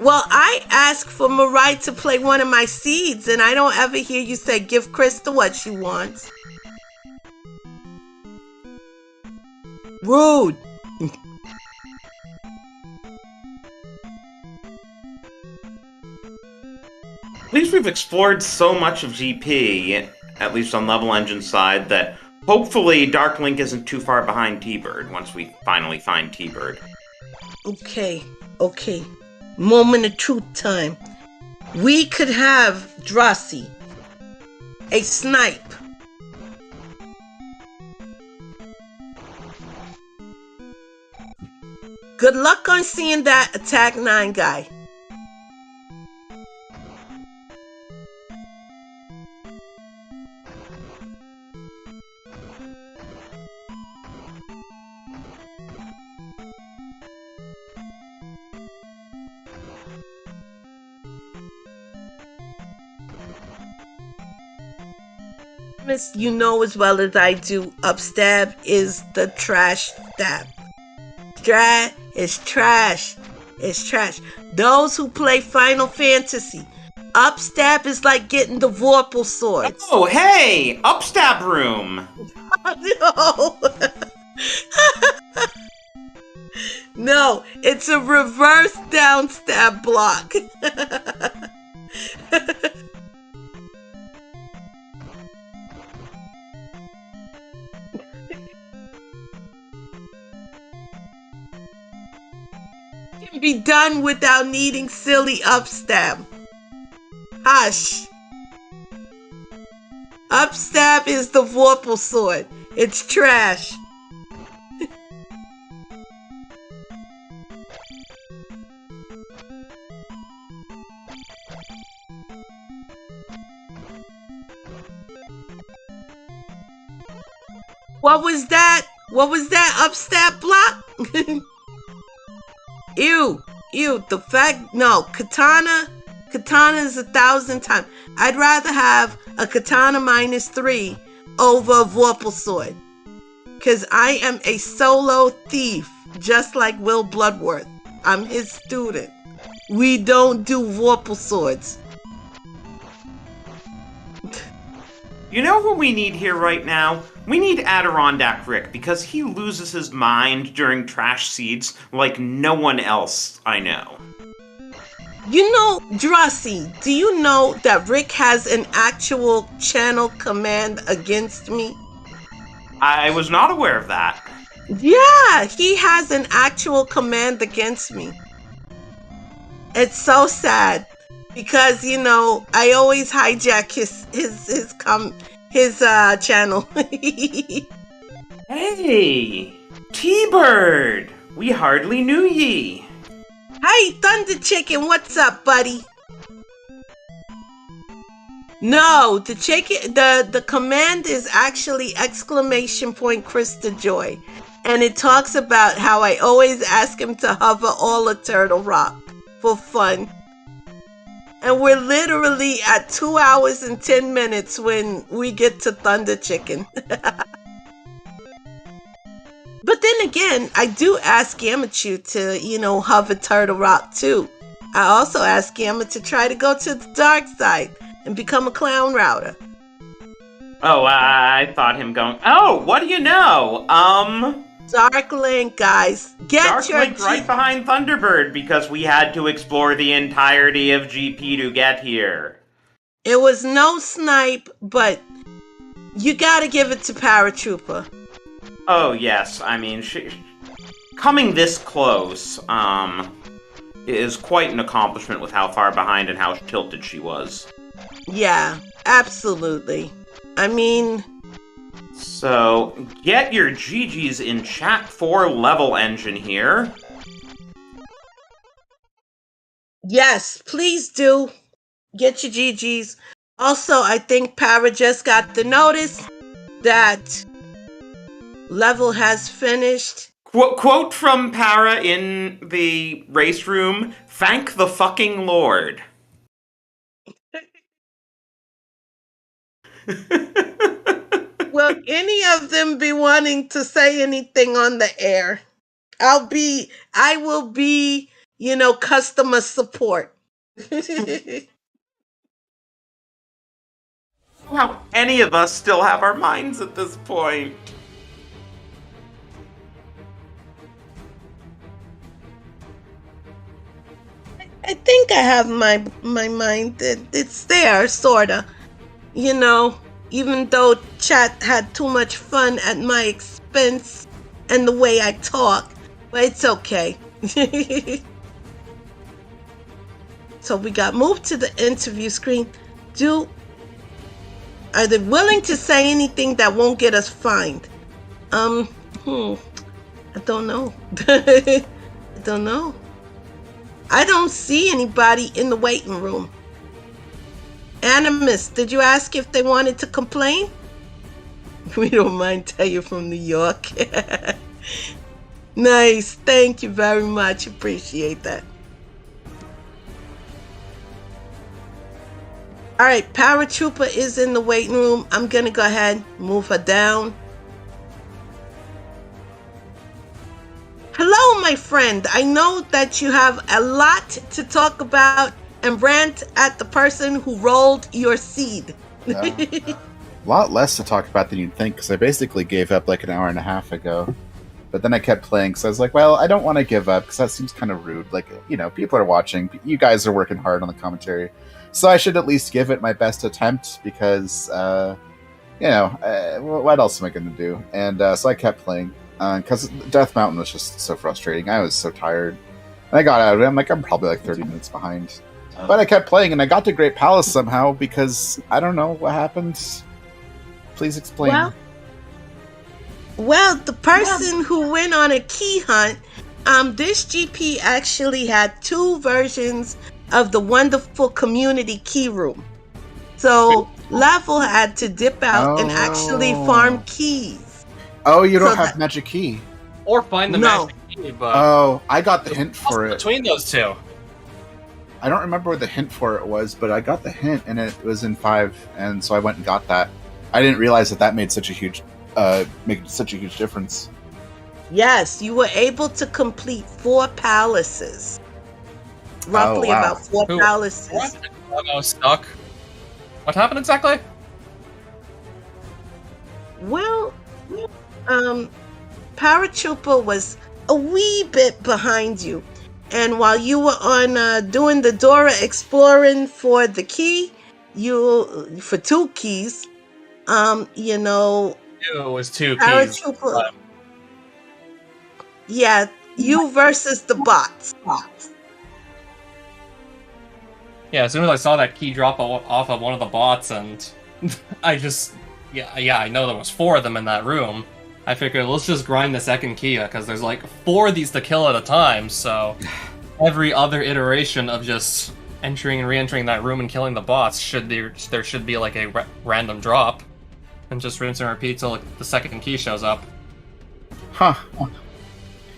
Speaker 3: Well, I asked for Mirai to play one of my seeds, and I don't ever hear you say give Krista what she wants. Rude.
Speaker 2: At least we've explored so much of GP, at least on levelengine side, that hopefully Dark Link isn't too far behind T-Bird once we finally find T-Bird.
Speaker 3: Okay. Moment of truth time. We could have Drosy, a snipe. Good luck on seeing that Attack 9 guy. You know as well as I do, upstab is the trash stab. Strat is trash. It's trash. Those who play Final Fantasy, upstab is like getting the Vorpal swords.
Speaker 2: Oh, hey! Upstab room!
Speaker 3: No! No, it's a reverse down stab block. Can be done without needing silly upstab. Hush. Upstab is the Vorpal sword. It's trash. What was that? What was that upstab block? Ew. The fact, no, katana is 1,000 times. I'd rather have a katana -3 over a Vorpal sword. Cause I am a solo thief, just like Will Bloodworth. I'm his student. We don't do Vorpal swords.
Speaker 2: You know who we need here right now? We need Adirondack Rick, because he loses his mind during trash seeds like no one else I know.
Speaker 3: You know, Drosy, do you know that Rick has an actual channel command against me?
Speaker 2: I was not aware of that.
Speaker 3: Yeah, he has an actual command against me. It's so sad because, you know, I always hijack his channel.
Speaker 2: Hey, T-Bird, we hardly knew ye.
Speaker 3: Hey, Thunder Chicken, what's up, buddy? No, the chicken, the command is actually !Krista Joy, and it talks about how I always ask him to hover all of Turtle Rock for fun. And we're literally at 2 hours and 10 minutes when we get to Thunder Chicken. But then again, I do ask Yamachu to, you know, hover Turtle Rock too. I also ask Yama to try to go to the dark side and become a clown router.
Speaker 2: Oh, I thought him going, oh, what do you know?
Speaker 3: Dark Link, guys. Get
Speaker 2: Dark
Speaker 3: your
Speaker 2: Link right behind Thunderbird because we had to explore the entirety of GP to get here.
Speaker 3: It was no snipe, but you gotta give it to Paratroopa.
Speaker 2: Oh, yes. I mean, coming this close, is quite an accomplishment with how far behind and how tilted she was.
Speaker 3: Yeah, absolutely. I mean...
Speaker 2: So, get your GGs in chat for levelengine here.
Speaker 3: Yes, please do. Get your GGs. Also, I think Para just got the notice that level has finished.
Speaker 2: Quote from Para in the race room, "Thank the fucking Lord."
Speaker 3: Will any of them be wanting to say anything on the air? I will be, customer support.
Speaker 2: How any of us still have our minds at this point?
Speaker 3: I think I have my mind. It's there, sorta. Even though chat had too much fun at my expense and the way I talk, but it's okay. So we got moved to the interview screen. Are they willing to say anything that won't get us fined? I don't know. I don't know. I don't see anybody in the waiting room. Animus, did you ask if they wanted to complain? We don't mind, tell you from New York. Nice, thank you very much. Appreciate that. All right, Paratroopa is in the waiting room. I'm gonna go ahead, move her down. Hello, my friend. I know that you have a lot to talk about and rant at the person who rolled your seed.
Speaker 4: A lot less to talk about than you'd think, because I basically gave up like an hour and a half ago. But then I kept playing, so I was like, well, I don't want to give up, because that seems kind of rude. Like, people are watching. You guys are working hard on the commentary. So I should at least give it my best attempt, because, what else am I going to do? And so I kept playing, because Death Mountain was just so frustrating. I was so tired. And I got out of it. I'm probably like 30 minutes behind. But I kept playing, and I got to Great Palace somehow, because I don't know what happened. Please explain.
Speaker 3: Well, the person who went on a key hunt, this GP actually had 2 versions of the wonderful community key room. So Level had to dip out and actually farm keys.
Speaker 4: Oh, you don't have magic key.
Speaker 1: Or find the magic key, but...
Speaker 4: Oh, I got the hint for it.
Speaker 1: Between those two.
Speaker 4: I don't remember what the hint for it was, but I got the hint, and it was in 5, and so I went and got that. I didn't realize that made such a huge difference.
Speaker 3: Yes, you were able to complete 4 palaces. Roughly about 4 palaces.
Speaker 1: I was stuck. What happened exactly?
Speaker 3: Well, Paratroopa was a wee bit behind you. And while you were on doing the Dora exploring for the key, for 2 keys,
Speaker 1: It was 2 keys.
Speaker 3: Yeah, you versus the bots.
Speaker 1: Yeah, as soon as I saw that key drop off of one of the bots, and I just... Yeah, I know there was 4 of them in that room. I figured, let's just grind the second key, because there's like 4 of these to kill at a time, so... Every other iteration of just entering and re-entering that room and killing the bots, there should be like a random drop. And just rinse and repeat till the second key shows up.
Speaker 4: Huh.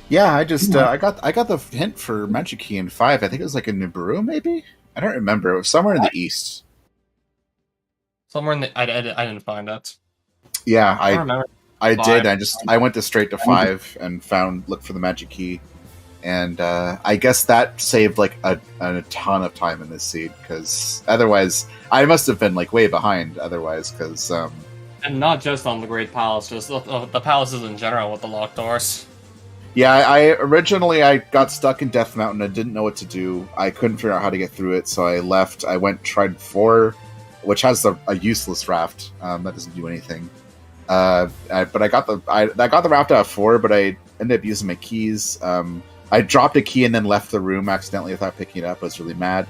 Speaker 4: Yeah, I just I got the hint for magic key in 5. I think it was like in Nibiru, maybe? I don't remember. It was somewhere in the east.
Speaker 1: Somewhere in the... I didn't find it.
Speaker 4: Yeah, I
Speaker 1: remember.
Speaker 4: I did. I went straight to 5 and looked for the magic key. And I guess that saved like a ton of time in this seed, because otherwise I must have been like way behind otherwise, because
Speaker 5: And not just on the Great Palace, just the palaces in general with the locked doors.
Speaker 4: Yeah, I originally got stuck in Death Mountain. I didn't know what to do. I couldn't figure out how to get through it, so I left. I tried 4, which has a useless raft that doesn't do anything. But I got the raft out of 4, but I ended up using my keys. I dropped a key and then left the room accidentally without picking it up. I was really mad.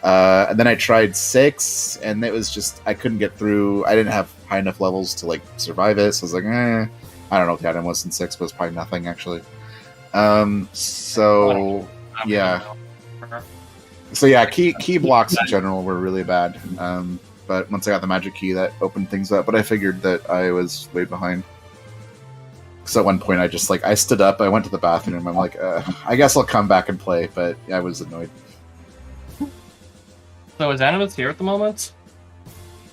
Speaker 4: And then I tried 6, and it was just I couldn't get through. I didn't have high enough levels to survive it, so I was like, I don't know what the item was in 6, but it was probably nothing actually. So yeah, key blocks in general were really bad. But once I got the magic key, that opened things up. But I figured that I was way behind. Because at one point I stood up, I went to the bathroom, I'm like, I guess I'll come back and play, but I was annoyed.
Speaker 5: So is Animus here at the moment?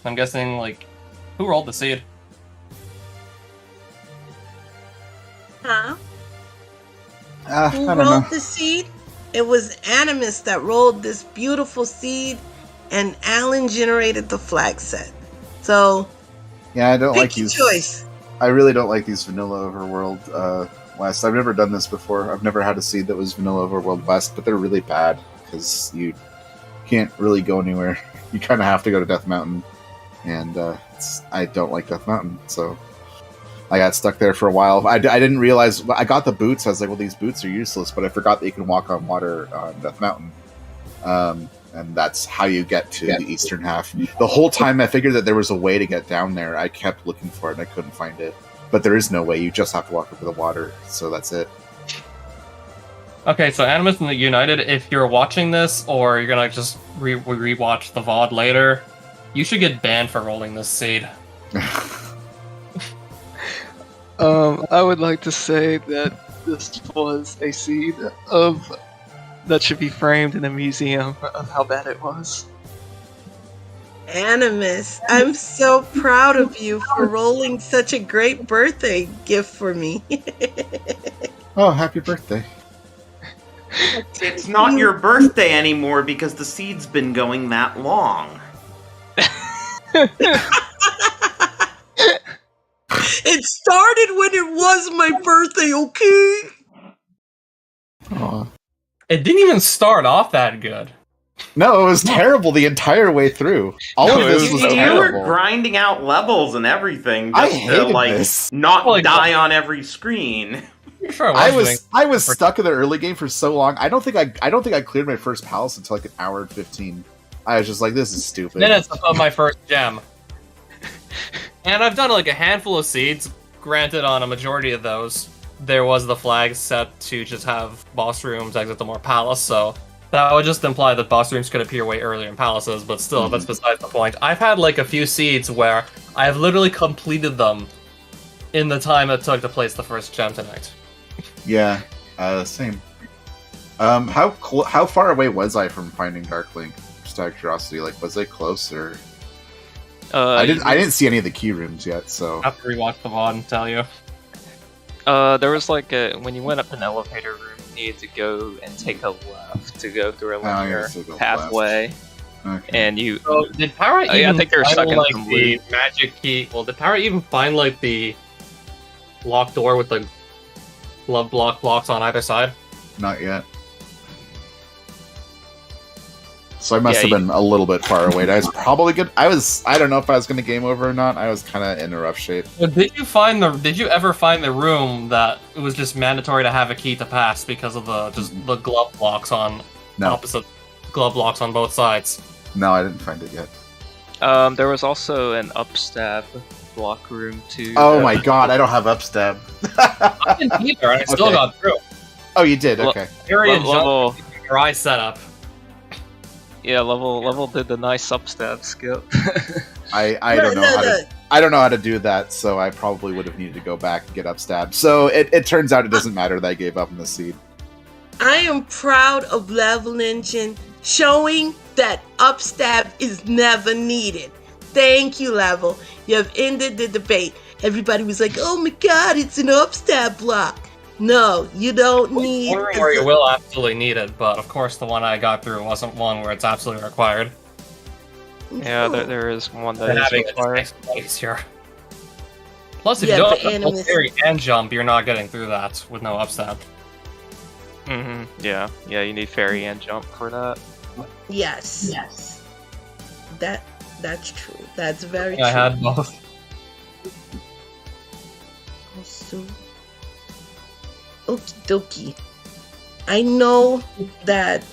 Speaker 5: I'm guessing, who rolled the seed?
Speaker 3: Huh?
Speaker 4: I
Speaker 3: Who
Speaker 4: don't
Speaker 3: rolled
Speaker 4: know.
Speaker 3: the seed? It was Animus that rolled this beautiful seed, and Alan generated the flag set. So,
Speaker 4: Yeah, I don't like
Speaker 3: pick your
Speaker 4: these.
Speaker 3: choice.
Speaker 4: I really don't like these vanilla overworld West. I've never done this before. I've never had a seed that was vanilla overworld West, but they're really bad because you can't really go anywhere. You kind of have to go to Death Mountain, and I don't like Death Mountain, so I got stuck there for a while. I didn't realize I got the boots. I was like, well, these boots are useless, but I forgot that you can walk on water on Death Mountain. And that's how you get to the eastern half. The whole time I figured that there was a way to get down there. I kept looking for it and I couldn't find it. But there is no way. You just have to walk over the water. So that's it.
Speaker 5: Okay, so Animus and the United, if you're watching this or you're gonna just rewatch the VOD later, you should get banned for rolling this seed.
Speaker 1: I would like to say that this was a seed that should be framed in a museum of how bad it was.
Speaker 3: Animus, I'm so proud of you for rolling such a great birthday gift for me.
Speaker 4: Oh, happy birthday.
Speaker 2: It's not your birthday anymore because the seed's been going that long.
Speaker 3: It started when it was my birthday, okay?
Speaker 4: Aw.
Speaker 5: It didn't even start off that good.
Speaker 4: No, it was terrible the entire way through. All
Speaker 1: No,
Speaker 4: of
Speaker 1: it
Speaker 4: this
Speaker 1: was
Speaker 4: was
Speaker 2: You
Speaker 4: terrible.
Speaker 2: were grinding out levels and everything
Speaker 4: I
Speaker 2: just to
Speaker 4: hated this.
Speaker 2: not
Speaker 5: Well,
Speaker 2: die on every screen.
Speaker 5: I'm sure
Speaker 4: I was stuck in the early game for so long. I don't think I cleared my first palace until an hour and 15. I was just like, this is stupid.
Speaker 5: minutes of my first gem. And I've done a handful of seeds. Granted, on a majority of those, there was the flag set to just have boss rooms exit the more palace, so that would just imply that boss rooms could appear way earlier in palaces, but still, that's besides the point. I've had a few seeds where I've literally completed them in the time it took to place the first gem tonight.
Speaker 4: Yeah, same. How far away was I from finding Darklink? Just out of curiosity, was I close or? I didn't see any of the key rooms yet, so.
Speaker 5: I have to rewatch the VOD and tell you.
Speaker 1: There was when you went up an elevator room, you needed to go and take a left to go through a linear pathway,
Speaker 4: Okay.
Speaker 1: and you.
Speaker 5: So did Para even
Speaker 1: I think they were
Speaker 5: find,
Speaker 1: stuck in some
Speaker 5: the
Speaker 1: loop.
Speaker 5: magic key? Well, did Para even find the locked door with the glove blocks on either side?
Speaker 4: Not yet. So I must
Speaker 1: Yeah,
Speaker 4: have been a little bit far away. I was probably good. I don't know if I was going to game over or not. I was kind of in a rough shape.
Speaker 5: Well, did you ever find the room that it was just mandatory to have a key to pass because of the glove blocks on
Speaker 4: No.
Speaker 5: opposite glove blocks on both sides?
Speaker 4: No, I didn't find it yet.
Speaker 1: There was also an upstab block room too.
Speaker 4: Oh my god, I don't have upstab.
Speaker 5: I didn't either, and I still
Speaker 4: Okay.
Speaker 5: got through.
Speaker 4: Oh, you did?
Speaker 1: Well-
Speaker 4: Okay.
Speaker 5: Period.
Speaker 1: Level,
Speaker 5: Your eye setup.
Speaker 1: level did the nice upstab skip.
Speaker 4: I don't know how to. I don't know how to do that, so I probably would have needed to go back and get upstab. So it turns out it doesn't matter that I gave up on the seed.
Speaker 3: I am proud of levelengine showing that upstab is never needed. Thank you, Level. You have ended the debate. Everybody was like, oh my god, it's an upstab block. No, you don't need...
Speaker 5: Wondering where you will absolutely need it, but of course the one I got through wasn't one where it's absolutely required.
Speaker 1: Yeah, there is one that
Speaker 5: And
Speaker 1: is
Speaker 5: having it
Speaker 1: required.
Speaker 5: makes it easier. Plus, if
Speaker 3: Yeah,
Speaker 5: you don't
Speaker 3: but
Speaker 5: have both
Speaker 3: Animus.
Speaker 5: parry and jump, you're not getting through that with no upstep.
Speaker 1: Yeah, you need fairy and jump for that.
Speaker 3: Yes. That's true. That's very true.
Speaker 5: I had both.
Speaker 3: So, okie dokie. I know that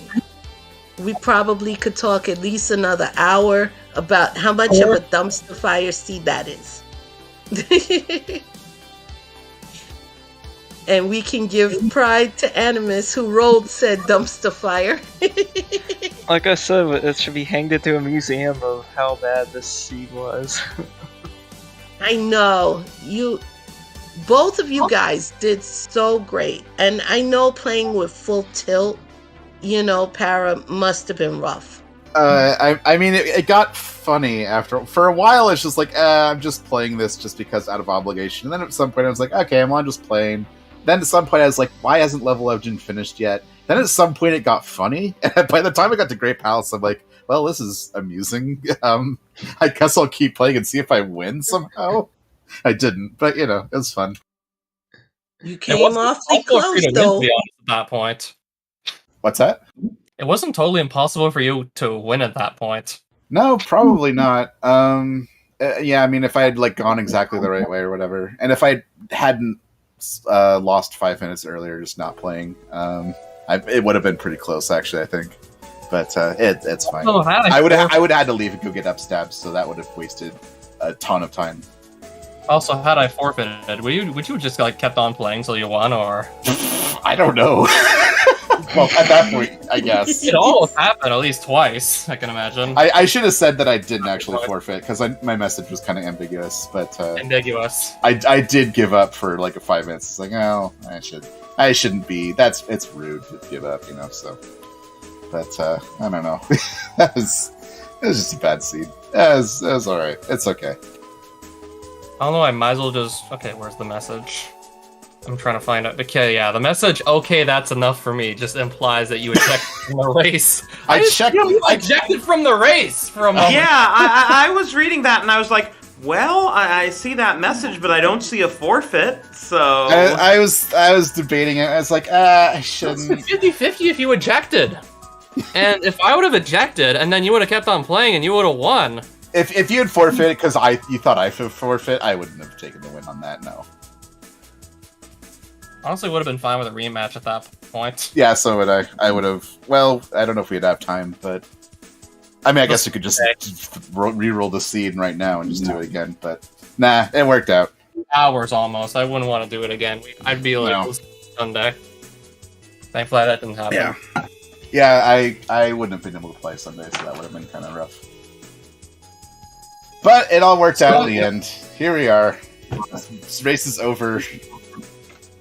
Speaker 3: we probably could talk at least another hour about how much of a dumpster fire seed that is. And we can give pride to Animus who rolled said dumpster fire.
Speaker 1: Like I said, it should be hanged into a museum of how bad this seed was.
Speaker 3: I know. Both of you guys did so great. And I know playing with full tilt, Para must have been rough.
Speaker 4: I mean, it got funny for a while. It's just like, I'm just playing this just because out of obligation. And then at some point I was like, okay, I'm just playing. Then at some point I was like, why hasn't Level Legend finished yet? Then at some point it got funny. And by the time I got to Great Palace, I'm like, well, this is amusing. I guess I'll keep playing and see if I win somehow. I didn't, but it was fun.
Speaker 3: You came awfully close, though.
Speaker 5: To be honest, at that point.
Speaker 4: What's that?
Speaker 5: It wasn't totally impossible for you to win at that point.
Speaker 4: No, probably not. Yeah, I mean, if I had gone exactly the right way or whatever, and if I hadn't lost 5 minutes earlier just not playing, it would have been pretty close, actually, I think. But it's fine.
Speaker 5: Oh,
Speaker 4: I would have had to leave and go get upstabs, so that would have wasted a ton of time.
Speaker 5: Also, had I forfeited, would you just kept on playing till you won, or?
Speaker 4: I don't know. Well, at that point, I guess.
Speaker 5: It almost happened at least twice, I can imagine.
Speaker 4: I should have said that I didn't actually forfeit, because my message was kind of ambiguous, but...
Speaker 5: ambiguous.
Speaker 4: I did give up for 5 minutes. It's like, oh, I shouldn't be. It's rude to give up, so... But, I don't know. it was just a bad seed. It was alright. It's okay.
Speaker 5: I don't know, I might as well just... Okay, where's the message? I'm trying to find out. Okay, yeah, the message, okay, that's enough for me, just implies that you ejected from the race. I ejected from the race for a moment.
Speaker 2: Yeah, I was reading that and I was like, well, I see that message, but I don't see a forfeit, so...
Speaker 4: I was debating it. I was like, I shouldn't...
Speaker 5: It's 50-50 if you ejected. And if I would have ejected, and then you would have kept on playing, and you would have won...
Speaker 4: If you had forfeited because you thought I should forfeit, I wouldn't have taken the win on that, no.
Speaker 5: Honestly, would have been fine with a rematch at that point.
Speaker 4: Yeah, so would I. I would have... Well, I don't know if we'd have time, but... I mean, I guess we could just re-roll the seed right now and just do it again, but... Nah, it worked out.
Speaker 5: Hours almost. I wouldn't want to do it again. I'd be Sunday. Thankfully, that didn't happen.
Speaker 4: Yeah, I wouldn't have been able to play Sunday, so that would have been kind of rough. But it all worked out in the end. Here we are. This race is over.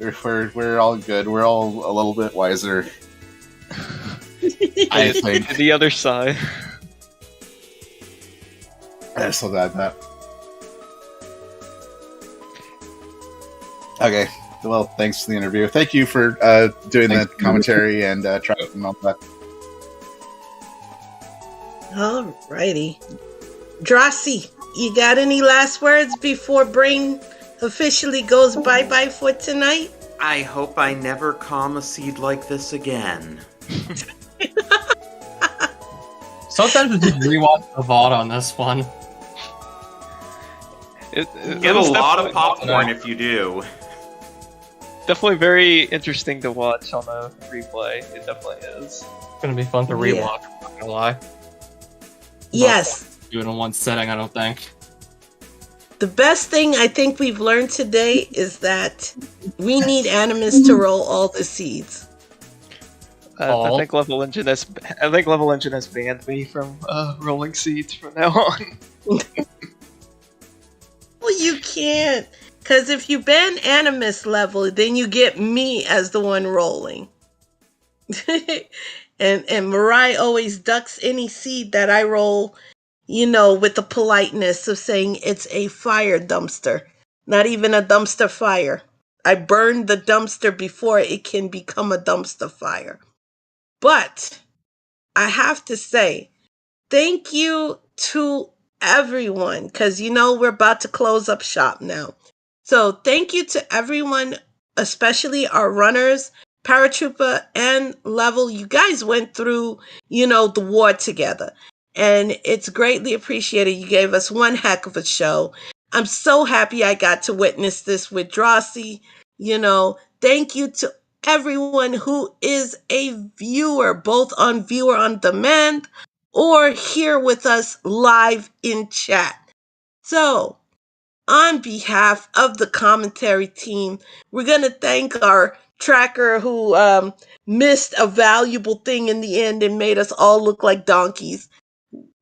Speaker 4: We're all good. We're all a little bit wiser. I think.
Speaker 1: The other side.
Speaker 4: I'm so glad that. Okay. Well, thanks for the interview. Thank you for doing the commentary and trying and all that.
Speaker 3: Alrighty. Drossi, you got any last words before Brain officially goes bye-bye for tonight?
Speaker 2: I hope I never calm a seed like this again.
Speaker 5: Sometimes it's just rewatch the VOD on this one.
Speaker 2: Get a lot of popcorn if you do.
Speaker 1: Definitely very interesting to watch on a replay. It definitely is.
Speaker 5: It's gonna be fun to rewatch, I'm not gonna lie.
Speaker 3: Yes.
Speaker 5: Do it in one setting, I don't think.
Speaker 3: The best thing I think we've learned today is that we need Animus to roll all the seeds.
Speaker 1: I think Level Engine has banned me from rolling seeds from now on.
Speaker 3: Well, you can't. Because if you ban Animus level, then you get me as the one rolling. and Mirai always ducks any seed that I roll, with the politeness of saying it's a fire dumpster. Not even a dumpster fire. I burned the dumpster before it can become a dumpster fire. But I have to say, thank you to everyone, because we're about to close up shop now. So thank you to everyone, especially our runners, Paratroopa and Level. You guys went through, the war together. And it's greatly appreciated. You gave us one heck of a show. I'm so happy I got to witness this with Drosy. Thank you to everyone who is a viewer, both on viewer on demand or here with us live in chat. So, on behalf of the commentary team, we're going to thank our tracker who missed a valuable thing in the end and made us all look like donkeys.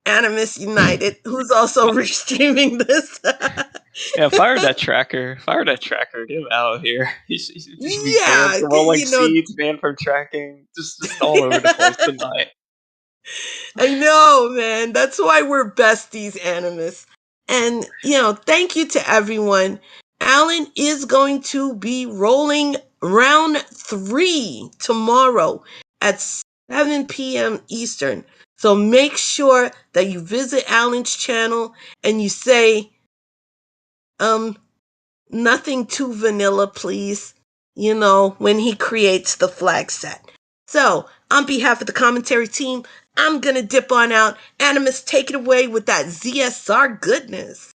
Speaker 3: Animus United, who's also restreaming this.
Speaker 1: Yeah, fire that tracker. Fire that tracker. Get him out of here. He should be banned
Speaker 3: Yeah,
Speaker 1: from rolling seeds, banned from tracking. Just all over the place tonight.
Speaker 3: I know, man. That's why we're besties, Animus. And, thank you to everyone. Alan is going to be rolling round 3 tomorrow at 7 p.m. Eastern. So make sure that you visit Alan's channel and you say, nothing too vanilla, please, when he creates the flag set. So, on behalf of the commentary team, I'm going to dip on out. Animus, take it away with that ZSR goodness.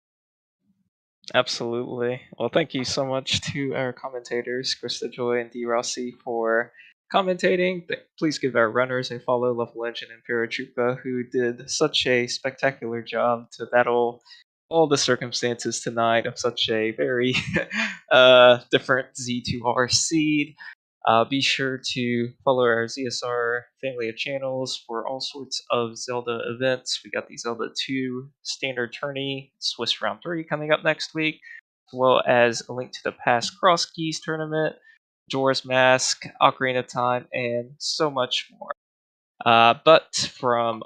Speaker 1: Absolutely. Well, thank you so much to our commentators, Krista Joy and D. Rossi, for commentating. Please give our runners a follow, levelengine and Paratroopa, who did such a spectacular job to battle all the circumstances tonight of such a very different Z2R seed. Be sure to follow our ZSR family of channels for all sorts of Zelda events. We got the Zelda 2 standard tourney, Swiss Round 3 coming up next week, as well as a link to the past Cross Keys tournament, Jorah's Mask, Ocarina of Time, and so much more. But from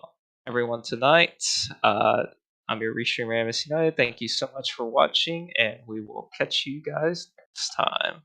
Speaker 1: everyone tonight, I'm your restreamer, Animus United. Thank you so much for watching, and we will catch you guys next time.